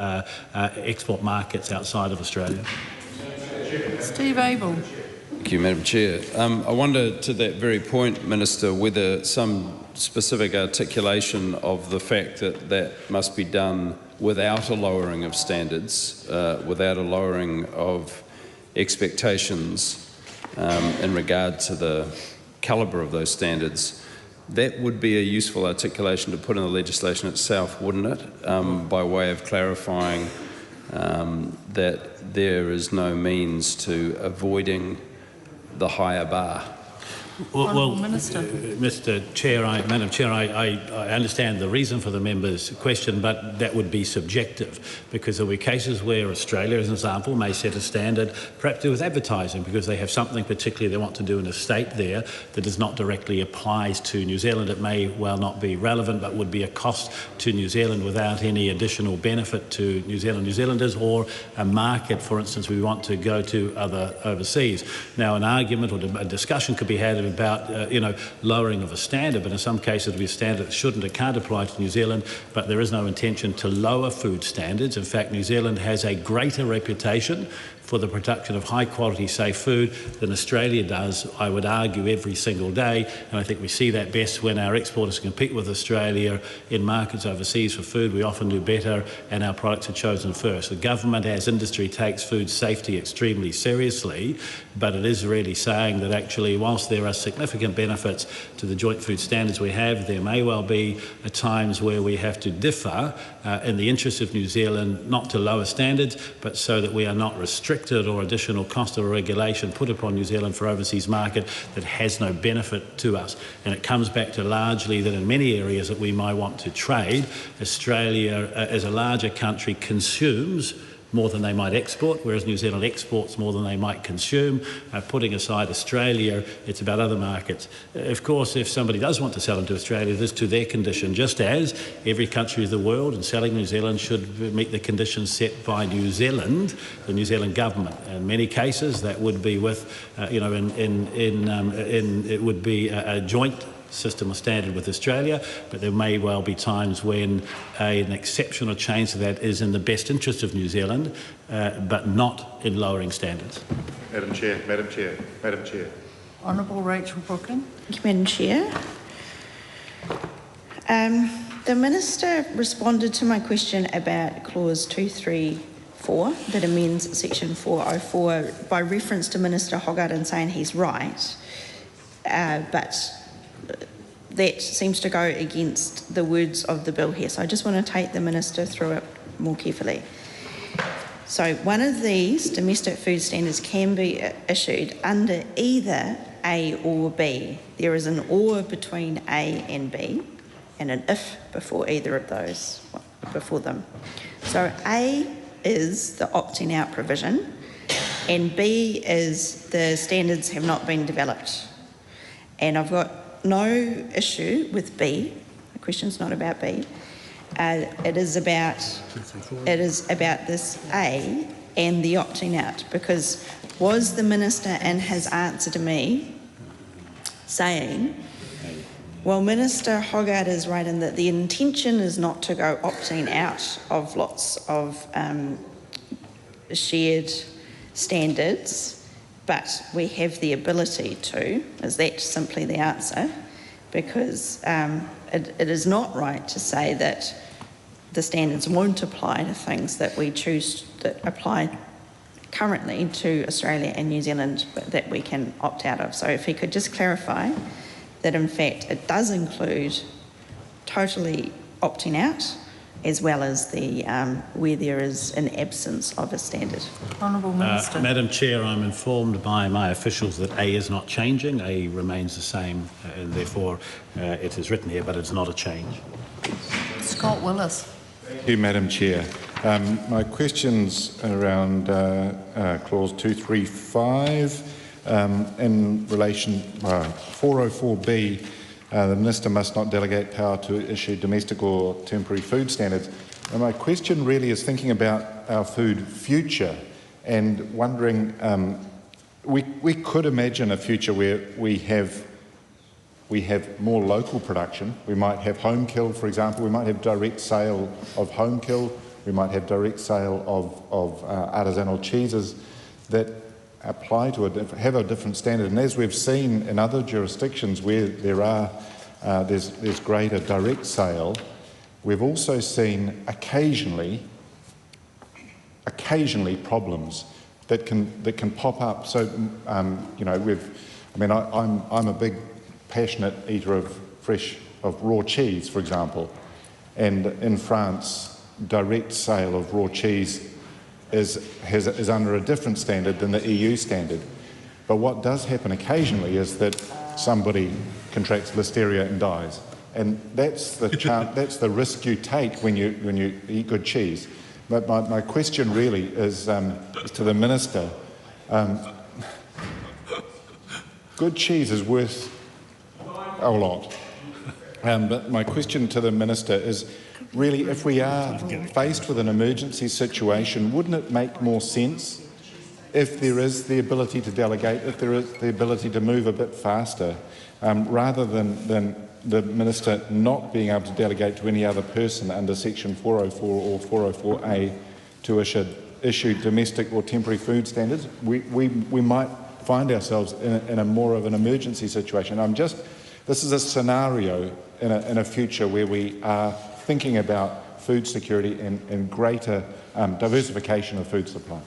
export markets outside of Australia. Steve Abel. Thank you, Madam Chair. I wonder, to that very point, Minister, whether some specific articulation of the fact that that must be done without a lowering of standards, without a lowering of expectations in regard to the calibre of those standards, that would be a useful articulation to put in the legislation itself, wouldn't it? By way of clarifying that there is no means to avoiding the higher bar. Well, Minister. Mr. Chair, Madam Chair, I understand the reason for the member's question, but that would be subjective, because there will be cases where Australia, as an example, may set a standard, perhaps to do with advertising, because they have something particularly they want to do in a state there that does not directly applies to New Zealand. It may well not be relevant, but would be a cost to New Zealand without any additional benefit to New Zealanders, or a market, for instance, we want to go to other overseas. Now, an argument or a discussion could be had debated about, lowering of a standard, but in some cases it'll be a standard that shouldn't or can't apply to New Zealand, but there is no intention to lower food standards. In fact, New Zealand has a greater reputation for the production of high-quality, safe food than Australia does, I would argue, every single day. And I think we see that best when our exporters compete with Australia in markets overseas for food. We often do better and our products are chosen first. The government, as industry, takes food safety extremely seriously, but it is really saying that actually, whilst there are significant benefits to the joint food standards we have, there may well be times where we have to differ in the interest of New Zealand, not to lower standards, but so that we are not restricted or additional cost or regulation put upon New Zealand for overseas market that has no benefit to us. And it comes back to largely that in many areas that we might want to trade, Australia as a larger country consumes more than they might export, whereas New Zealand exports more than they might consume. Putting aside Australia, it's about other markets. Of course, if somebody does want to sell into Australia, it is to their condition, just as every country of the world, and selling New Zealand should meet the conditions set by New Zealand, the New Zealand government. In many cases, that would be with, it would be a joint system or standard with Australia, but there may well be times when an exceptional change to that is in the best interest of New Zealand, but not in lowering standards. Madam Chair. Honourable Rachel Brooklyn. Thank you, Madam Chair. The Minister responded to my question about clause 234 that amends section 404 by reference to Minister Hogarth and saying he's right, but that seems to go against the words of the bill here. So I just want to take the Minister through it more carefully. So one of these domestic food standards can be issued under either A or B. There is an or between A and B and an if before either of those, before them. So A is the opting out provision and B is the standards have not been developed. And I've got no issue with B. The question's not about B. It is about this A and the opting out, because was the Minister in his answer to me saying, well, Minister Hogarth is right in that the intention is not to go opting out of lots of shared standards, but we have the ability to. Is that simply the answer? Because it is not right to say that the standards won't apply to things that we choose that apply currently to Australia and New Zealand, but that we can opt out of. So if he could just clarify that in fact it does include totally opting out, as well as the where there is an absence of a standard. Honourable Minister. Madam Chair, I'm informed by my officials that A is not changing. A remains the same, and therefore it is written here, but it's not a change. Scott Willis. Thank you, Madam Chair. My question's around clause 235 in relation 404B. The Minister must not delegate power to issue domestic or temporary food standards. And my question really is thinking about our food future and wondering, we could imagine a future where we have more local production. We might have home kill, for example. We might have direct sale of home kill. We might have direct sale of artisanal cheeses that apply to have a different standard. And as we've seen in other jurisdictions where there's greater direct sale, we've also seen occasionally problems that can pop up. So I'm a big passionate eater of raw cheese, for example, and in France, direct sale of raw cheese is under a different standard than the EU standard. But what does happen occasionally is that somebody contracts listeria and dies, and that's the risk you take when you eat good cheese. But my question really is to the Minister. Good cheese is worth a lot, but my question to the Minister is, really, if we are faced with an emergency situation, wouldn't it make more sense if there is the ability to delegate, if there is the ability to move a bit faster, rather than the Minister not being able to delegate to any other person under Section 404 or 404A to issue domestic or temporary food standards, we might find ourselves in a more of an emergency situation. This is a scenario in a future where we are thinking about food security and greater diversification of food supply.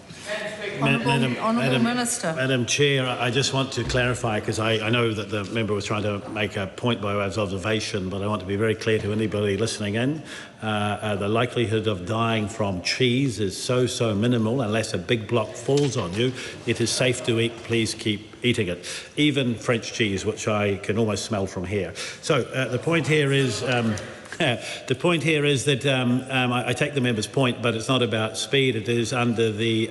Honourable Minister. Madam Chair, I just want to clarify, because I know that the member was trying to make a point by way of observation, but I want to be very clear to anybody listening in. The likelihood of dying from cheese is so minimal unless a big block falls on you. It is safe to eat. Please keep eating it. Even French cheese, which I can almost smell from here. So the point here is... the point here is that I take the member's point, but it's not about speed. It is under the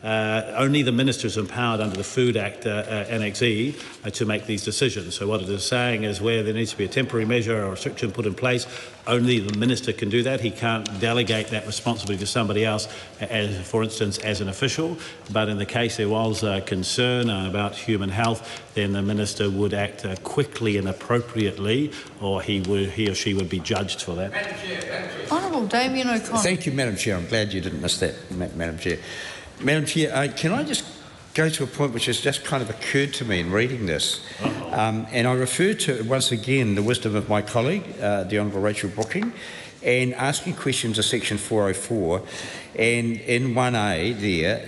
only the minister is empowered under the Food Act Annex E to make these decisions. So what it is saying is where there needs to be a temporary measure or restriction put in place, only the minister can do that. He can't delegate that responsibility to somebody else, as, for instance, as an official. But in the case there was concern about human health, then the minister would act quickly and appropriately, or he or she would be judged for that. Honourable Damien O'Connor. Thank you, Madam Chair. I'm glad you didn't miss that, Madam Chair. Madam Chair, can I just go to a point which has just kind of occurred to me in reading this? And I refer to, once again, the wisdom of my colleague, the Honourable Rachel Brooking, and asking questions of Section 404. And in 1A there,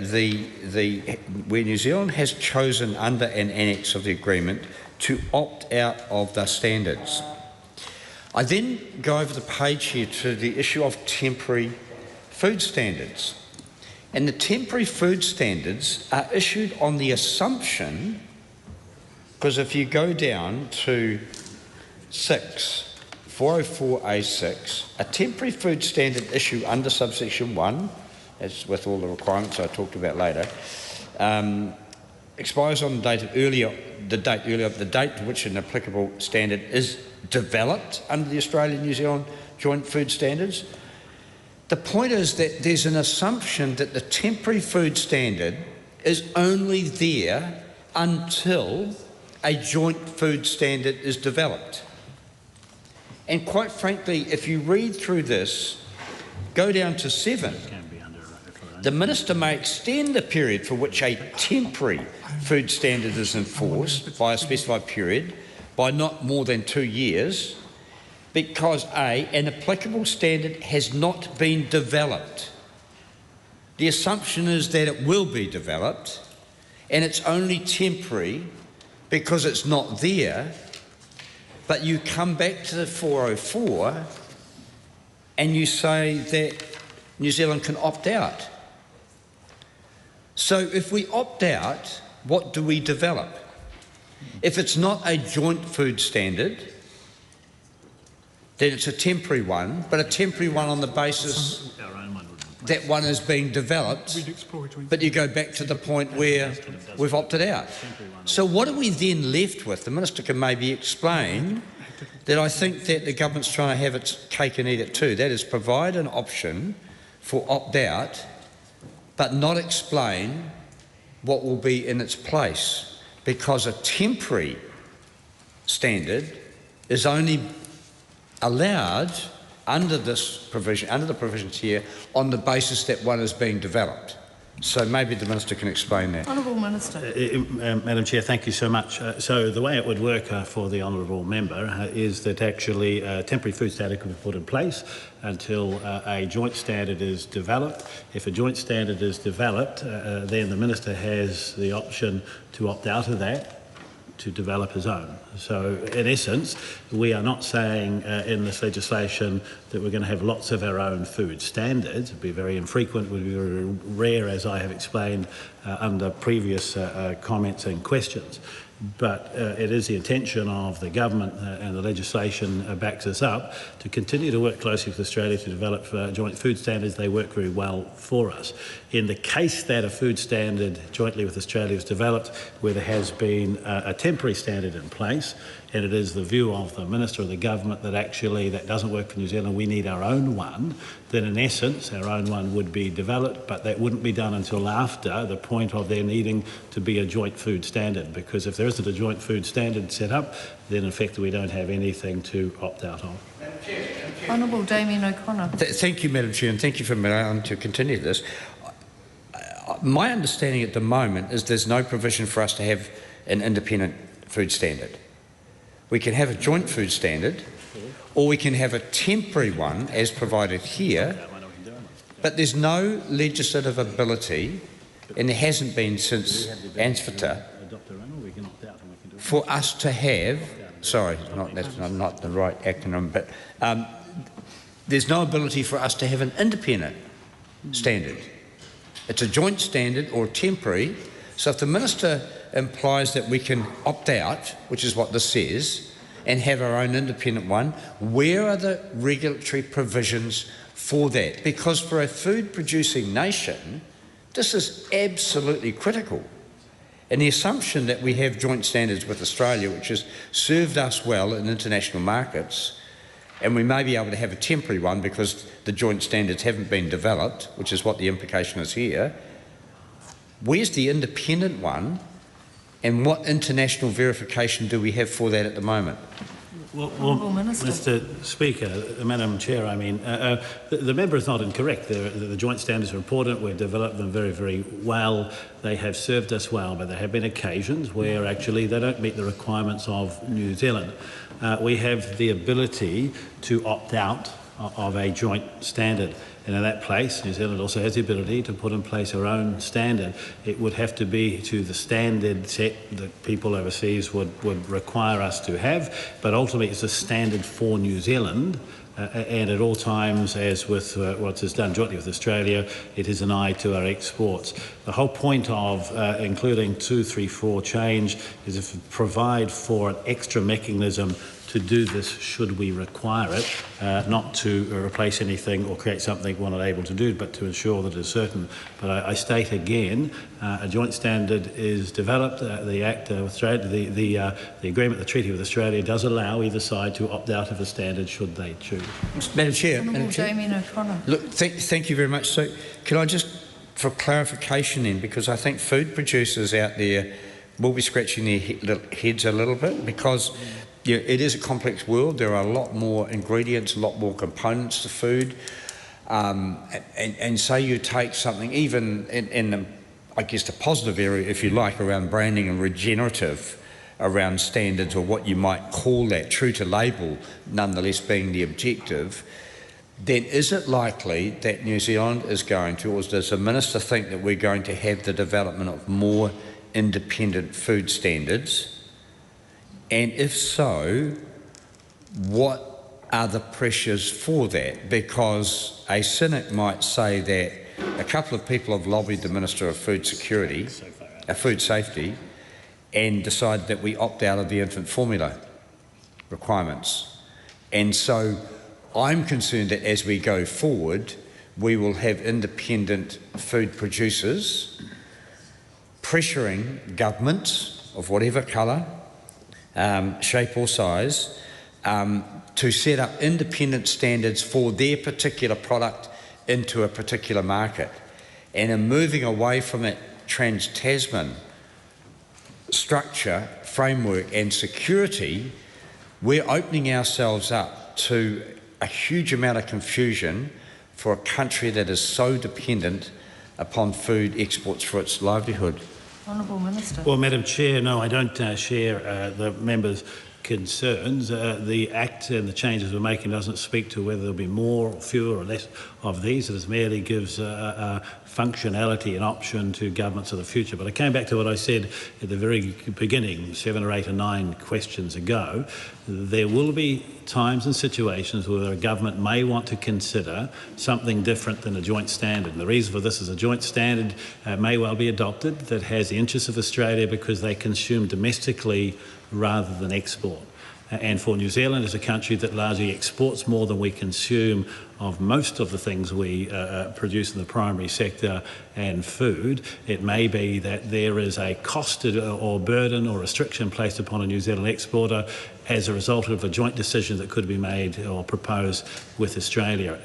where New Zealand has chosen under an annex of the agreement to opt out of the standards. I then go over the page here to the issue of temporary food standards. And the temporary food standards are issued on the assumption, because if you go down to 404A6, a temporary food standard issue under subsection 1, as with all the requirements I talked about later, expires on the date to which an applicable standard is developed under the Australia-New Zealand Joint Food Standards. The point is that there's an assumption that the temporary food standard is only there until a joint food standard is developed. And quite frankly, if you read through this, go down to 7, the Minister may extend the period for which a temporary food standard is enforced by a specified period by not more than 2 years, because an applicable standard has not been developed. The assumption is that it will be developed, and it's only temporary because it's not there, but you come back to the 404 and you say that New Zealand can opt out. So if we opt out, what do we develop? If it's not a joint food standard, then it's a temporary one, but a temporary one on the basis that one is being developed, but you go back to the point where we've opted out. So what are we then left with? The Minister can maybe explain that I think that the government's trying to have its cake and eat it too. That is, provide an option for opt-out, but not explain what will be in its place, because a temporary standard is only allowed under this provision, under the provisions here, on the basis that one is being developed. So maybe the Minister can explain that. Honourable Minister. Madam Chair, thank you so much. So the way it would work for the Honourable Member is that actually a temporary food standard can be put in place until a joint standard is developed. If a joint standard is developed, then the Minister has the option to opt out of that, to develop his own. So in essence, we are not saying in this legislation that we're going to have lots of our own food standards. It would be very infrequent, it would be very rare, as I have explained under previous comments and questions. But it is the intention of the government, and the legislation backs us up, to continue to work closely with Australia to develop joint food standards. They work very well for us. In the case that a food standard jointly with Australia is developed, where there has been a temporary standard in place, and it is the view of the Minister of the Government that actually that doesn't work for New Zealand, we need our own one, then in essence our own one would be developed, but that wouldn't be done until after the point of there needing to be a joint food standard, because if there isn't a joint food standard set up, then in fact we don't have anything to opt out of. Honourable Damien O'Connor. Thank you, Madam Chair, and thank you for allowing to continue this. My understanding at the moment is there's no provision for us to have an independent food standard. We can have a joint food standard, or we can have a temporary one as provided here, but there's no legislative ability, and there hasn't been since ANSFTA, for us to have, sorry, that's not the right acronym, but there's no ability for us to have an independent standard. It's a joint standard or temporary, so if the Minister implies that we can opt out, which is what this says, and have our own independent one, where are the regulatory provisions for that? Because for a food-producing nation, this is absolutely critical. And the assumption that we have joint standards with Australia, which has served us well in international markets, and we may be able to have a temporary one because the joint standards haven't been developed, which is what the implication is here. Where's the independent one, and what international verification do we have for that at the moment? Well, Mr. Speaker, Madam Chair, I mean, the member is not incorrect. The joint standards are important. We've developed them very, very well. They have served us well, but there have been occasions where actually they don't meet the requirements of New Zealand. We have the ability to opt out of a joint standard. And in that place, New Zealand also has the ability to put in place our own standard. It would have to be to the standard set that people overseas would require us to have, but ultimately it's a standard for New Zealand. And at all times, as with what is done jointly with Australia, it is an eye to our exports. The whole point of including 234 change is to provide for an extra mechanism to do this should we require it, not to replace anything or create something we're not able to do, but to ensure that it's certain. But I state again, a joint standard is developed. The Act with Australia, the agreement, the treaty with Australia does allow either side to opt out of a standard should they choose. Madam Chair. Honourable Damien O'Connor. Look, thank you very much. So can I just, for clarification then, because I think food producers out there will be scratching their heads a little bit, because it is a complex world. There are a lot more ingredients, a lot more components to food. And say you take something, even in the, I guess, the positive area, if you like, around branding and regenerative, around standards or what you might call that, true to label, nonetheless being the objective, then is it likely that New Zealand is going to, or does the Minister think that we're going to have the development of more independent food standards? And if so, what are the pressures for that? Because a cynic might say that a couple of people have lobbied the Minister of Food Security, Food Safety, and decided that we opt out of the infant formula requirements. And so I'm concerned that as we go forward, we will have independent food producers pressuring governments of whatever colour, shape or size, to set up independent standards for their particular product into a particular market. And in moving away from that trans-Tasman structure, framework and security, we're opening ourselves up to a huge amount of confusion for a country that is so dependent upon food exports for its livelihood. Honourable Minister. Well, Madam Chair, no, I don't share the member's concerns. The Act and the changes we're making doesn't speak to whether there'll be more or fewer or less of these. It merely gives functionality and option to governments of the future. But I came back to what I said at the very beginning, 7 or 8 or 9 questions ago. There will be times and situations where a government may want to consider something different than a joint standard. And the reason for this is a joint standard may well be adopted that has the interests of Australia because they consume domestically rather than export. And for New Zealand, as a country that largely exports more than we consume of most of the things we produce in the primary sector and food, it may be that there is a cost or burden or restriction placed upon a New Zealand exporter as a result of a joint decision that could be made or proposed with Australia.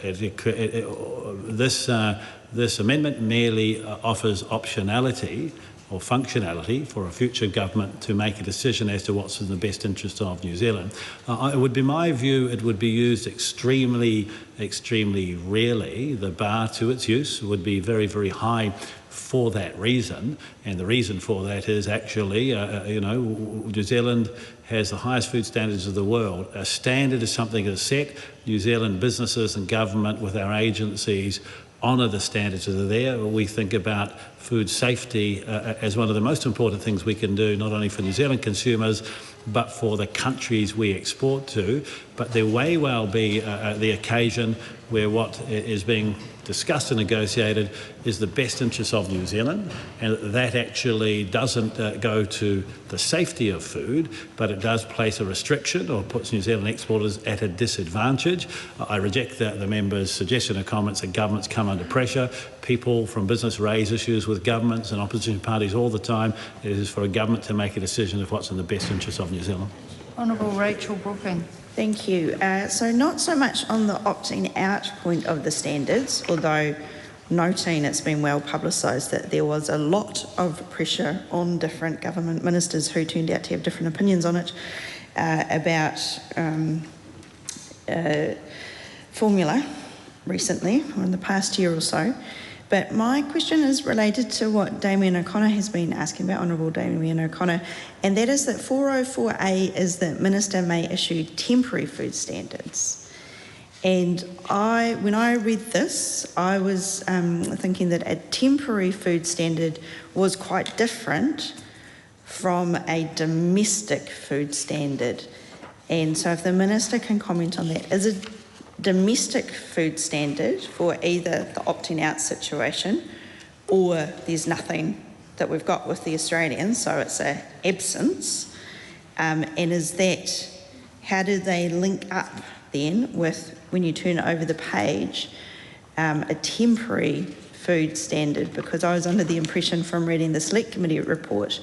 This amendment merely offers optionality or functionality for a future government to make a decision as to what's in the best interest of New Zealand. It would be my view it would be used extremely rarely. The bar to its use would be very, very high for that reason, and the reason for that is actually, New Zealand has the highest food standards of the world. A standard is something that's set. New Zealand businesses and government with our agencies honour the standards that are there. We think about food safety as one of the most important things we can do, not only for New Zealand consumers, but for the countries we export to. But there may well be the occasion where what is being discussed and negotiated is the best interests of New Zealand, and that actually doesn't go to the safety of food, but it does place a restriction or puts New Zealand exporters at a disadvantage. I reject the member's suggestion or comments that governments come under pressure. People from business raise issues with governments and opposition parties all the time. It is for a government to make a decision of what's in the best interest of New Zealand. Honourable Rachel Brooking. Thank you. So not so much on the opting out point of the standards, although noting it's been well publicised that there was a lot of pressure on different government ministers who turned out to have different opinions on it about formula recently, or in the past year or so. But my question is related to what Damien O'Connor has been asking about, Honourable Damien O'Connor, and that is that 404A is that Minister may issue temporary food standards. And when I read this, I was thinking that a temporary food standard was quite different from a domestic food standard. And so if the Minister can comment on that, is it domestic food standard for either the opting out situation or there's nothing that we've got with the Australians, so it's an absence, and is that, how do they link up then with, when you turn over the page, a temporary food standard? Because I was under the impression from reading the Select Committee report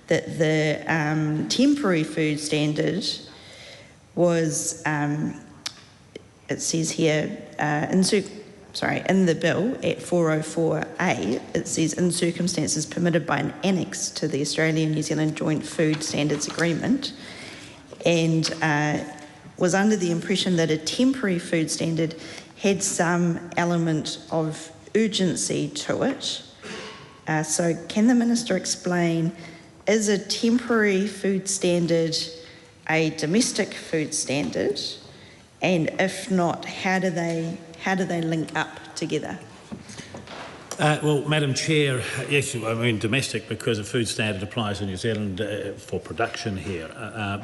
that the temporary food standard was it says here, in the bill at 404A, it says in circumstances permitted by an annex to the Australia-New Zealand Joint Food Standards Agreement, and was under the impression that a temporary food standard had some element of urgency to it. So can the Minister explain, is a temporary food standard a domestic food standard? And if not, how do they link up together? Well, Madam Chair, yes, I mean domestic because a food standard applies in New Zealand for production here.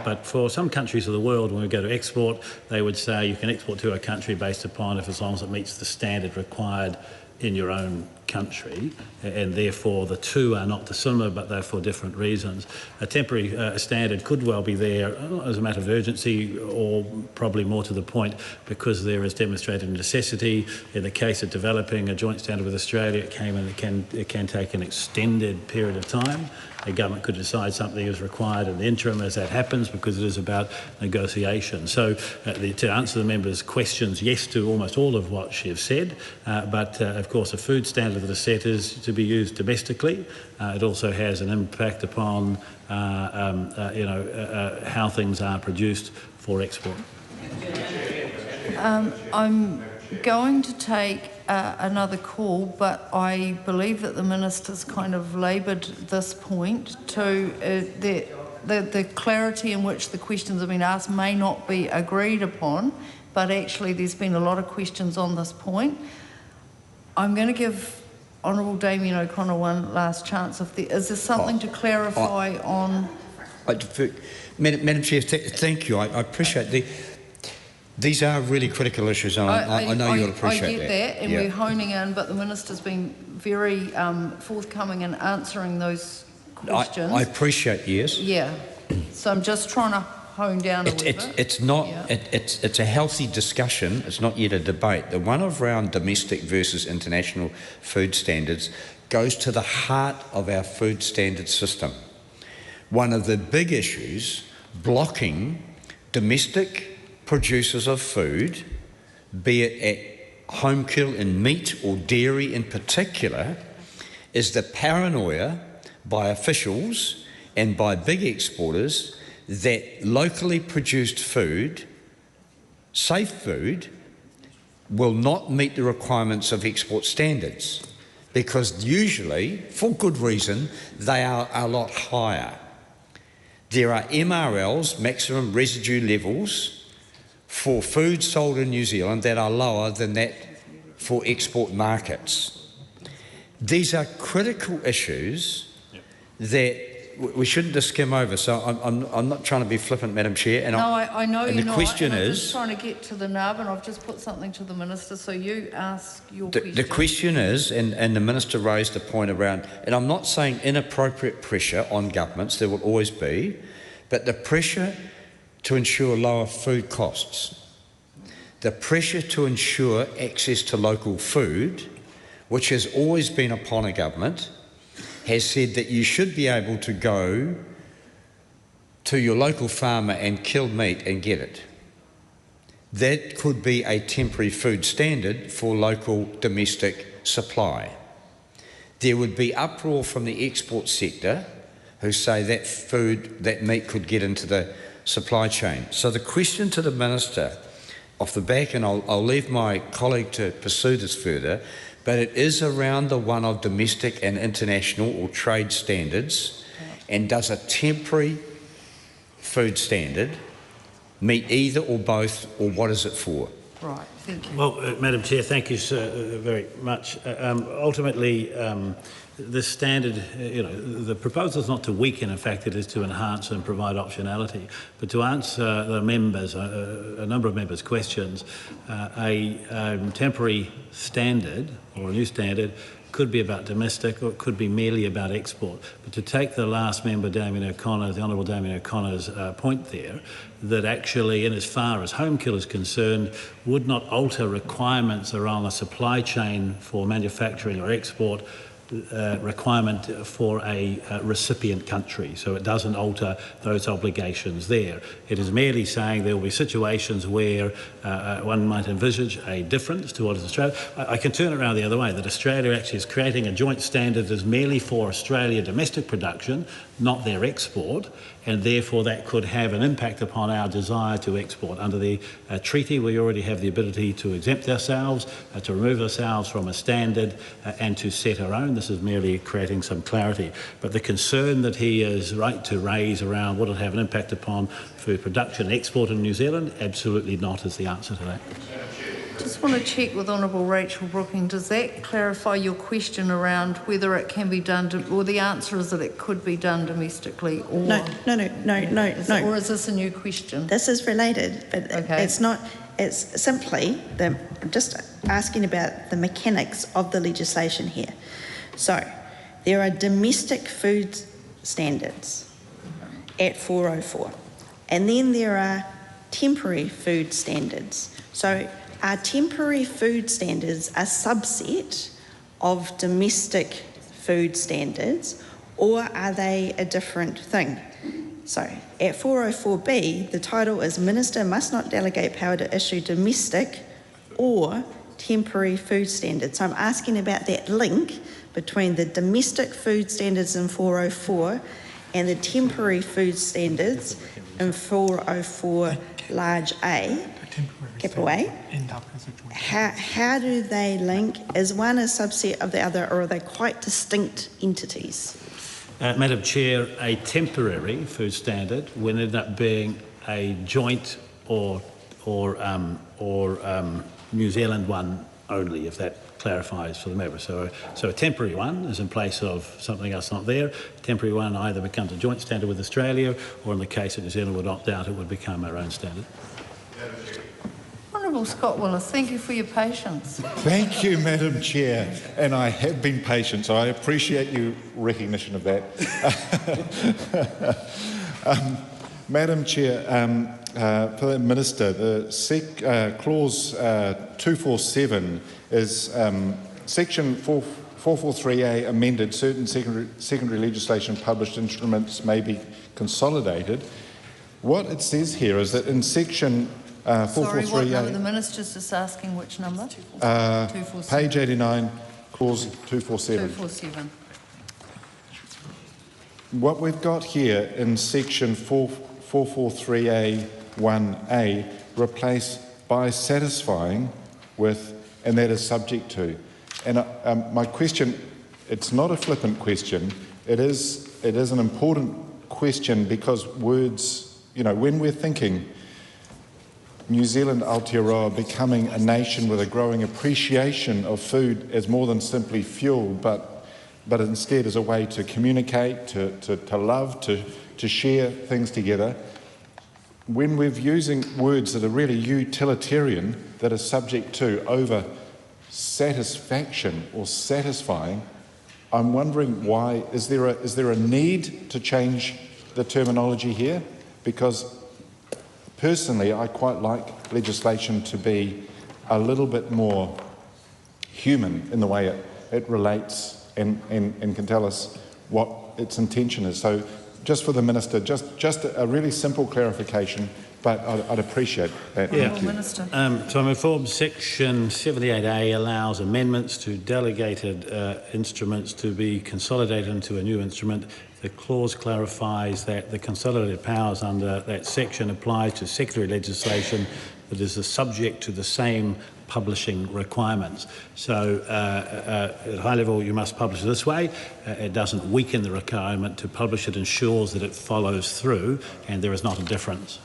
But for some countries of the world, when we go to export, they would say you can export to a country based upon as long as it meets the standard required in your own country, and therefore the two are not dissimilar, but they're for different reasons. A temporary standard could well be there as a matter of urgency, or probably more to the point because there is demonstrated necessity. In the case of developing a joint standard with Australia, it can take an extended period of time. A government could decide something is required in the interim as that happens, because it is about negotiation. So to answer the member's questions, yes to almost all of what she has said, but of course a food standard that is set is to be used domestically. It also has an impact upon how things are produced for export. I'm going to take another call, but I believe that the Minister's kind of laboured this point to the clarity in which the questions have been asked may not be agreed upon, but actually there's been a lot of questions on this point. I'm going to give Honourable Damien O'Connor one last chance. Is there something to clarify on? Madam Chair, thank you. I appreciate these are really critical issues, and I know you'll appreciate that. I get that, and we're honing in, but the Minister's been very forthcoming in answering those questions. I appreciate, yes. Yeah. So I'm just trying to honed down a wee bit. It's not. Yeah. It's a healthy discussion. It's not yet a debate. The one around domestic versus international food standards goes to the heart of our food standard system. One of the big issues blocking domestic producers of food, be it at home kill in meat or dairy in particular, is the paranoia by officials and by big exporters that locally produced food, safe food, will not meet the requirements of export standards, because usually, for good reason, they are a lot higher. There are MRLs, maximum residue levels, for food sold in New Zealand that are lower than that for export markets. These are critical issues that we shouldn't just skim over. So I'm not trying to be flippant, Madam Chair. And I know and you're the not. question and I'm is, just trying to get to the nub, and I've just put something to the Minister, so you ask your question. the question is, and the Minister raised a point around, and I'm not saying inappropriate pressure on governments, there will always be, but the pressure to ensure lower food costs, the pressure to ensure access to local food, which has always been upon a government, has said that you should be able to go to your local farmer and kill meat and get it. That could be a temporary food standard for local domestic supply. There would be uproar from the export sector who say that food, that meat could get into the supply chain. So the question to the Minister off the back, and I'll leave my colleague to pursue this further, but it is around the one of domestic and international or trade standards, and does a temporary food standard meet either or both, or what is it for? Right, thank you. Well, Madam Chair, thank you very much. Ultimately, this standard, the proposal is not to weaken, in fact it is to enhance and provide optionality. But to answer the members, a number of members' questions, a temporary standard or a new standard could be about domestic, or it could be merely about export. But to take the last member, Damien O'Connor, the Honourable Damien O'Connor's point there, that actually, in as far as home kill is concerned, would not alter requirements around the supply chain for manufacturing or export requirement for a recipient country. So it doesn't alter those obligations there. It is merely saying there will be situations where one might envisage a difference to what is Australia. I can turn it around the other way, that Australia actually is creating a joint standard that is merely for Australia domestic production, not their export, and therefore that could have an impact upon our desire to export. Under the treaty, we already have the ability to exempt ourselves, to remove ourselves from a standard and to set our own. This is merely creating some clarity. But the concern that he is right to raise around would it have an impact upon food production and export in New Zealand? Absolutely not is the answer to that. Just want to check with Honourable Rachel Brooking, does that clarify your question around whether it can be done, or the answer is that it could be done domestically, or... No. Or is this a new question? This is related, but Okay. it's not, it's simply, I'm just asking about the mechanics of the legislation here. So, there are domestic food standards at 404, and then there are temporary food standards. So, are temporary food standards a subset of domestic food standards, or are they a different thing? So, at 404B, the title is Minister must not delegate power to issue domestic or temporary food standards. So I'm asking about that link between the domestic food standards in 404 and the temporary food standards in 404 large A, capital A. How do they link? Is one a subset of the other, or are they quite distinct entities? Madam Chair, a temporary food standard will end up being a joint or New Zealand one only, if that clarifies for the member. So a temporary one is in place of something else not there. A temporary one either becomes a joint standard with Australia, or in the case that New Zealand would opt out, it would become our own standard. Honourable Scott Willis, thank you for your patience. Thank you, Madam Chair. And I have been patient, so I appreciate your recognition of that. Madam Chair, for the Minister, the clause 247 is section 443A amended. Certain secondary legislation published instruments may be consolidated. What it says here is that in section 443A... Sorry, what number? The Minister's just asking which number? 247. Page 89, clause 247. 247. What we've got here in section 443A1A, replace by satisfying with, and that is subject to. And my question, it's not a flippant question, it is an important question because words, you know, when we're thinking New Zealand, Aotearoa becoming a nation with a growing appreciation of food as more than simply fuel, but instead as a way to communicate, to love, to share things together. When we're using words that are really utilitarian, that are subject to over satisfaction or satisfying, I'm wondering why, is there a need to change the terminology here? Because personally, I quite like legislation to be a little bit more human in the way it relates and can tell us what its intention is. So just for the Minister, just a really simple clarification, but I'd appreciate that. Yeah. Thank you. Minister. So I'm informed section 78A allows amendments to delegated instruments to be consolidated into a new instrument. The clause clarifies that the consolidated powers under that section apply to secondary legislation that is subject to the same publishing requirements. So at high level you must publish it this way. It doesn't weaken the requirement to publish. It ensures that it follows through and there is not a difference.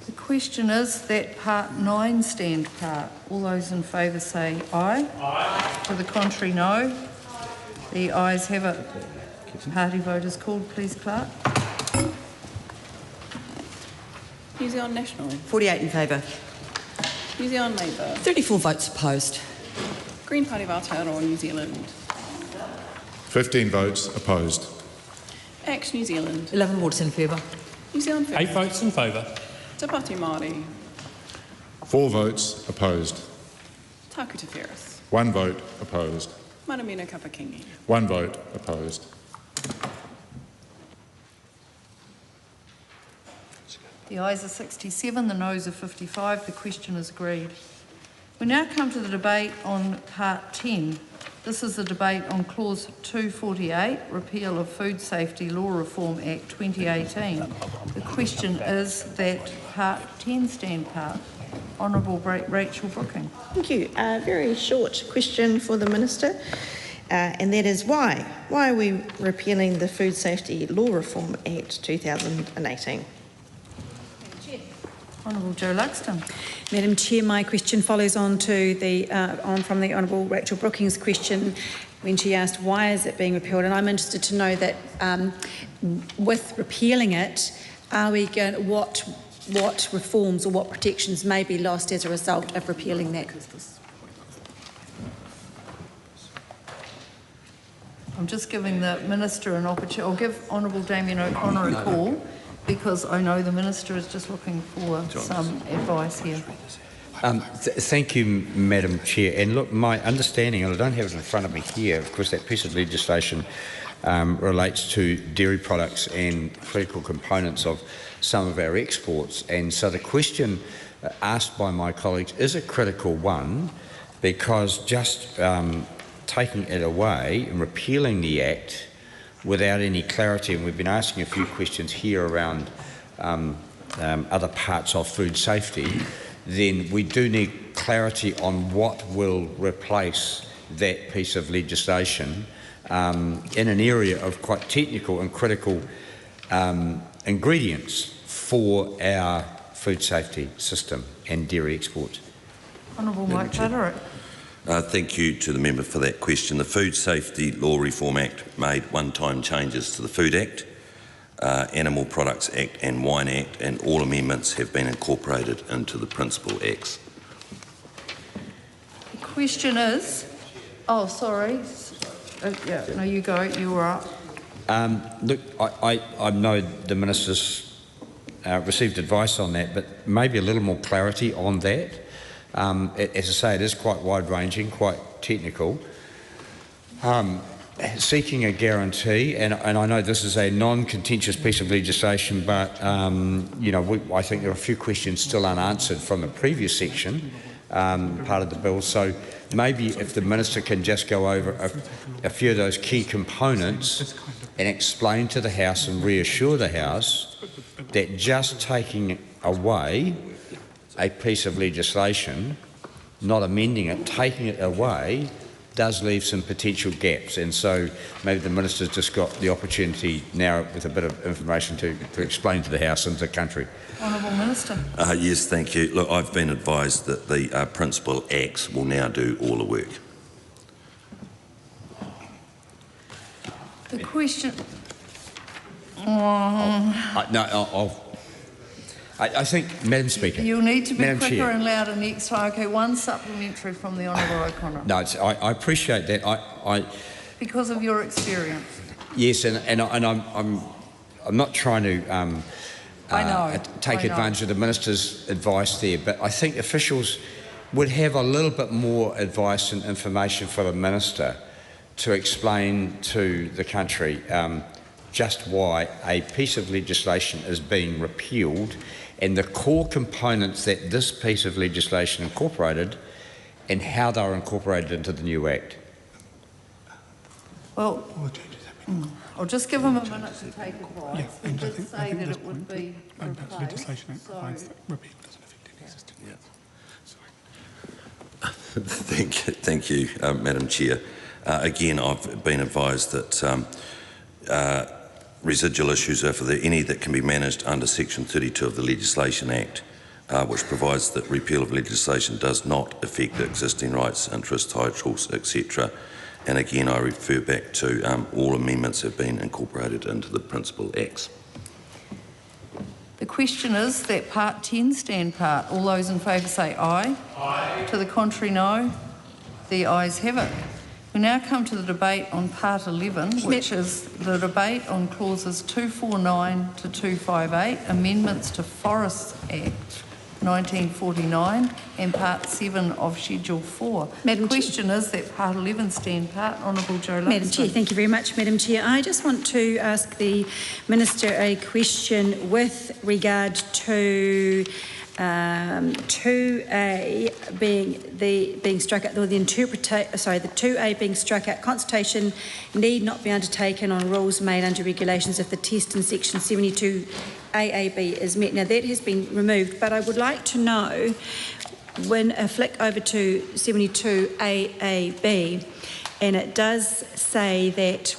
The question is that part 9 stand part. All those in favour say aye. Aye. To the contrary, no. The ayes have it. Party vote is called, please, Clerk. New Zealand National. 48 in favour. New Zealand Labour. 34 votes opposed. Green Party of Aotearoa, New Zealand. 15 votes opposed. Act New Zealand. 11 votes in favour. New Zealand 8 votes in favour. Te Pāti Māori. 4 votes opposed. Taku Te Ferris. 1 vote opposed. Manamina Kapakingi. 1 vote opposed. The ayes are 67, the noes are 55. The question is agreed. We now come to the debate on part 10. This is the debate on clause 248, repeal of Food Safety Law Reform Act 2018. The question is that part 10 stand part. Honourable Rachel Brooking. Thank you. A very short question for the Minister, and that is why? Why are we repealing the Food Safety Law Reform Act 2018? Honourable Joe Luxon. Madam Chair, my question follows on to from the Honourable Rachel Brooking's question when she asked why is it being repealed, and I'm interested to know that with repealing it, are we going what reforms or what protections may be lost as a result of repealing that? I'm just giving the Minister an opportunity. I'll give Honourable Damien O'Connor a call because I know the Minister is just looking for some advice here. Thank you, Madam Chair. And look, my understanding, and I don't have it in front of me here, of course that piece of legislation relates to dairy products and critical components of some of our exports. And so the question asked by my colleagues is a critical one because just taking it away and repealing the Act without any clarity, and we've been asking a few questions here around other parts of food safety, then we do need clarity on what will replace that piece of legislation in an area of quite technical and critical ingredients for our food safety system and dairy exports. Honourable Mike Butterick. Thank you to the member for that question. The Food Safety Law Reform Act made one-time changes to the Food Act, Animal Products Act and Wine Act, and all amendments have been incorporated into the Principal Acts. The question is... Oh, sorry. Yeah, no, you go. You were up. Look, I know the Minister's received advice on that, but maybe a little more clarity on that. As I say, it is quite wide-ranging, quite technical. Seeking a guarantee, and I know this is a non-contentious piece of legislation, but you know, I think there are a few questions still unanswered from the previous section, part of the bill. So maybe if the Minister can just go over a few of those key components and explain to the House and reassure the House that just taking away a piece of legislation, not amending it, taking it away, does leave some potential gaps, and so maybe the Minister's just got the opportunity now with a bit of information to explain to the House and to the country. Honourable Minister. Yes, thank you. Look, I've been advised that the Principal Acts will now do all the work. The question... I think, Madam Speaker. You'll need to be Madam quicker Chair. and louder next time. Okay, one supplementary from the Honourable O'Connor. No, I appreciate that. Because of your experience. Yes, and I'm not trying to take advantage of the Minister's advice there, but I think officials would have a little bit more advice and information for the Minister to explain to the country just why a piece of legislation is being repealed and the core components that this piece of legislation incorporated and how they were incorporated into the new Act. Well, I'll just give him a minute to take advice. He did say that it would be replaced. Thank you, Madam Chair. Again, I've been advised that residual issues are for any that can be managed under Section 32 of the Legislation Act, which provides that repeal of legislation does not affect the existing rights, interests, titles, etc. And again, I refer back to all amendments have been incorporated into the Principal Acts. The question is that Part 10 stand part. All those in favour say aye. Aye. To the contrary, no. The ayes have it. We now come to the debate on Part 11, which is the debate on clauses 249 to 258, amendments to Forests Act 1949 and Part 7 of Schedule 4. The question is that Part 11 stand part. Honourable Joe Luxon. Madam Chair, thank you very much, Madam Chair. I just want to ask the Minister a question with regard to 2A being struck out, or the the 2A being struck out. Consultation need not be undertaken on rules made under regulations if the test in section 72 AAB is met. Now that has been removed, but I would like to know, when I flick over to 72 AAB, and it does say that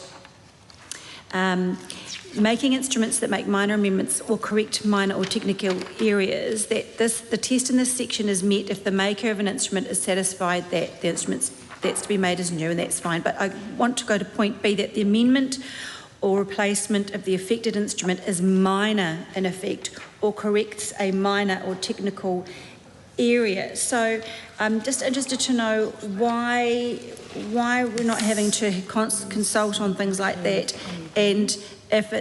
making instruments that make minor amendments or correct minor or technical areas, that the test in this section is met if the maker of an instrument is satisfied that the instrument that's to be made is new, and that's fine. But I want to go to point B, that the amendment or replacement of the affected instrument is minor in effect or corrects a minor or technical area. So I'm just interested to know why we're not having to consult on things like that, and if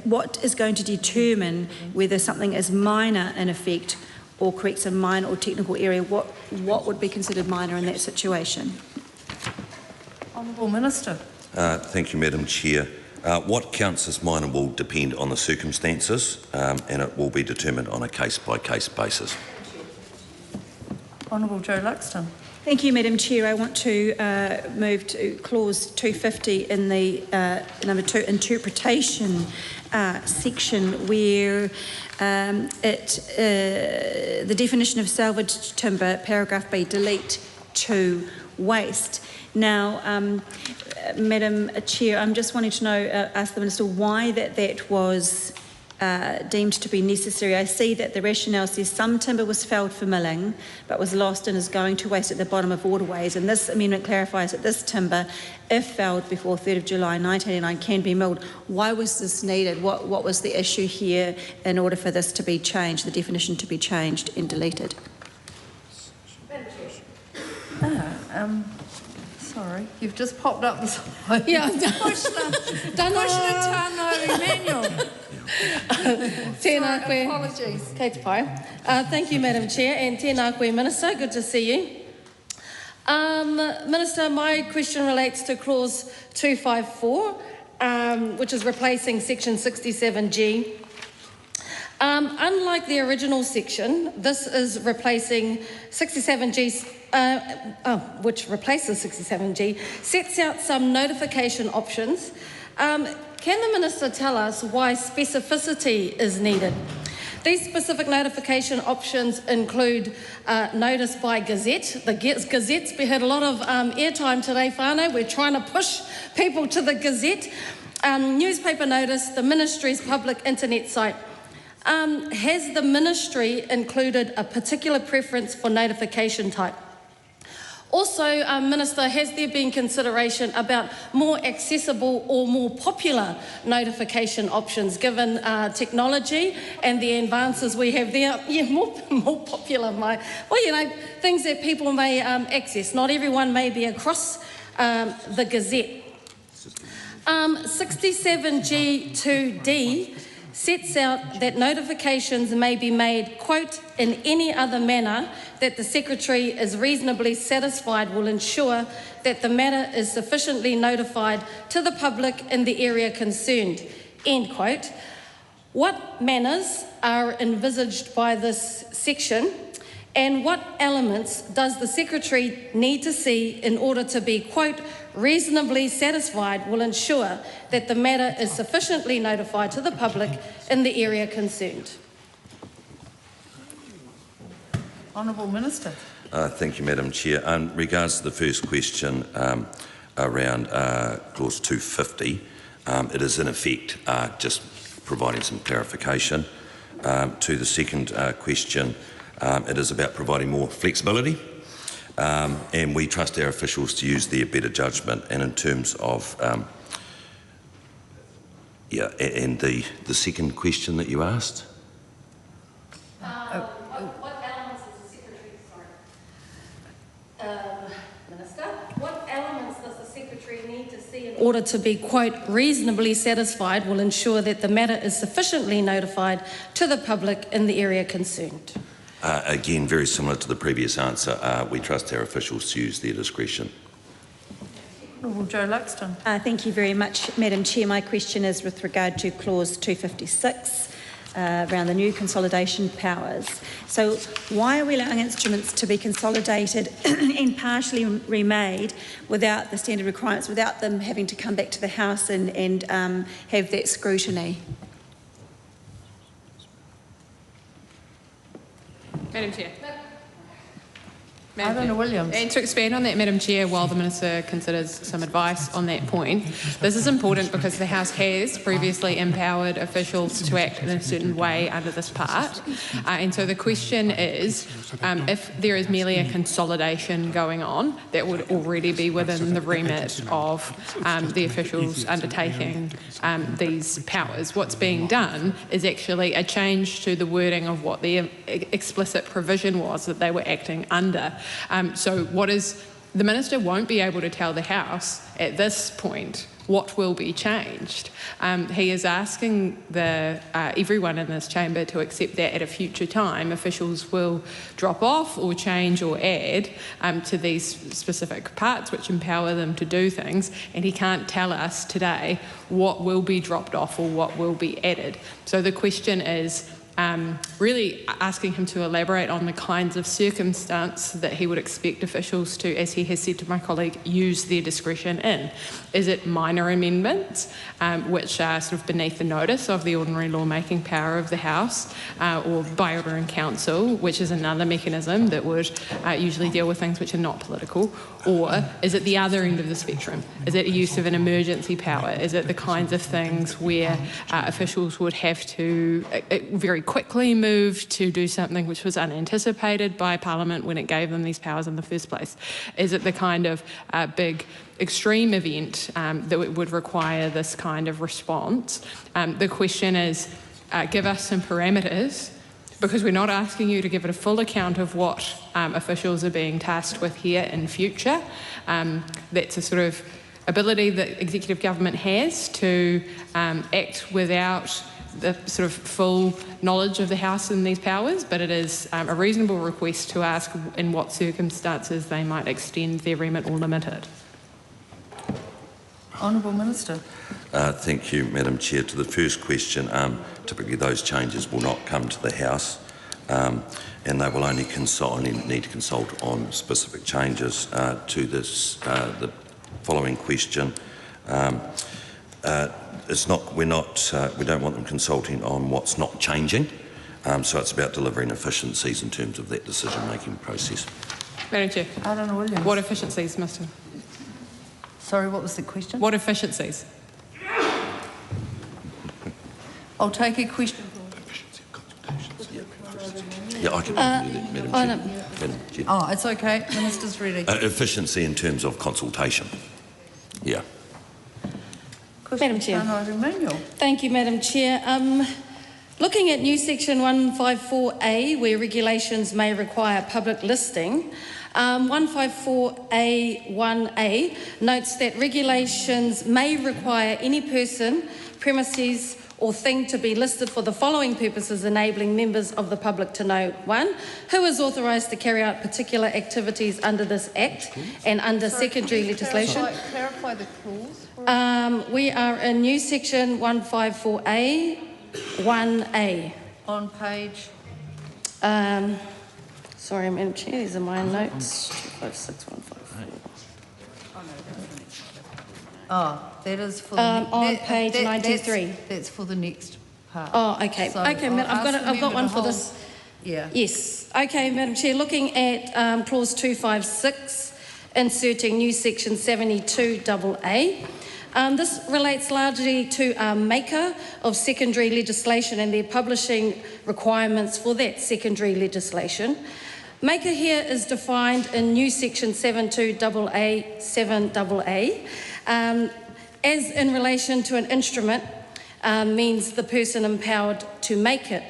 what is going to determine whether something is minor in effect or corrects a minor or technical area, what would be considered minor in that situation? Honourable Minister. Thank you, Madam Chair. What counts as minor will depend on the circumstances, and it will be determined on a case-by-case basis. Honourable Joe Luxon. Thank you, Madam Chair. I want to move to clause 250 in the number 2 interpretation section, where the definition of salvaged timber, paragraph B, delete to waste. Now, Madam Chair, I'm just wanting to know, ask the Minister why that was deemed to be necessary. I see that the rationale says some timber was felled for milling but was lost and is going to waste at the bottom of waterways, and this amendment clarifies that this timber, if felled before 3rd of July 1989, can be milled. Why was this needed? What was the issue here in order for this to be changed, the definition to be changed and deleted? Sorry, you've just popped up this. Yeah, Commissioner Tano Emmanuel. Tēnā koe. Apologies. Kei te pai. Thank you, Madam Chair, and tēnā koe, Minister. Good to see you. Minister, my question relates to clause 254, which is replacing section 67G. Unlike the original section, this is replacing 67G, which replaces 67G, sets out some notification options. Can the Minister tell us why specificity is needed? These specific notification options include notice by Gazette. The Gazette's had a lot of airtime today, whānau. We're trying to push people to the Gazette. Newspaper notice, the Ministry's public internet site. Has the Ministry included a particular preference for notification type? Also, Minister, has there been consideration about more accessible or more popular notification options given technology and the advances we have there? Yeah, more popular. Things that people may access. Not everyone may be across the Gazette. 67G2D sets out that notifications may be made, quote, in any other manner that the Secretary is reasonably satisfied will ensure that the matter is sufficiently notified to the public in the area concerned, end quote. What manners are envisaged by this section, and what elements does the Secretary need to see in order to be, quote, reasonably satisfied will ensure that the matter is sufficiently notified to the public in the area concerned? Honourable Minister. Thank you, Madam Chair. In regards to the first question around clause 250, it is in effect just providing some clarification. To the second question, it is about providing more flexibility. And we trust our officials to use their better judgment. And in terms of, and the second question that you asked? What elements does the Secretary, Minister, what elements does the Secretary need to see in order to be, quote, reasonably satisfied will ensure that the matter is sufficiently notified to the public in the area concerned? Again, very similar to the previous answer, we trust our officials to use their discretion. Honourable Joe Luxon. Thank you very much, Madam Chair. My question is with regard to clause 256 around the new consolidation powers. So why are we allowing instruments to be consolidated and partially remade without the standard requirements, without them having to come back to the House and have that scrutiny? Madam Chair. Williams. And to expand on that, Madam Chair, while the Minister considers some advice on that point, this is important because the House has previously empowered officials to act in a certain way under this part. And so the question is, if there is merely a consolidation going on, that would already be within the remit of the officials undertaking these powers. What's being done is actually a change to the wording of what the explicit provision was that they were acting under. So the Minister won't be able to tell the House at this point what will be changed. He is asking everyone in this chamber to accept that at a future time officials will drop off or change or add to these specific parts which empower them to do things, and he can't tell us today what will be dropped off or what will be added. So the question is really asking him to elaborate on the kinds of circumstance that he would expect officials to, as he has said to my colleague, use their discretion in. Is it minor amendments, which are sort of beneath the notice of the ordinary lawmaking power of the House, or by order in council, which is another mechanism that would usually deal with things which are not political? Or is it the other end of the spectrum? Is it a use of an emergency power? Is it the kinds of things where officials would have to very quickly move to do something which was unanticipated by Parliament when it gave them these powers in the first place? Is it the kind of big extreme event that would require this kind of response? The question is, give us some parameters, because we're not asking you to give it a full account of what officials are being tasked with here in future. That's a sort of ability that executive government has to act without the sort of full knowledge of the House and these powers, but it is a reasonable request to ask in what circumstances they might extend their remit or limit it. Honourable Minister. Thank you, Madam Chair. To the first question, typically those changes will not come to the House, and they will only need to consult on specific changes. To this, the following question, we don't want them consulting on what's not changing, so it's about delivering efficiencies in terms of that decision-making process. Madam Chair. Alan Williams. What efficiencies, Mr. Sorry, what was the question? What efficiencies? I'll take a question. Yeah, I can do that, Madam Chair. Madam Chair. Oh, it's okay. Minister's ready. Efficiency in terms of consultation. Yeah. Madam Chair. Thank you, Madam Chair. Looking at new section 154A, where regulations may require public listing, 154A1A notes that regulations may require any person, premises or thing to be listed for the following purposes, enabling members of the public to know: 1, who is authorised to carry out particular activities under this Act and under secondary legislation. Clarify the clause. We are in new section 154A, 1A. On page? Sorry, Madam Chair, these are my notes. 256154. Oh, that is for the on page 93. That's for the next part. Oh, okay. So Okay, I've got one for this. Yeah. Yes. Okay, Madam Chair, looking at clause 256, inserting new section 72AA. This relates largely to maker of secondary legislation and their publishing requirements for that secondary legislation. Maker here is defined in new section 72AA, 7AA, as in relation to an instrument means the person empowered to make it.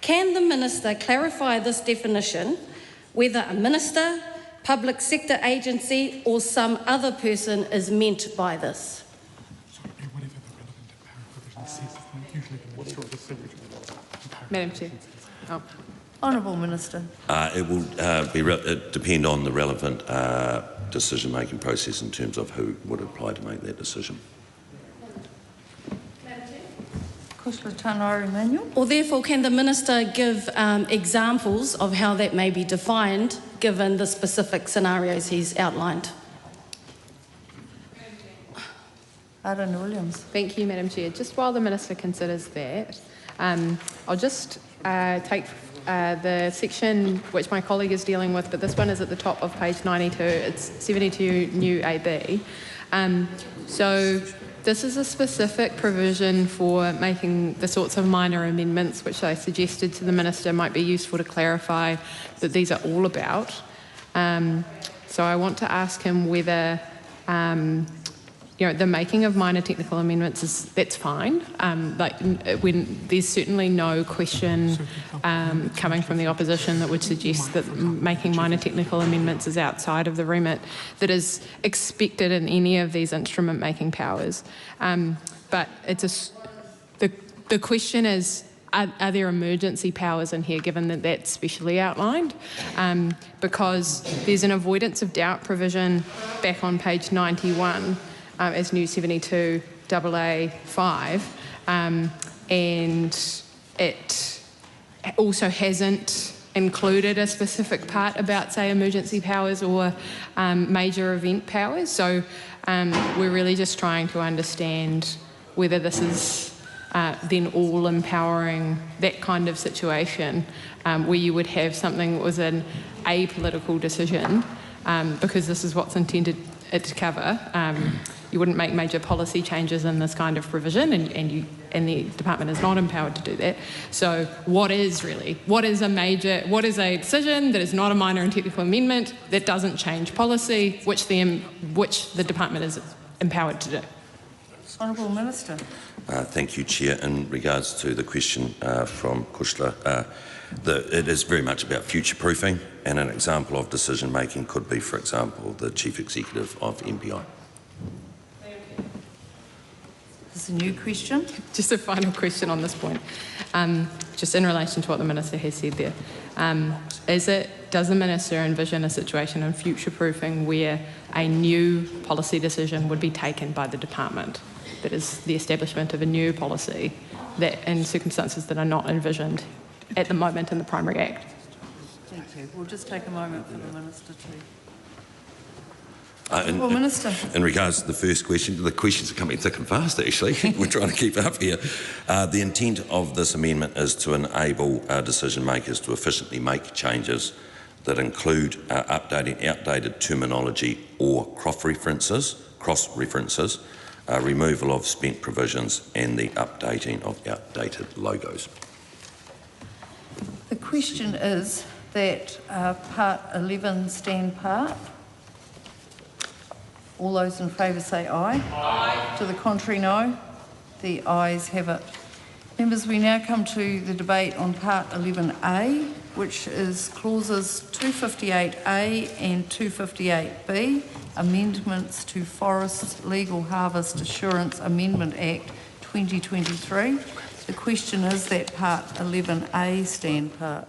Can the Minister clarify this definition, whether a minister, public sector agency or some other person is meant by this? Madam Chair. Oh. Honourable Minister. It will depend on the relevant decision-making process in terms of who would apply to make that decision. Or therefore, can the Minister give examples of how that may be defined, given the specific scenarios he's outlined? Aaron Williams. Thank you, Madam Chair. Just while the Minister considers that, I'll just take the section which my colleague is dealing with, but this one is at the top of page 92. It's 72 new AB. So this is a specific provision for making the sorts of minor amendments which I suggested to the Minister might be useful to clarify that these are all about. So I want to ask him whether the making of minor technical amendments that's fine. When there's certainly no question coming from the opposition that would suggest that making minor technical amendments is outside of the remit that is expected in any of these instrument making powers. But the question is, are there emergency powers in here, given that that's specially outlined? Because there's an avoidance of doubt provision back on page 91. As new 72 AA5, and it also hasn't included a specific part about, say, emergency powers or major event powers. So we're really just trying to understand whether this is then all empowering that kind of situation where you would have something that was an apolitical decision, because this is what's intended it to cover. You wouldn't make major policy changes in this kind of provision, and the department is not empowered to do that. So what is a decision that is not a minor and technical amendment that doesn't change policy, which the department is empowered to do? Honourable Minister. Thank you, Chair. In regards to the question from Kushla, it is very much about future-proofing, and an example of decision-making could be, for example, the Chief Executive of MPI. Is This is a new question. Just a final question on this point, just in relation to what the Minister has said there. Does the Minister envision a situation in future-proofing where a new policy decision would be taken by the Department? That is the establishment of a new policy that in circumstances that are not envisioned at the moment in the Primary Act? Thank you. We'll just take a moment for the Minister to... Minister. In regards to the first question, the questions are coming thick and fast, actually. We're trying to keep up here. The intent of this amendment is to enable decision makers to efficiently make changes that include updating outdated terminology or cross-references, removal of spent provisions and the updating of outdated logos. The question is that Part 11 stand part. All those in favour say aye. Aye. To the contrary, no. The ayes have it. Members, we now come to the debate on Part 11A, which is clauses 258A and 258B, amendments to Forest Legal Harvest Assurance Amendment Act 2023. The question is that Part 11A stand part.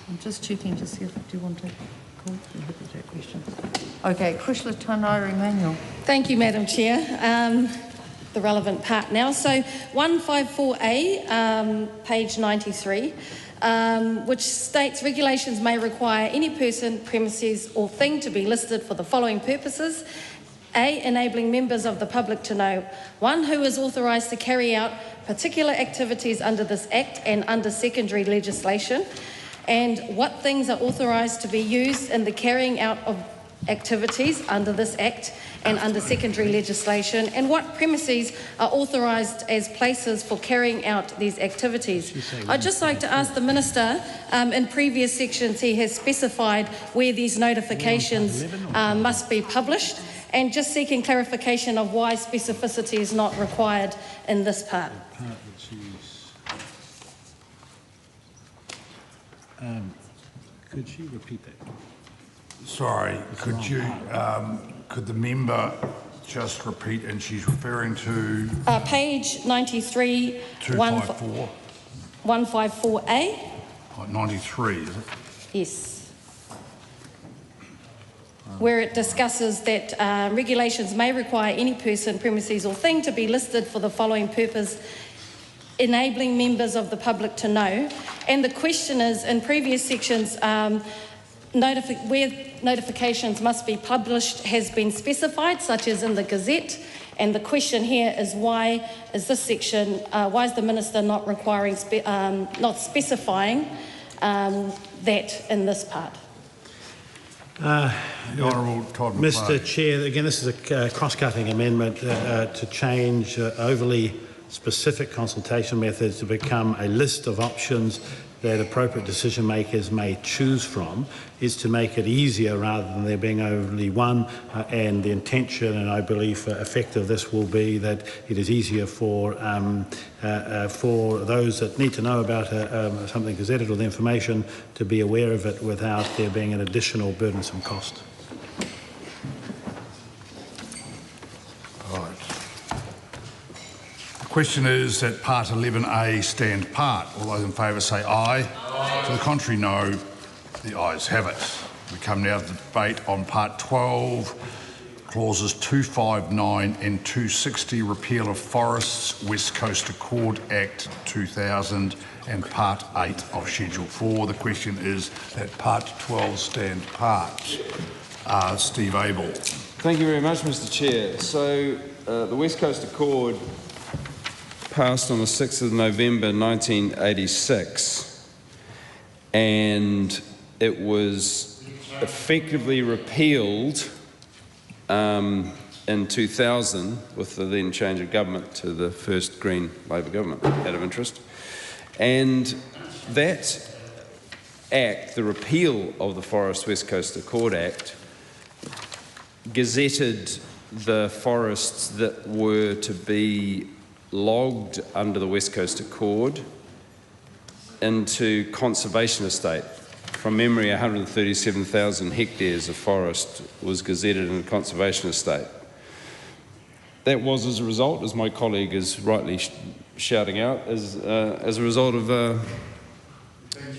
I'm just checking to see if you want to call that question. Okay, Krishla Tanari Manuel. Thank you, Madam Chair. The relevant part now. So 154A, page 93, which states regulations may require any person, premises or thing to be listed for the following purposes. A, enabling members of the public to know, 1, who is authorised to carry out particular activities under this Act and under secondary legislation, and what things are authorised to be used in the carrying out of activities under this Act and under secondary legislation, and what premises are authorised as places for carrying out these activities. I'd just like to ask the Minister, in previous sections he has specified where these notifications must be published, and just seeking clarification of why specificity is not required in this part. Could you repeat that? Sorry, could the member just repeat, and she's referring to? Page 93, 254. 154A. Oh, 93, is it? Yes. Where it discusses that regulations may require any person, premises or thing to be listed for the following purpose, enabling members of the public to know. And the question is, in previous sections, where notifications must be published has been specified, such as in the Gazette. And the question here is, why is this section, why is the Minister not requiring, not specifying that in this part? Mr. Chair, again, this is a cross-cutting amendment to change overly specific consultation methods to become a list of options that appropriate decision makers may choose from, is to make it easier rather than there being only one, and the intention and I believe effect of this will be that it is easier for those that need to know about something gazetted or the information to be aware of it without there being an additional burdensome cost. Question is that Part 11A stand part. All those in favour say aye. Aye. To the contrary, no. The ayes have it. We come now to the debate on Part 12, clauses 259 and 260, repeal of Forests West Coast Accord Act 2000 and Part 8 of Schedule 4. The question is that Part 12 stand part. Steve Abel. Thank you very much, Mr. Chair. So the West Coast Accord passed on the 6th of November 1986, and it was effectively repealed in 2000 with the then change of government to the first Green Labor government, out of interest. And that Act, the repeal of the Forest West Coast Accord Act, gazetted the forests that were to be logged under the West Coast Accord into conservation estate from memory, 137,000 hectares of forest was gazetted in a conservation estate. That was as a result, as my colleague is rightly shouting out, as a result of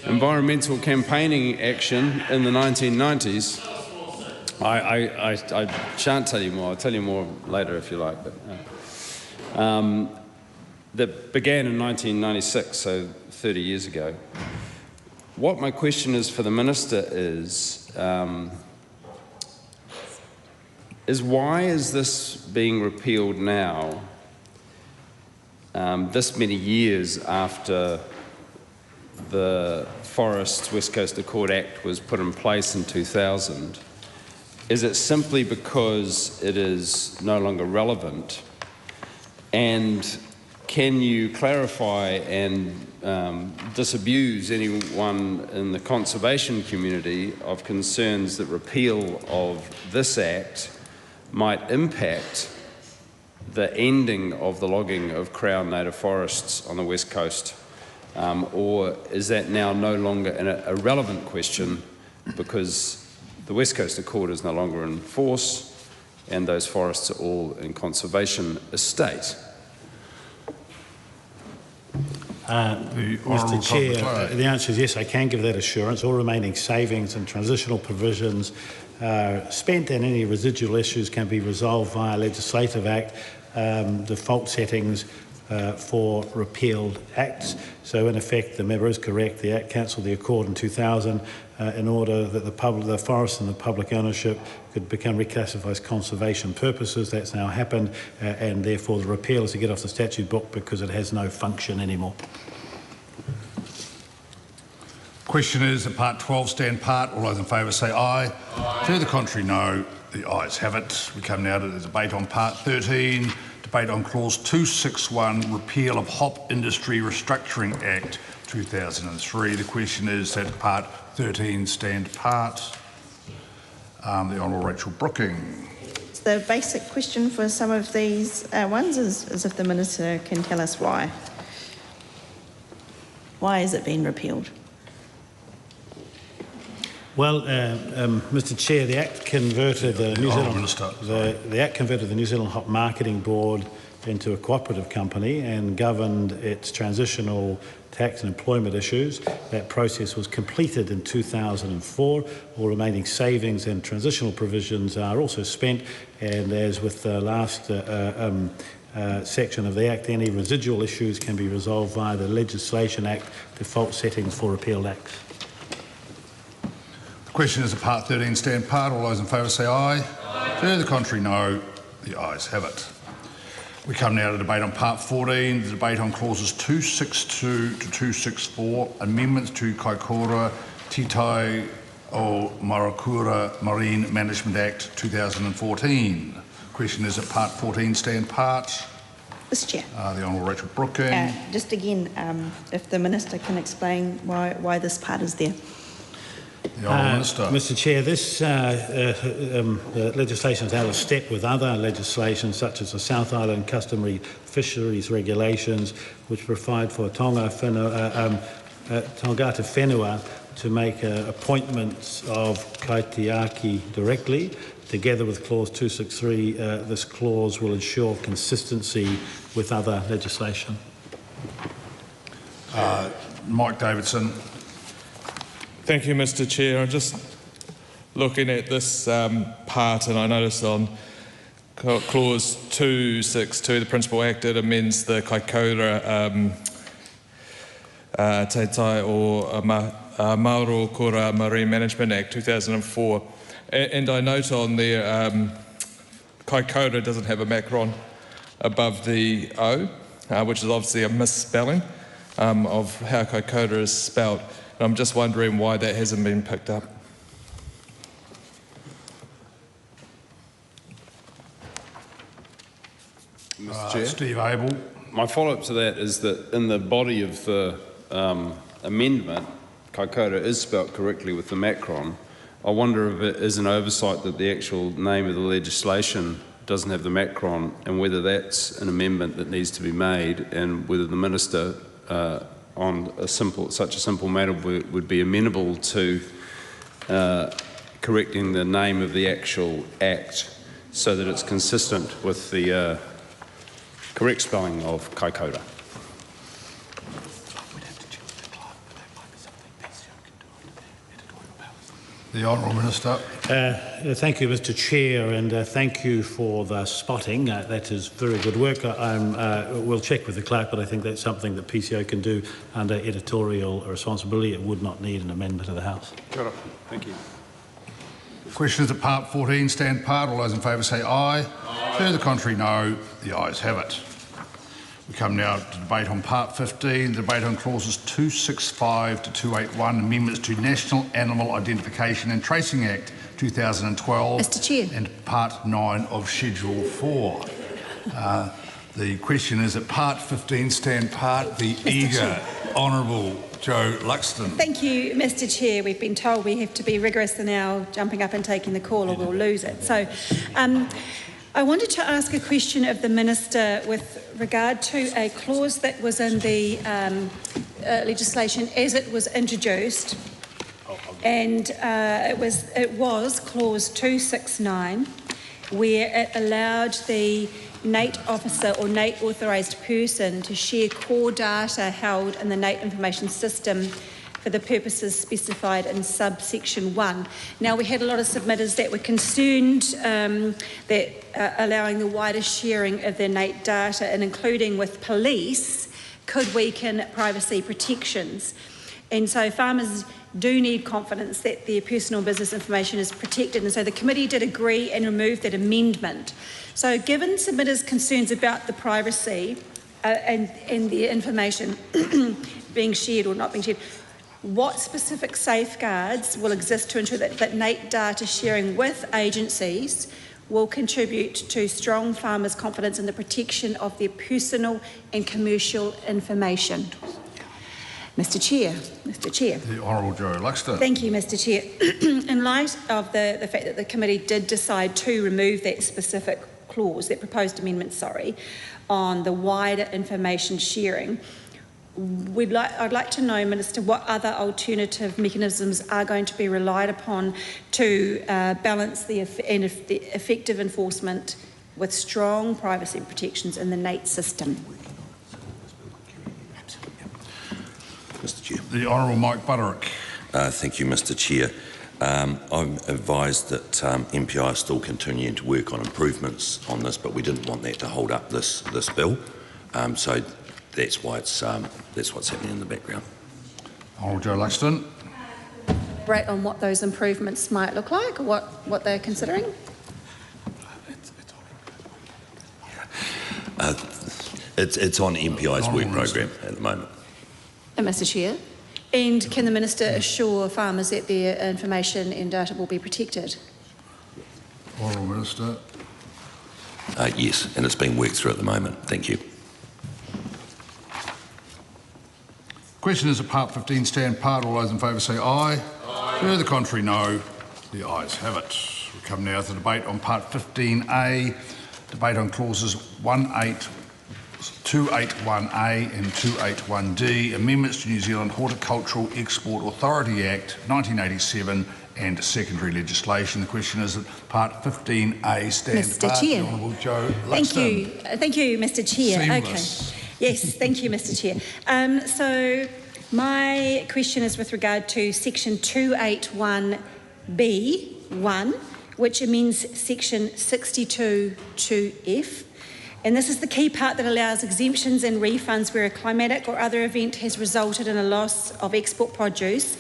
environmental campaigning action in the 1990s. I shan't tell you more. I'll tell you more later if you like. But that began in 1996, so 30 years ago. What my question is for the Minister is why is this being repealed now, this many years after the Forests West Coast Accord Act was put in place in 2000? Is it simply because it is no longer relevant? And can you clarify and disabuse anyone in the conservation community of concerns that repeal of this Act might impact the ending of the logging of Crown native forests on the West Coast? Or is that now no longer a relevant question because the West Coast Accord is no longer in force and those forests are all in conservation estate? Mr. Chair, the answer is yes, I can give that assurance. All remaining savings and transitional provisions are spent, and any residual issues can be resolved via legislative act, default settings for repealed acts. So in effect, the member is correct. The Act cancelled the Accord in 2000 in order that the forest and the public ownership could become reclassified as conservation purposes. That's now happened, and therefore the repeal is to get off the statute book because it has no function anymore. Question is that Part 12 stand part. All those in favour say aye. Aye. To the contrary, no. The ayes have it. We come now to the debate on Part 13. Debate on Clause 261, repeal of Hop Industry Restructuring Act 2003. The question is that Part 13 stand part. The Honourable Rachel Brooking. The basic question for some of these ones is if the Minister can tell us why. Why is it being repealed? Well, Mr. Chair, the Act converted the New Zealand Hop Marketing Board into a cooperative company and governed its transitional tax and employment issues. That process was completed in 2004. All remaining savings and transitional provisions are also spent, and as with the last section of the Act, any residual issues can be resolved via the Legislation Act default settings for repealed acts. The question is that Part 13 stand part. All those in favour say aye. Aye. To the contrary, no. The ayes have it. We come now to debate on Part 14, the debate on Clauses 262 to 264, amendments to Kaikoura Titai o Marakura Marine Management Act 2014. The question is that Part 14 stand part. Mr. Chair. The Honourable Rachel Brooking. Just again, if the Minister can explain why this part is there. Mr. Chair, this legislation is out of step with other legislation such as the South Island Customary Fisheries Regulations, which provide for tangata whenua to make appointments of kaitiaki directly. Together with Clause 263, this clause will ensure consistency with other legislation. Mike Davidson. Thank you, Mr. Chair. I'm just looking at this part, and I noticed on Clause 262, the Principal Act, it amends the Kaikoura Te Tai o Maurokura Marine Management Act 2004. And I note on there, Kaikoura doesn't have a macron above the O, which is obviously a misspelling of how Kaikoura is spelt. I'm just wondering why that hasn't been picked up. Mr. Chair. Steve Abel. My follow-up to that is that in the body of the amendment, Kaikoura is spelt correctly with the macron. I wonder if it is an oversight that the actual name of the legislation doesn't have the macron, and whether that's an amendment that needs to be made, and whether the Minister on such a simple matter would be amenable to correcting the name of the actual act so that it's consistent with the correct spelling of Kaikoura. The Honourable Minister. Thank you, Mr. Chair, and thank you for the spotting. That is very good work. We'll check with the clerk, but I think that's something that PCO can do under editorial responsibility. It would not need an amendment of the House. Got it. Thank you. Questions at part 14, stand part. All those in favour say aye. Aye. To the contrary, no. The ayes have it. We come now to debate on part 15, the debate on clauses 265 to 281, amendments to National Animal Identification and Tracing Act 2012. Mr. Chair. And part 9 of Schedule 4. The question is at part 15, stand part, the eager Honourable Joe Luxon. Thank you, Mr. Chair. We've been told we have to be rigorous in our jumping up and taking the call or we'll lose it. So I wanted to ask a question of the Minister with regard to a clause that was in the legislation as it was introduced, and it was clause 269, where it allowed the NATE officer or NATE authorised person to share core data held in the NATE information system for the purposes specified in subsection 1. Now, we had a lot of submitters that were concerned that allowing the wider sharing of their NATE data and including with police could weaken privacy protections. And so farmers do need confidence that their personal business information is protected, and so the committee did agree and remove that amendment. So given submitters' concerns about the privacy and the information being shared or not being shared, what specific safeguards will exist to ensure that NATE data sharing with agencies will contribute to strong farmers' confidence in the protection of their personal and commercial information? Mr. Chair. The Honourable Joe Luxon. Thank you, Mr. Chair. In light of the fact that the committee did decide to remove that specific clause, that proposed amendment, on the wider information sharing, I'd like to know, Minister, what other alternative mechanisms are going to be relied upon to balance the effective enforcement with strong privacy protections in the NATE system? Mr. Chair. The Honourable Mike Butterick. Thank you, Mr. Chair. I'm advised that MPI are still continuing to work on improvements on this, but we didn't want that to hold up this bill. So that's why that's what's happening in the background. Honourable Joe Luxon. Right, on what those improvements might look like, or what they're considering? It's on MPI's work program at the moment. Mr. Chair. And can the Minister assure farmers that their information and data will be protected? Honourable Minister. Yes, and it's being worked through at the moment. Thank you. Question is at part 15, stand part. All those in favour say aye. Aye. To the contrary, no. The ayes have it. We come now to the debate on part 15A, debate on clauses 281A and 281D, amendments to New Zealand Horticultural Export Authority Act 1987 and secondary legislation. The question is that part 15A, stand Mr. part. Chair. The Honourable Joe Luxon. Thank you, Mr. Chair. Seamless. Okay. Yes, thank you, Mr. Chair. So my question is with regard to section 281B1, which amends section 62(2)F. And this is the key part that allows exemptions and refunds where a climatic or other event has resulted in a loss of export produce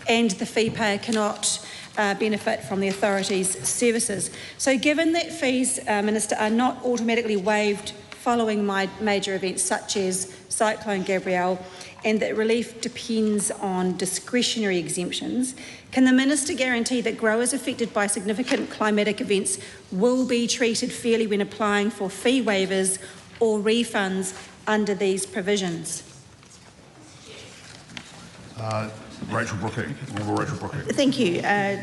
and the fee payer cannot benefit from the authority's services. So given that fees, Minister, are not automatically waived following major events such as Cyclone Gabrielle, and that relief depends on discretionary exemptions, can the Minister guarantee that growers affected by significant climatic events will be treated fairly when applying for fee waivers or refunds under these provisions? Rachel Brooking. Honourable Rachel Brooking. Thank you.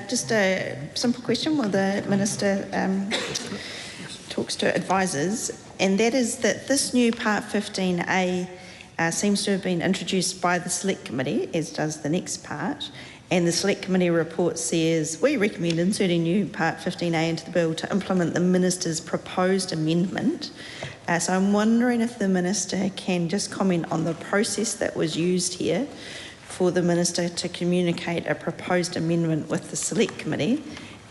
Just a simple question while the Minister talks to advisors, and that is that this new Part 15A seems to have been introduced by the Select Committee, as does the next part. And the Select Committee report says, we recommend inserting new Part 15A into the bill to implement the Minister's proposed amendment. So I'm wondering if the Minister can just comment on the process that was used here for the Minister to communicate a proposed amendment with the Select Committee,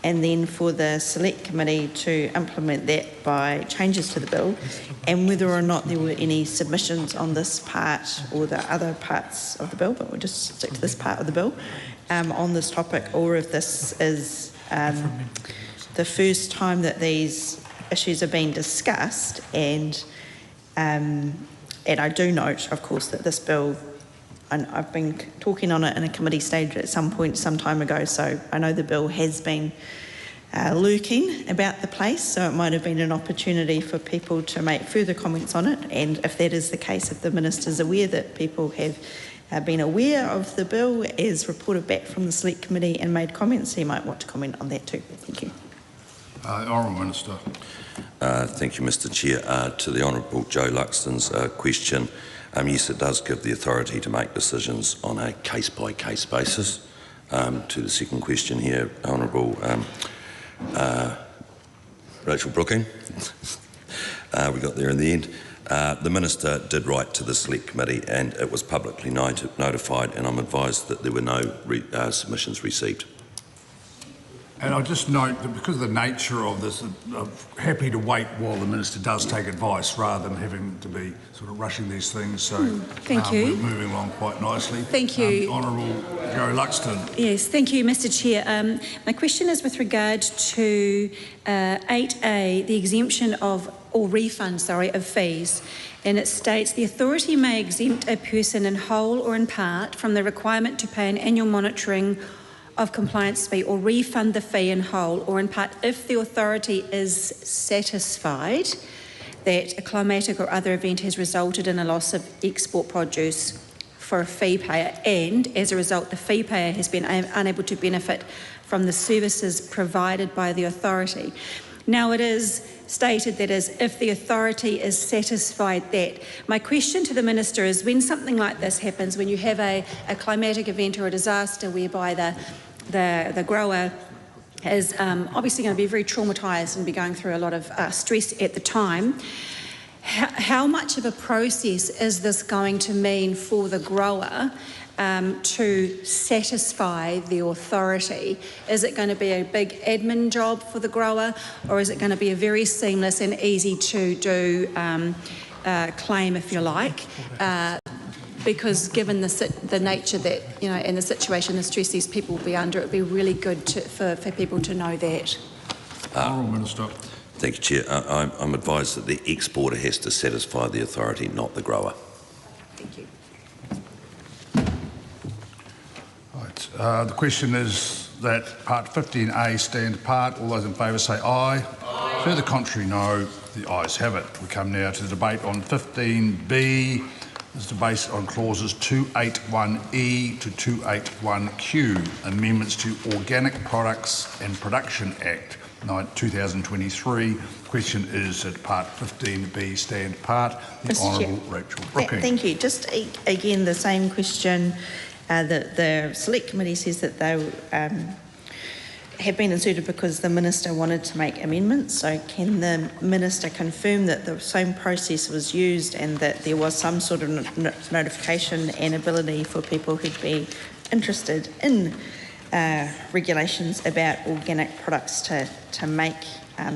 and then for the Select Committee to implement that by changes to the bill, and whether or not there were any submissions on this part or the other parts of the bill, but we'll just stick to this part of the bill, on this topic, or if this is the first time that these issues are being discussed. And I do note, of course, that this bill, and I've been talking on it in a committee stage at some point some time ago, so I know the bill has been lurking about the place, so it might have been an opportunity for people to make further comments on it. And if that is the case, if the Minister's aware that people have been aware of the bill as reported back from the Select Committee and made comments, he might want to comment on that too. Thank you. Honourable Minister. Thank you, Mr Chair. To the Honourable Joe Luxon's question, yes, it does give the authority to make decisions on a case-by-case basis. To the second question here, Honourable Rachel Brooking, we got there in the end. The Minister did write to the Select Committee and it was publicly notified, and I'm advised that there were no submissions received. And I just note that because of the nature of this, I'm happy to wait while the Minister does take advice rather than having to be sort of rushing these things. So thank you. We're moving along quite nicely. Thank you. Honourable Joe Luxon. Yes, thank you, Mr Chair. My question is with regard to 8A, the exemption of, or refund, of fees. And it states, the authority may exempt a person in whole or in part from the requirement to pay an annual monitoring of compliance fee or refund the fee in whole or in part if the authority is satisfied that a climatic or other event has resulted in a loss of export produce for a fee payer, and as a result the fee payer has been unable to benefit from the services provided by the authority. Now it is stated that as if the authority is satisfied that. My question to the Minister is, when something like this happens, when you have a climatic event or a disaster whereby the grower is obviously going to be very traumatised and be going through a lot of stress at the time, how much of a process is this going to mean for the grower to satisfy the authority? Is it going to be a big admin job for the grower, or is it going to be a very seamless and easy to do claim, if you like? Because given the nature that, and the situation, the stress these people will be under, it would be really good for people to know that. Honourable Minister. Thank you, Chair. I'm advised that the exporter has to satisfy the authority, not the grower. Thank you. Right. The question is that Part 15A stand part. All those in favour say aye. Aye. To the contrary, no. The ayes have it. We come now to the debate on 15B. This is based on clauses 281E to 281Q, amendments to Organic Products and Production Act 2023. Question is at Part 15B stand part. The Honourable Rachel Brooking. Thank you. Just again the same question. That the Select Committee says that they have been inserted because the Minister wanted to make amendments. So can the Minister confirm that the same process was used and that there was some sort of notification and ability for people who'd be interested in regulations about organic products to make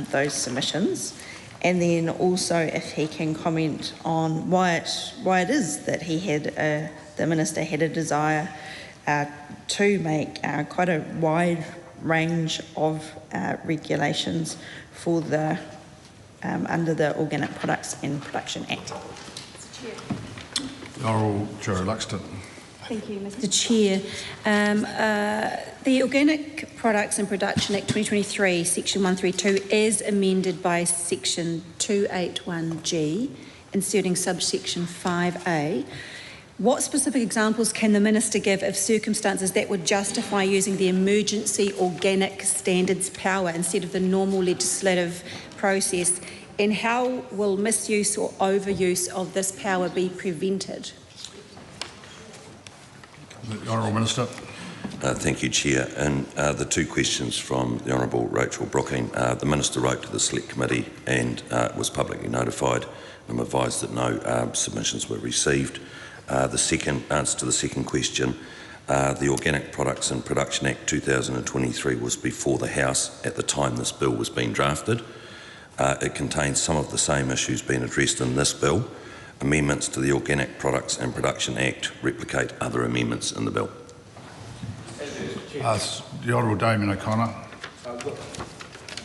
those submissions? And then also if he can comment on why it is that he had the Minister had a desire to make quite a wide range of regulations for the under the Organic Products and Production Act. Honourable Joe Luxon. Thank you, Mr Chair. The Organic Products and Production Act 2023, Section 132, as amended by Section 281G, inserting subsection 5A, what specific examples can the Minister give of circumstances that would justify using the emergency organic standards power instead of the normal legislative process And how will misuse or overuse of this power be prevented? The Honourable Minister. Thank you, Chair. And the two questions from the Honourable Rachel Brooking. The Minister wrote to the Select Committee and was publicly notified. I'm advised that no submissions were received. The second answer to the second question, the Organic Products and Production Act 2023 was before the House at the time this bill was being drafted. It contains some of the same issues being addressed in this bill. Amendments to the Organic Products and Production Act replicate other amendments in the bill. The Honourable Damien O'Connor.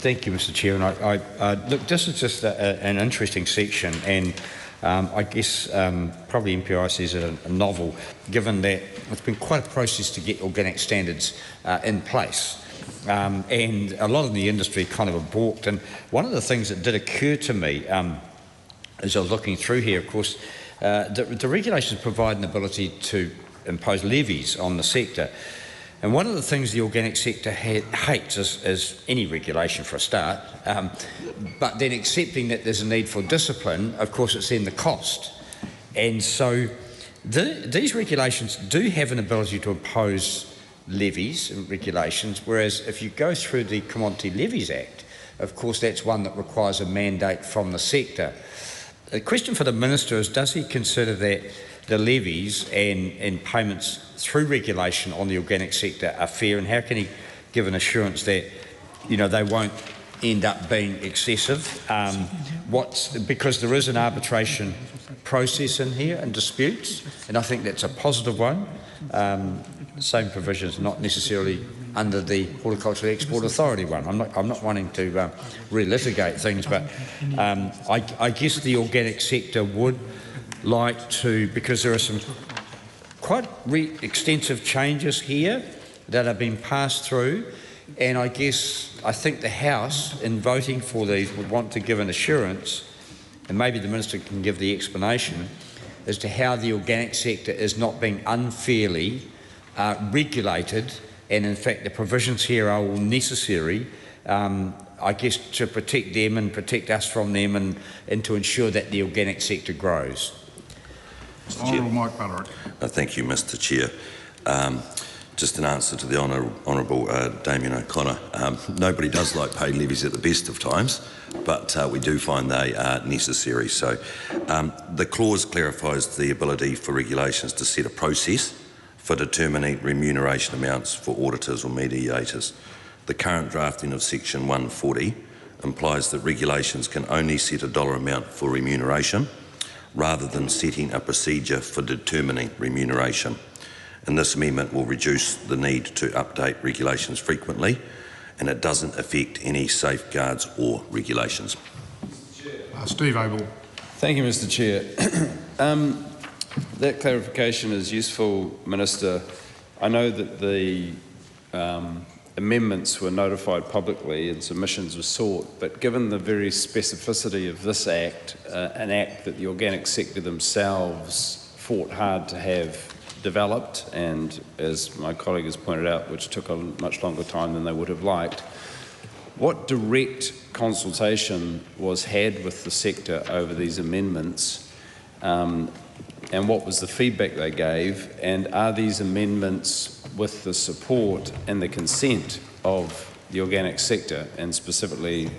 Thank you, Mr. Chair. And look, this is just an interesting section, and I guess probably MPI sees it a novel, given that it's been quite a process to get organic standards in place. And a lot of the industry kind of balked. And one of the things that did occur to me as I was looking through here, of course, the regulations provide an ability to impose levies on the sector. And one of the things the organic sector hates is any regulation for a start, but then accepting that there's a need for discipline, of course it's then the cost. And so these regulations do have an ability to impose levies and regulations, whereas if you go through the Commodity Levies Act, of course that's one that requires a mandate from the sector. The question for the Minister is, does he consider that the levies and payments through regulation on the organic sector are fair, and how can he give an assurance that, you know, they won't end up being excessive? Because there is an arbitration process in here and disputes, and I think that's a positive one. Same provisions, not necessarily under the Horticultural Export Authority one. I'm not wanting to relitigate things, but I guess the organic sector would like to, because there are some quite extensive changes here that have been passed through, and I think the House, in voting for these, would want to give an assurance, and maybe the Minister can give the explanation, as to how the organic sector is not being unfairly regulated, and in fact the provisions here are all necessary, I guess, to protect them and protect us from them, and to ensure that the organic sector grows. Honourable Mike Butterick. Thank you, Mr. Chair. Just an answer to the Honourable Damien O'Connor. Nobody does like paid levies at the best of times, but we do find they are necessary. So the clause clarifies the ability for regulations to set a process for determining remuneration amounts for auditors or mediators. The current drafting of Section 140 implies that regulations can only set a dollar amount for remuneration, rather than setting a procedure for determining remuneration. And this amendment will reduce the need to update regulations frequently, and it doesn't affect any safeguards or regulations. Steve Abel. Thank you, Mr. Chair. That clarification is useful, Minister. I know that the amendments were notified publicly and submissions were sought, but given the very specificity of this Act, an Act that the organic sector themselves fought hard to have developed, and as my colleague has pointed out, which took a much longer time than they would have liked, what direct consultation was had with the sector over these amendments, and what was the feedback they gave, and are these amendments with the support and the consent of the organic sector, and specifically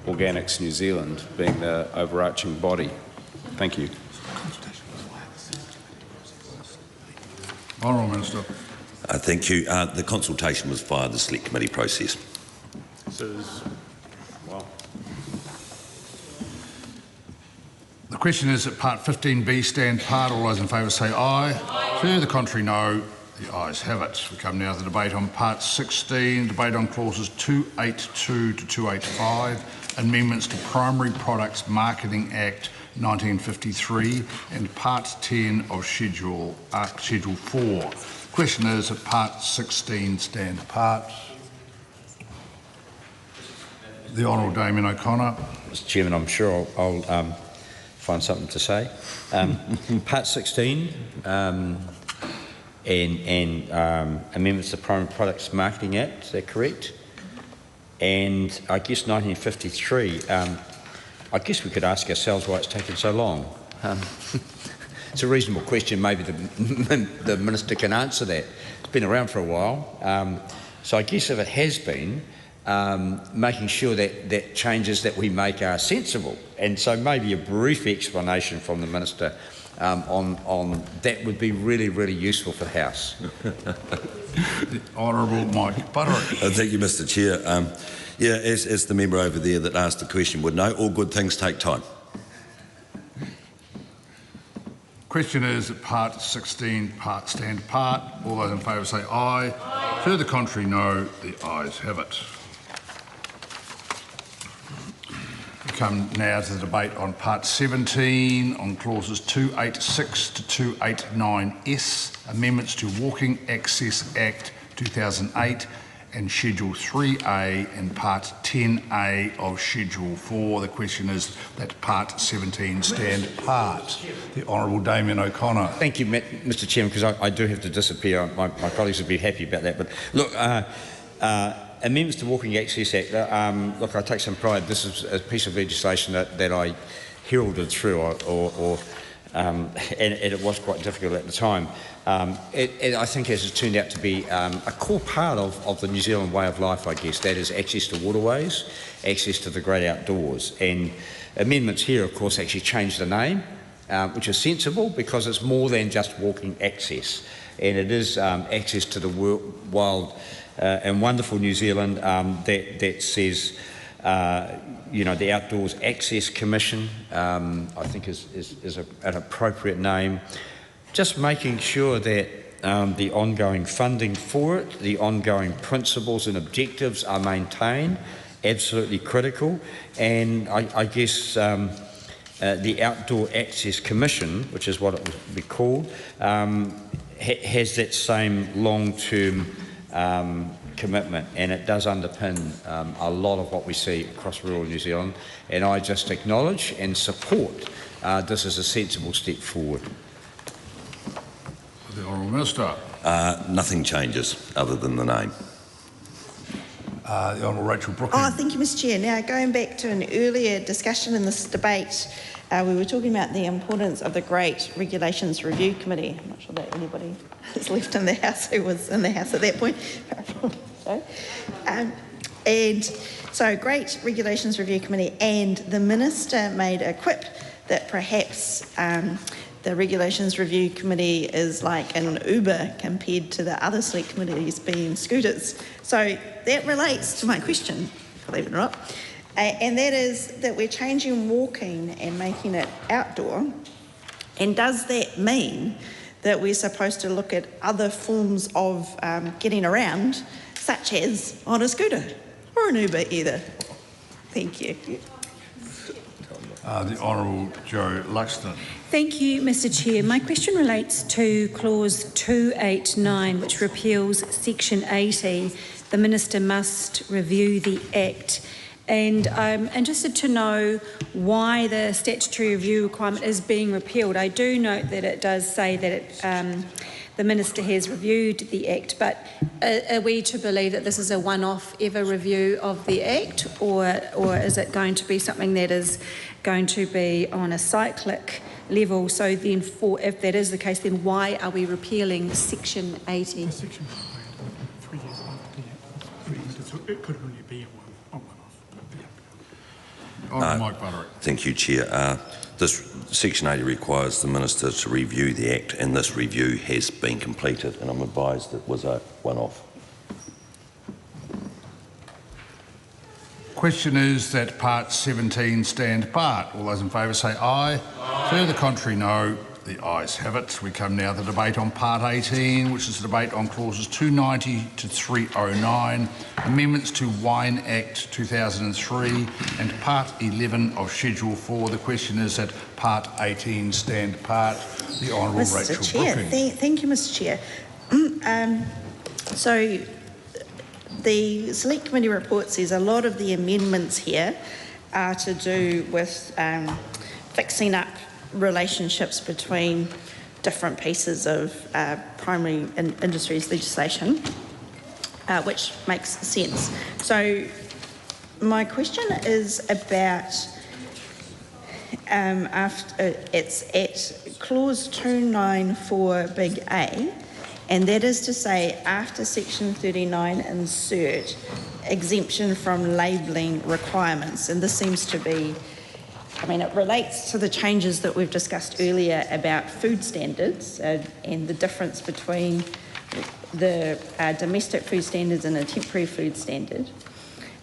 Organics New Zealand being the overarching body? Thank you. Honourable Minister. Thank you. The consultation was via the Select Committee process. The question is that Part 15B stand part. All those in favour say aye. Aye. To the contrary, no. The ayes have it. We come now to the debate on Part 16, debate on clauses 282 to 285, amendments to Primary Products Marketing Act 1953, and Part 10 of Schedule 4. Question is that Part 16 stand part. The Honourable Damien O'Connor. Mr. Chairman, I'm sure I'll find something to say. Part 16 and amendments to the Primary Products Marketing Act, is that correct? And I guess 1953, I guess we could ask ourselves why it's taken so long. It's a reasonable question. Maybe the Minister can answer that. It's been around for a while. So I guess if it has been, making sure that changes that we make are sensible. And so maybe a brief explanation from the Minister on that would be really, really useful for the House. The Honourable Mike Buttery. Thank you, Mr Chair. Yeah, as the member over there that asked the question would know, all good things take time. Question is that part 16, part stand part. All those in favour say aye. Aye. To the contrary, no. The ayes have it. We come now to the debate on part 17 on clauses 286 to 289S, amendments to Walking Access Act 2008 and Schedule 3A and Part 10A of Schedule 4. The question is that Part 17 stand part. The Honourable Damien O'Connor. Thank you, Mr Chairman, because I do have to disappear. My colleagues would be happy about that. But look, amendments to Walking Access Act, look, I take some pride. This is a piece of legislation that I heralded through, and it was quite difficult at the time. I think it has turned out to be a core part of the New Zealand way of life, I guess. That is access to waterways, access to the great outdoors. And amendments here, of course, actually change the name, which is sensible because it's more than just walking access. And it is access to the wild and wonderful New Zealand that says, you know, the Outdoors Access Commission, I think is an appropriate name. Just making sure that the ongoing funding for it, the ongoing principles and objectives are maintained, absolutely critical. And I guess the Outdoor Access Commission, which is what it would be called, has that same long-term commitment, and it does underpin a lot of what we see across rural New Zealand. And I just acknowledge and support this as a sensible step forward. The Honourable Minister. Nothing changes other than the name. The Honourable Rachel Brooking. Oh, thank you, Mr Chair. Now, going back to an earlier discussion in this debate, we were talking about the importance of the Great Regulations Review Committee. I'm not sure that anybody is left in the House who was in the House at that point. And so, Great Regulations Review Committee, and the Minister made a quip that perhaps the Regulations Review Committee is like an Uber compared to the other select committees being scooters. So that relates to my question, believe it or not, and that is that we're changing walking and making it outdoor. And does that mean that we're supposed to look at other forms of getting around, such as on a scooter or an Uber either? Thank you. The Honourable Joe Luxon. Thank you, Mr Chair. My question relates to clause 289, which repeals section 80. The Minister must review the Act. And I'm interested to know why the statutory review requirement is being repealed. I do note that it does say that the Minister has reviewed the Act, but are we to believe that this is a one-off ever review of the Act, or is it going to be something that is going to be on a cyclic level? So then, if that is the case, then why are we repealing section 80? It could only be a one-off. Mike Buttery. Thank you, Chair. This Section 80 requires the Minister to review the Act, and this review has been completed, and I'm advised it was a one-off. Question is that Part 17 stand part. All those in favour say aye. Aye. To the contrary, no. The ayes have it. We come now to the debate on Part 18, which is the debate on clauses 290 to 309, amendments to Wine Act 2003 and Part 11 of Schedule 4. The question is that Part 18 stand part. The Honourable Rachel Brooking. Thank you, Mr Chair. So the Select Committee report says a lot of the amendments here are to do with fixing up relationships between different pieces of primary industries legislation, which makes sense. So My question is about it's at clause 294 big A, and that is to say after section 39 insert exemption from labelling requirements, and this seems to be, I mean, it relates to the changes that we've discussed earlier about food standards and the difference between the domestic food standards and a temporary food standard.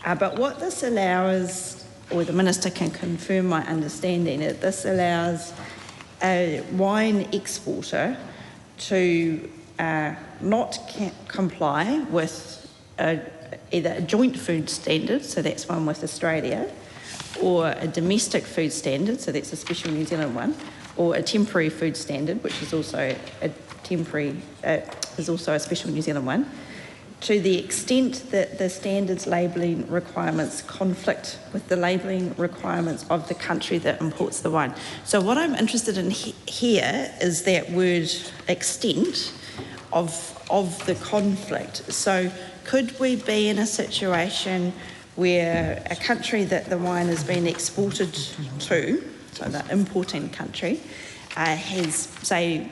But what this allows, or the Minister can confirm my understanding, that this allows a wine exporter to not comply with either a joint food standard, so that's one with Australia, or a domestic food standard, so that's a special New Zealand one, or a temporary food standard, which is also a special New Zealand one, to the extent that the standards labelling requirements conflict with the labelling requirements of the country that imports the wine. So what I'm interested in here is that word extent of the conflict. So could we be in a situation where a country that the wine has been exported to, so the importing country, has, say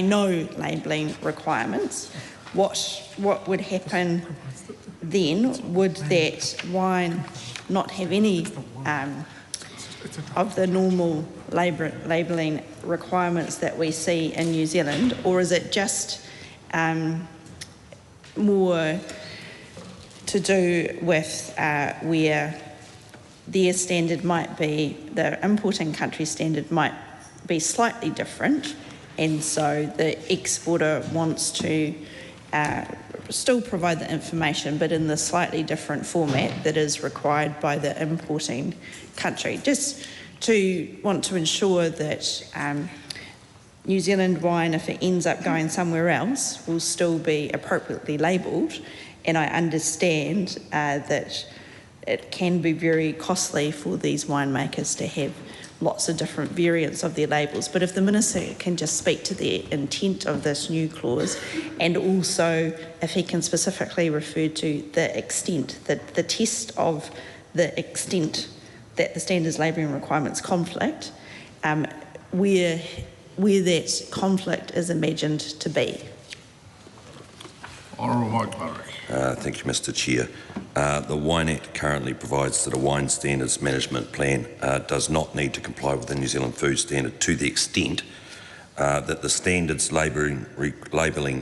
no labelling requirements, what would happen then? Would that wine not have any of the normal labelling requirements that we see in New Zealand, or is it just more to do with where their standard might be, the importing country standard might be slightly different, and so the exporter wants to still provide the information, but in the slightly different format that is required by the importing country, just to want to ensure that New Zealand wine, if it ends up going somewhere else, will still be appropriately labelled. And I understand that it can be very costly for these winemakers to have lots of different variants of their labels. But if the Minister can just speak to the intent of this new clause, and also if he can specifically refer to the extent, the test of the extent that the standards labelling requirements conflict, where that conflict is imagined to be. Honourable Mike Murray. Thank you, Mr Chair. The Wine Act currently provides that a wine standards management plan does not need to comply with the New Zealand Food Standard to the extent that the standards labelling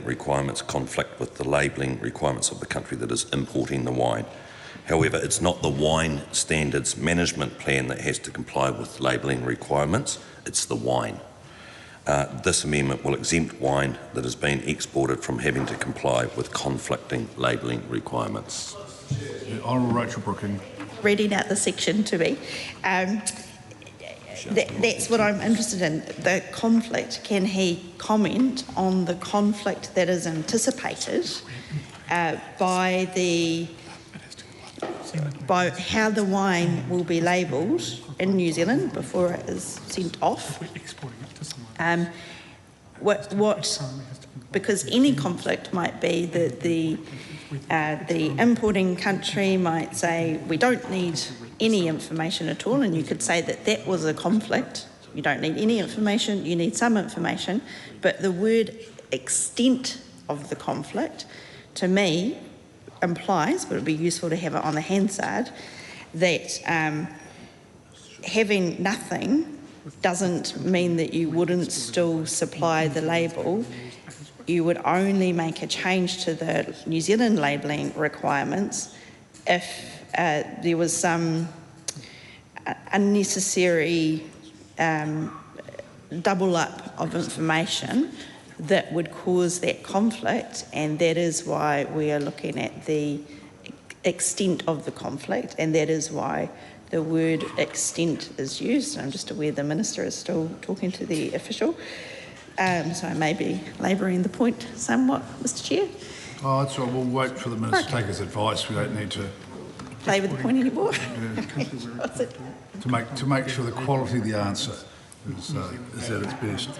requirements conflict with the labelling requirements of the country that is importing the wine. However, it's not the wine standards management plan that has to comply with labelling requirements, it's the wine. This amendment will exempt wine that has been exported from having to comply with conflicting labelling requirements. Honourable Rachel Brooking. Reading out the section to me. That's what I'm interested in, the conflict. Can he comment on the conflict that is anticipated by how the wine will be labelled in New Zealand before it is sent off? Because any conflict might be that the importing country might say, we don't need any information at all, and you could say that that was a conflict. You don't need any information, you need some information, but the word extent of the conflict, to me, implies, but it would be useful to have it on the Hansard, that having nothing doesn't mean that you wouldn't still supply the label. You would only make a change to the New Zealand labelling requirements if there was some unnecessary double up of information that would cause that conflict, and that is why we are looking at the extent of the conflict, and that is why the word extent is used. I'm just aware the Minister is still talking to the official, so I may be labouring the point somewhat, Mr Chair. Oh, that's all right. We'll wait for the Minister to take his advice. We don't need to play with the point anymore. to make sure the quality of the answer is at its best.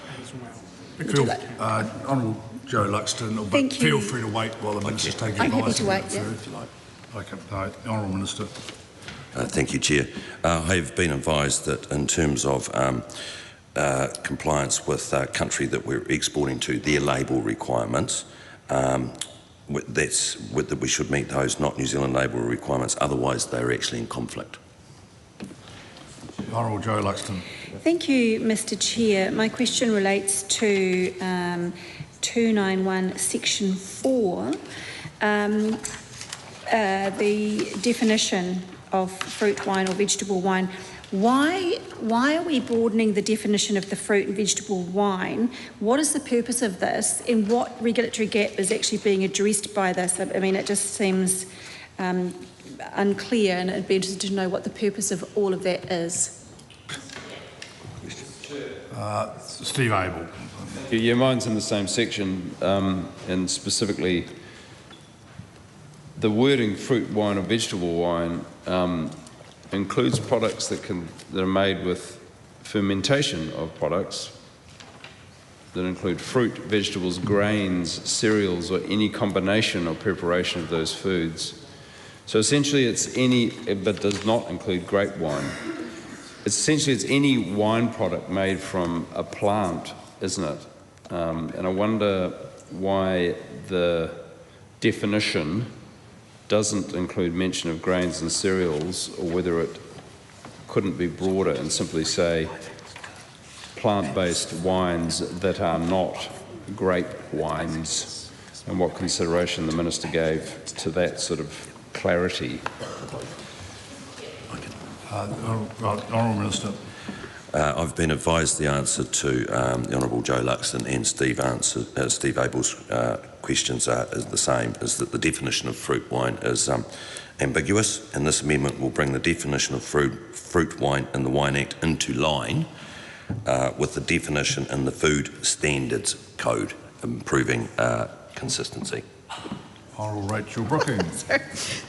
Honourable Joe Luxon, but feel free to wait while the Minister's taking advice. I'm happy to wait, yeah. Okay, no, Honourable Minister. Thank you, Chair. I have been advised that in terms of compliance with country that we're exporting to, their label requirements, that we should meet those, not New Zealand label requirements, otherwise they're actually in conflict. Honourable Joe Luxon. Thank you, Mr. Chair. My question relates to 291 Section 4, the definition of fruit wine or vegetable wine. Why are we broadening the definition of the fruit and vegetable wine? What is the purpose of this, and what regulatory gap is actually being addressed by this? I mean, it just seems unclear, and it'd be interesting to know what the purpose of all of that is. Steve Abel. Yeah, mine's in the same section, and specifically the wording fruit wine or vegetable wine includes products that are made with fermentation of products that include fruit, vegetables, grains, cereals, or any combination or preparation of those foods. So essentially it's any, but does not include grape wine. Essentially it's any wine product made from a plant, isn't it? And I wonder why the definition doesn't include mention of grains and cereals, or whether it couldn't be broader and simply say plant-based wines that are not grape wines, and what consideration the Minister gave to that sort of clarity. Honourable Minister. I've been advised the answer to the Honourable Joe Luxon and Steve Abel's questions are the same, is that the definition of fruit wine is ambiguous, and this amendment will bring the definition of fruit wine in the Wine Act into line with the definition in the Food Standards Code, improving consistency. Honourable Rachel Brookings. Sorry,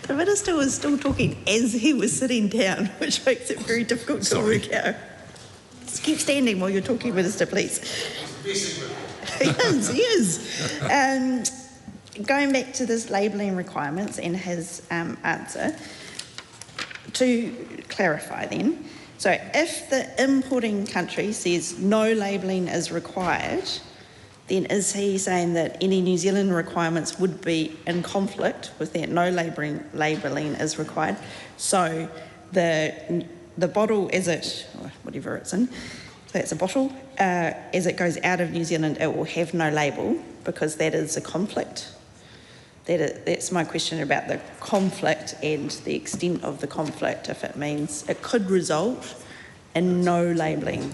the Minister was still talking as he was sitting down, which makes it very difficult to work out. Just keep standing while you're talking, Minister, please. He is. Going back to this labelling requirements and his answer, to clarify then, so if the importing country says no labelling is required, then is he saying that any New Zealand requirements would be in conflict with that no labelling is required? So the bottle, as it, whatever it's in, that's a bottle, as it goes out of New Zealand, it will have no label because that is a conflict. That's my question about the conflict and the extent of the conflict, if it means it could result in no labelling.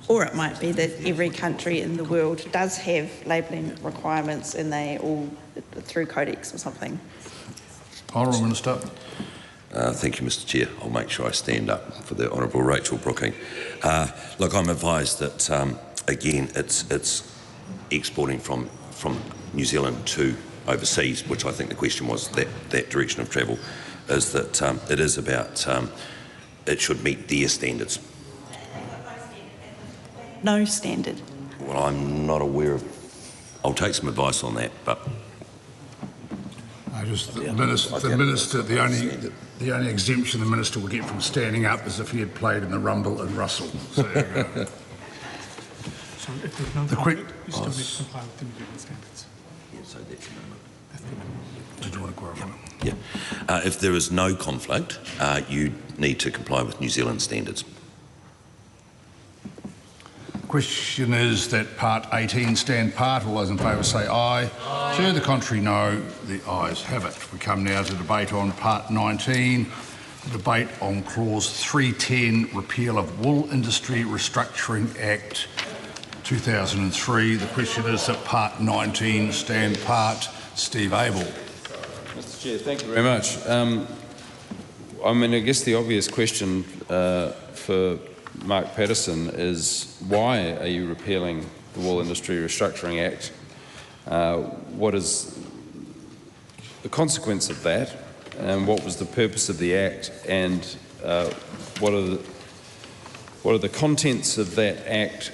Or it might be that every country in the world does have labelling requirements and they all, through Codex or something. Honourable Minister. Thank you, Mr. Chair. I'll make sure I stand up for the Honourable Rachel Brooking. Look, I'm advised that, again, it's exporting from New Zealand to overseas, which I think the question was, that direction of travel, is that it is about, it should meet their standards. No standard. Well, I'm not aware of, I'll take some advice on that, but... The only exemption the Minister will get from standing up is if he had played in the Rumble and Russell. So, So if there's no conflict, you still need to comply with the New Zealand standards. Yeah, so that's did you want to clarify? Yeah. If there is no conflict, you need to comply with New Zealand standards. The question is that Part 18 stand part. All those in favour say aye. Aye. To the contrary, no. The ayes have it. We come now to debate on Part 19, the debate on Clause 310, repeal of Wool Industry Restructuring Act 2003. The question is that Part 19 stand part. Steve Abel. Mr. Chair, thank you very much. I mean, I guess the obvious question for Mark Patterson is, why are you repealing the Wool Industry Restructuring Act? What is the consequence of that, and what was the purpose of the Act, and what are the contents of that Act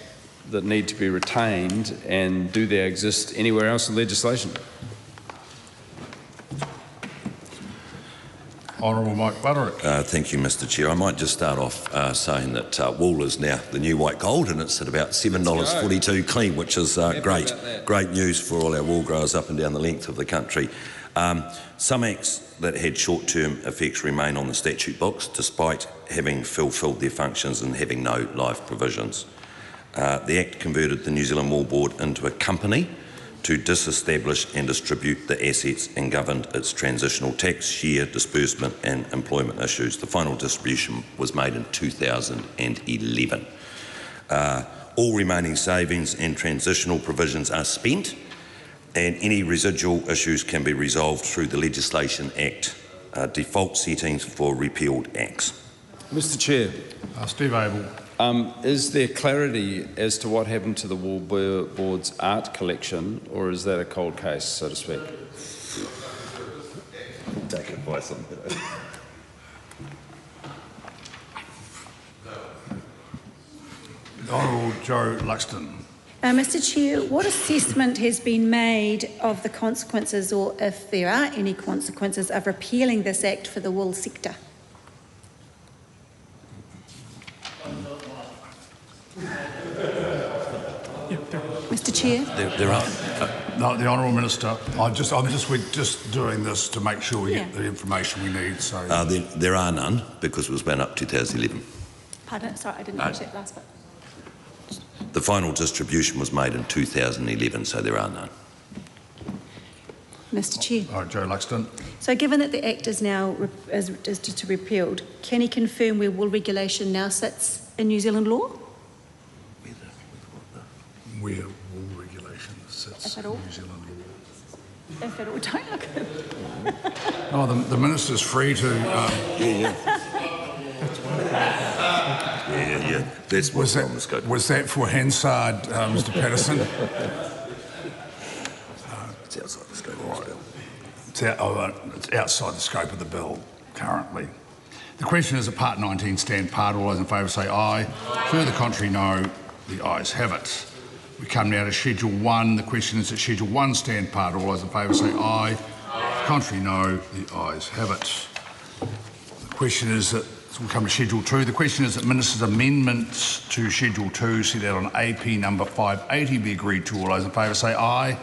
that need to be retained, and do they exist anywhere else in legislation? Honourable Mike Butterick. Thank you, Mr Chair. I might just start off saying that wool is now the new white gold, and it's at about $7.42 clean, which is great news for all our wool growers up and down the length of the country. Some acts that had short-term effects remain on the statute books, despite having fulfilled their functions and having no live provisions. The Act converted the New Zealand Wool Board into a company to disestablish and distribute the assets and governed its transitional tax, share, disbursement and employment issues. The final distribution was made in 2011. All remaining savings and transitional provisions are spent, and any residual issues can be resolved through the Legislation Act default settings for repealed acts. Mr Chair. Steve Abel. Is there clarity as to what happened to the Wool Board's art collection, or is that a cold case, so to speak? Take advice on that. Honourable Joe Luxon. Mr Chair, what assessment has been made of the consequences, or if there are any consequences, of repealing this Act for the wool sector? Mr Chair? There are. No, the Honourable Minister. We're just doing this to make sure we get the information we need. So there are none, because it was banned up 2011. Pardon? Sorry, I didn't catch that last bit. The final distribution was made in 2011, so there are none. Mr Chair. All right, Joe Luxton. So given that the Act is now to repealed, can he confirm where wool regulation now sits in New Zealand law? Where wool regulation sits in New Zealand law. If it all don't look at it. Oh, the Minister's free to... That's was that for Hansard, Mr Patterson? It's outside the scope of the bill. It's outside the scope of the bill currently. The question is, at Part 19 stand part. All those in favour say aye. To the contrary, no. The ayes have it. We come now to Schedule 1. The question is, at Schedule 1 stand part. All those in favour say aye. To the contrary, no. The ayes have it. The question is that we come to Schedule 2. The question is that Minister's amendments to Schedule 2 set out on AP number 580 be agreed to. All those in favour say aye.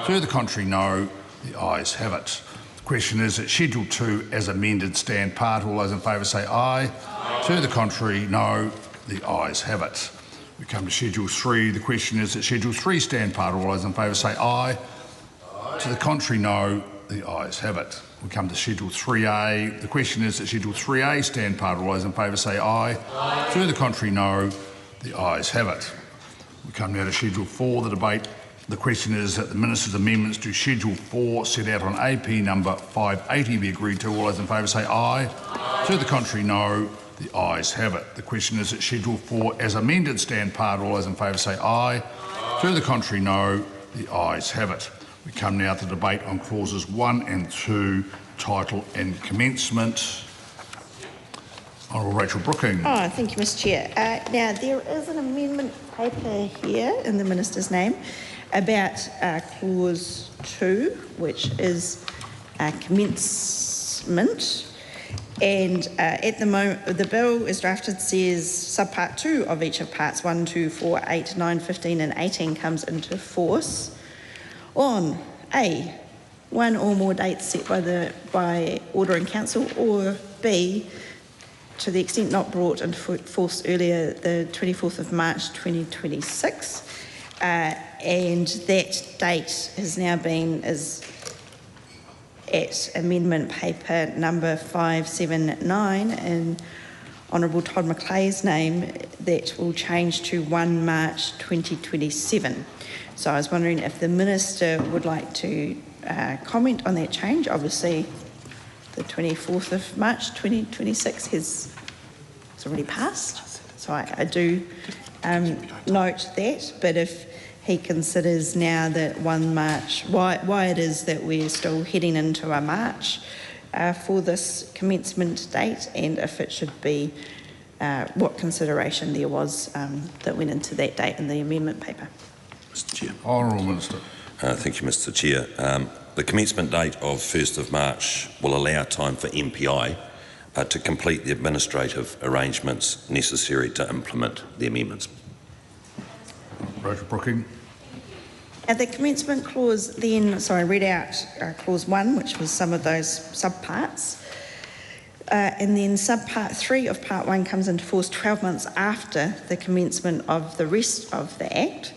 To the contrary, no. The ayes have it. The question is that Schedule 2 as amended stand part. All those in favour say aye. To the contrary, no. The ayes have it. We come to Schedule 3. The question is that Schedule 3 stand part. All those in favour say aye. To the contrary, no. The ayes have it. We come to Schedule 3A. The question is that Schedule 3A stand part. All those in favour say aye. To the contrary, no. The ayes have it. We come now to Schedule 4, the debate. The question is that the Minister's amendments to Schedule 4 set out on AP number 580 be agreed to. All those in favour say aye. To the contrary, no. The ayes have it. The question is that Schedule 4 as amended stand part. All those in favour say aye. To the contrary, no. The ayes have it. We come now to debate on clauses 1 and 2, title and commencement. Honourable Rachel Brooking. Oh, thank you, Mr Chair. Now, there is an amendment paper here in the Minister's name about clause 2, which is commencement. And at the moment, the bill is drafted says subpart 2 of each of parts 1, 2, 4, 8, 9, 15 and 18 comes into force on A, one or more dates set by order in council, or B, to the extent not brought into force earlier, the 24th of March 2026, and that date has now been at amendment paper number 579 in Honourable Todd McClay's name. That will change to 1 March 2027. So I was wondering if the Minister would like to comment on that change. Obviously, the 24th of March 2026 has already passed, so I do note that, but if he considers now that 1 March, why it is that we're still heading into a March for this commencement date, and if it should be, what consideration there was that went into that date in the amendment paper. Mr Chair. Honourable Minister. Thank you, Mr Chair. The commencement date of 1st of March will allow time for MPI to complete the administrative arrangements necessary to implement the amendments. Rachel Brooking. The commencement clause then, I read out clause 1, which was some of those subparts. And then subpart 3 of part 1 comes into force 12 months after the commencement of the rest of the Act.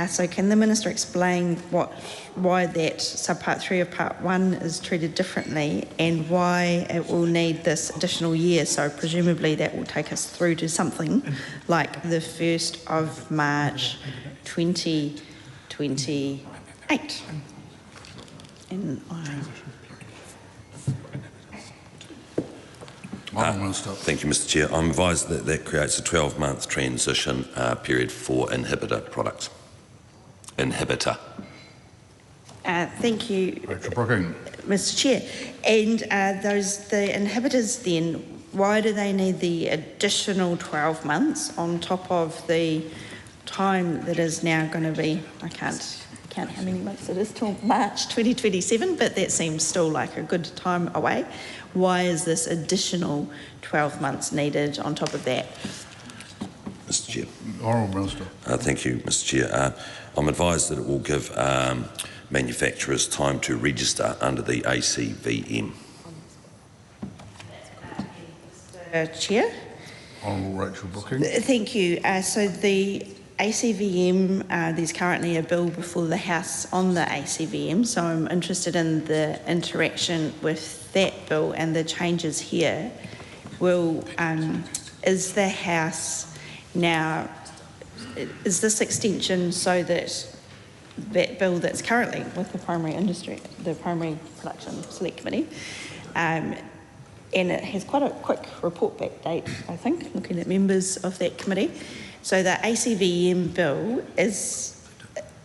So can the Minister explain why that subpart 3 of part 1 is treated differently and why it will need this additional year? So presumably that will take us through to something like the 1st of March 2028. And Thank you, Mr. Chair. I'm advised that that creates a 12-month transition period for inhibitor products. Inhibitor. Thank you, Rachel Brooking. Mr. Chair. And the inhibitors then, why do they need the additional 12 months on top of the time that is now going to be, I can't count how many months it is till March 2027, but that seems still like a good time away. Why is this additional 12 months needed on top of that? Mr. Chair. Honourable Minister. Thank you, Mr. Chair. I'm advised that it will give manufacturers time to register under the ACVM. Chair. Honourable Rachel Brooking. Thank you. So the ACVM, there's currently a bill before the House on the ACVM, so I'm interested in the interaction with that bill and the changes here. Is the House now, is this extension so that that bill that's currently with the primary industry, the primary production select committee, and it has quite a quick report back date, I think, looking at members of that committee. So the ACVM bill is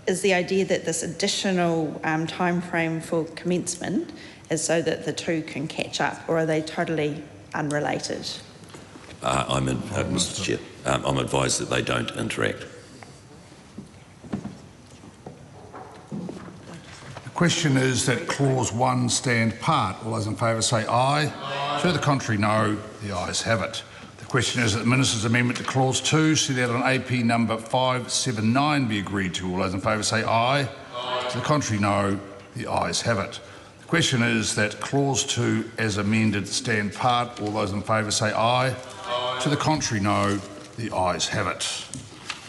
the idea that this additional time frame for commencement is so that the two can catch up, or are they totally unrelated? Mr. Chair, I'm advised that they don't interact. The question is that clause 1 stand part. All those in favour say aye. Aye. To the contrary, no. The ayes have it. The question is that the Minister's amendment to clause 2 set out on AP number 579 be agreed to. All those in favour say aye. Aye. To the contrary, no. The ayes have it. The question is that clause 2 as amended stand part. All those in favour say aye. Aye. To the contrary, no. The ayes have it.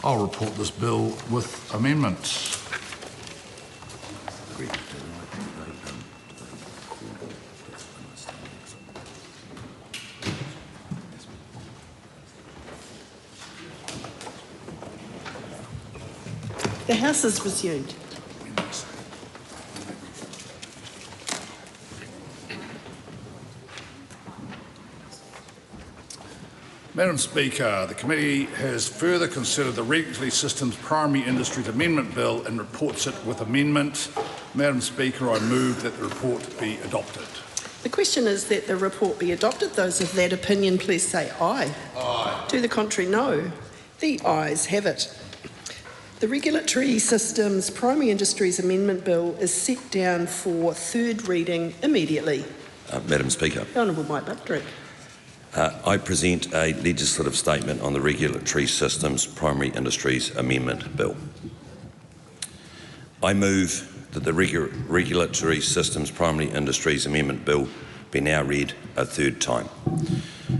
I'll report this bill with amendments. The House is resumed. Madam Speaker, the committee has further considered the Regulatory Systems Primary Industries Amendment Bill and reports it with amendment. Madam Speaker, I move that the report be adopted. The question is that the report be adopted. Those of that opinion, please say aye. Aye. To the contrary, no. The ayes have it. The Regulatory Systems Primary Industries Amendment Bill is set down for third reading immediately. Madam Speaker. The Honourable Mike Buckdrick. I present a legislative statement on the Regulatory Systems Primary Industries Amendment Bill. I move that the Regulatory Systems Primary Industries Amendment Bill be now read a third time.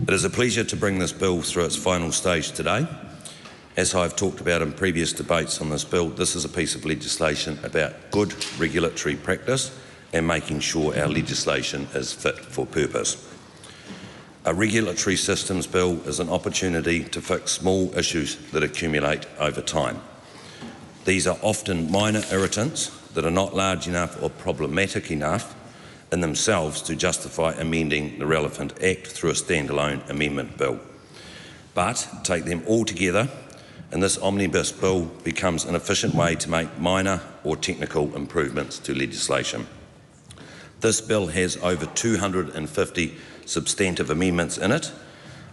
It is a pleasure to bring this bill through its final stage today. As I have talked about in previous debates on this bill, this is a piece of legislation about good regulatory practice and making sure our legislation is fit for purpose. A regulatory systems bill is an opportunity to fix small issues that accumulate over time. These are often minor irritants that are not large enough or problematic enough in themselves to justify amending the relevant Act through a standalone amendment bill. But take them all together and this omnibus bill becomes an efficient way to make minor or technical improvements to legislation. This bill has over 250 substantive amendments in it.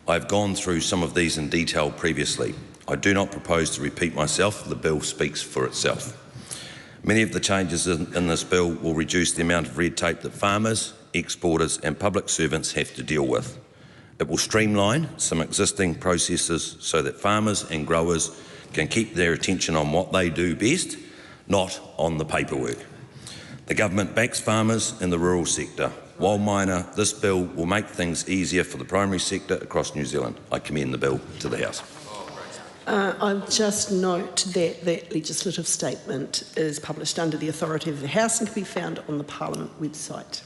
I've gone through some of these in detail previously. I do not propose to repeat myself. The bill speaks for itself. Many of the changes in this bill will reduce the amount of red tape that farmers, exporters and public servants have to deal with. It will streamline some existing processes so that farmers and growers can keep their attention on what they do best, not on the paperwork. The government backs farmers in the rural sector. While minor, this bill will make things easier for the primary sector across New Zealand. I commend the bill to the House. I'll just note that that legislative statement is published under the authority of the House and can be found on the Parliament website.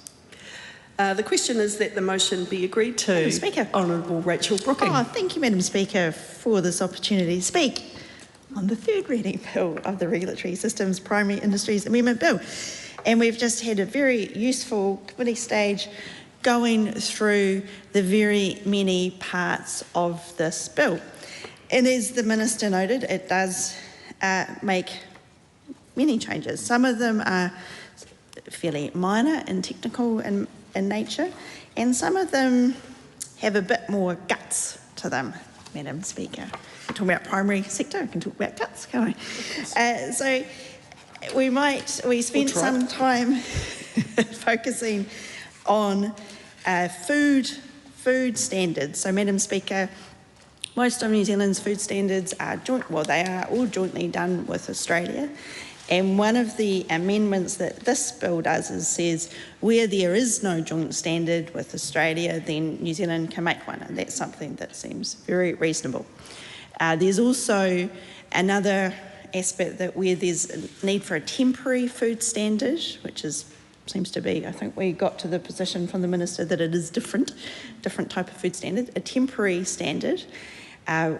The question is that the motion be agreed to. Madam Speaker. Honourable Rachel Brooking. Thank you, Madam Speaker, for this opportunity to speak on the third reading bill of the Regulatory Systems Primary Industries Amendment Bill. And we've just had a very useful committee stage going through the very many parts of this bill. And as the Minister noted, it does make many changes. Some of them are fairly minor and technical in nature, and some of them have a bit more guts to them, Madam Speaker. We're talking about primary sector, we can talk about guts, can't we? So we spent some time focusing on food standards. So, Madam Speaker, most of New Zealand's food standards are they are all jointly done with Australia. And one of the amendments that this bill does is says where there is no joint standard with Australia, then New Zealand can make one, and that's something that seems very reasonable. There's also another aspect that where there's a need for a temporary food standard, which seems to be, I think we got to the position from the Minister that it is different type of food standard, a temporary standard.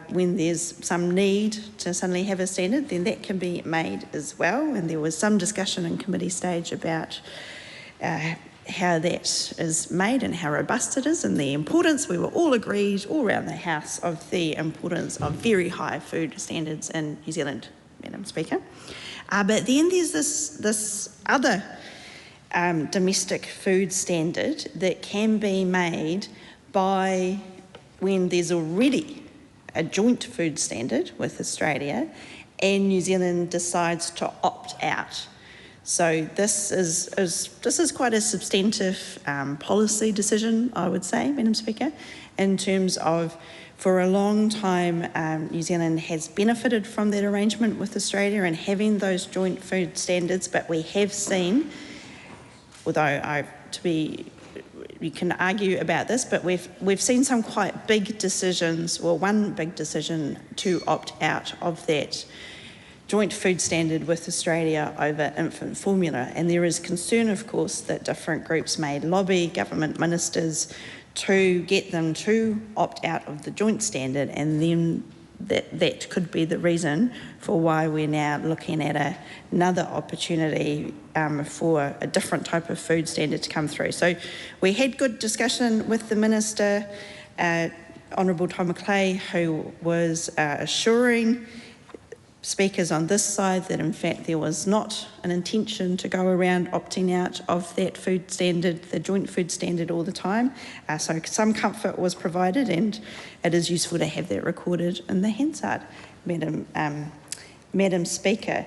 When there's some need to suddenly have a standard, then that can be made as well. And there was some discussion in committee stage about how that is made and how robust it is, and the importance, we were all agreed all around the House, of the importance of very high food standards in New Zealand, Madam Speaker. But then there's this other domestic food standard that can be made by when there's already a joint food standard with Australia and New Zealand decides to opt out. So this is quite a substantive policy decision, I would say, Madam Speaker, in terms of, for a long time, New Zealand has benefited from that arrangement with Australia and having those joint food standards, but we have seen, although you can argue about this, but we've seen some quite big decisions, well, one big decision to opt out of that joint food standard with Australia over infant formula. And there is concern, of course, that different groups may lobby government ministers to get them to opt out of the joint standard, and then that could be the reason for why we're now looking at another opportunity for a different type of food standard to come through. So we had good discussion with the Minister, Honourable Tom McClay, who was assuring speakers on this side that in fact there was not an intention to go around opting out of that food standard, the joint food standard, all the time. So some comfort was provided, and it is useful to have that recorded in the Hansard, Madam Speaker.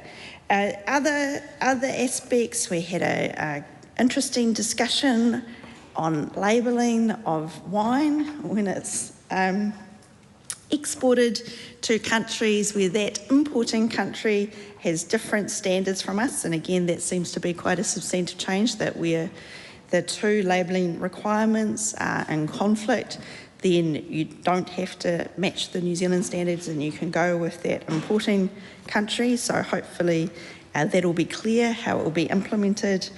Other aspects, we had an interesting discussion on labelling of wine when it's exported to countries where that importing country has different standards from us. And again, that seems to be quite a substantive change, that where the two labelling requirements are in conflict, then you don't have to match the New Zealand standards and you can go with that importing country. So hopefully that'll be clear how it will be implemented.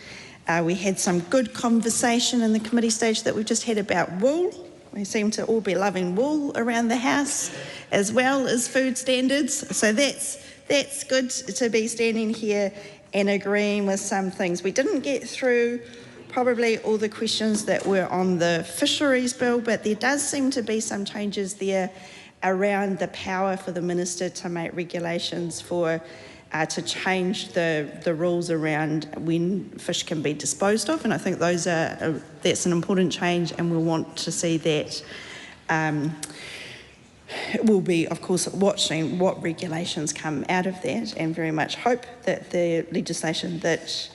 We had some good conversation in the committee stage that we've just had about wool. We seem to all be loving wool around the House, as well as food standards. So that's good to be standing here and agreeing with some things. We didn't get through probably all the questions that were on the fisheries bill, but there does seem to be some changes there around the power for the Minister to make regulations for to change the rules around when fish can be disposed of, and I think that's an important change, and we'll want to see that we'll be, of course, watching what regulations come out of that, and very much hope that the legislation that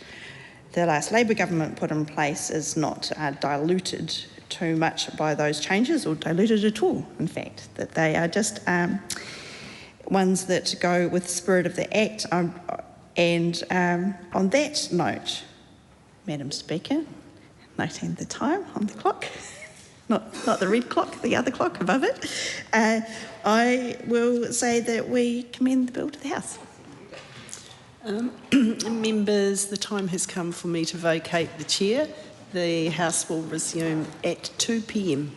the last Labour government put in place is not diluted too much by those changes, or diluted at all, in fact, that they are just ones that go with the spirit of the Act. And on that note, Madam Speaker, noting the time on the clock, not the red clock, the other clock above it, I will say that we commend the bill to the House. Members, the time has come for me to vacate the chair. The House will resume at 2 p.m.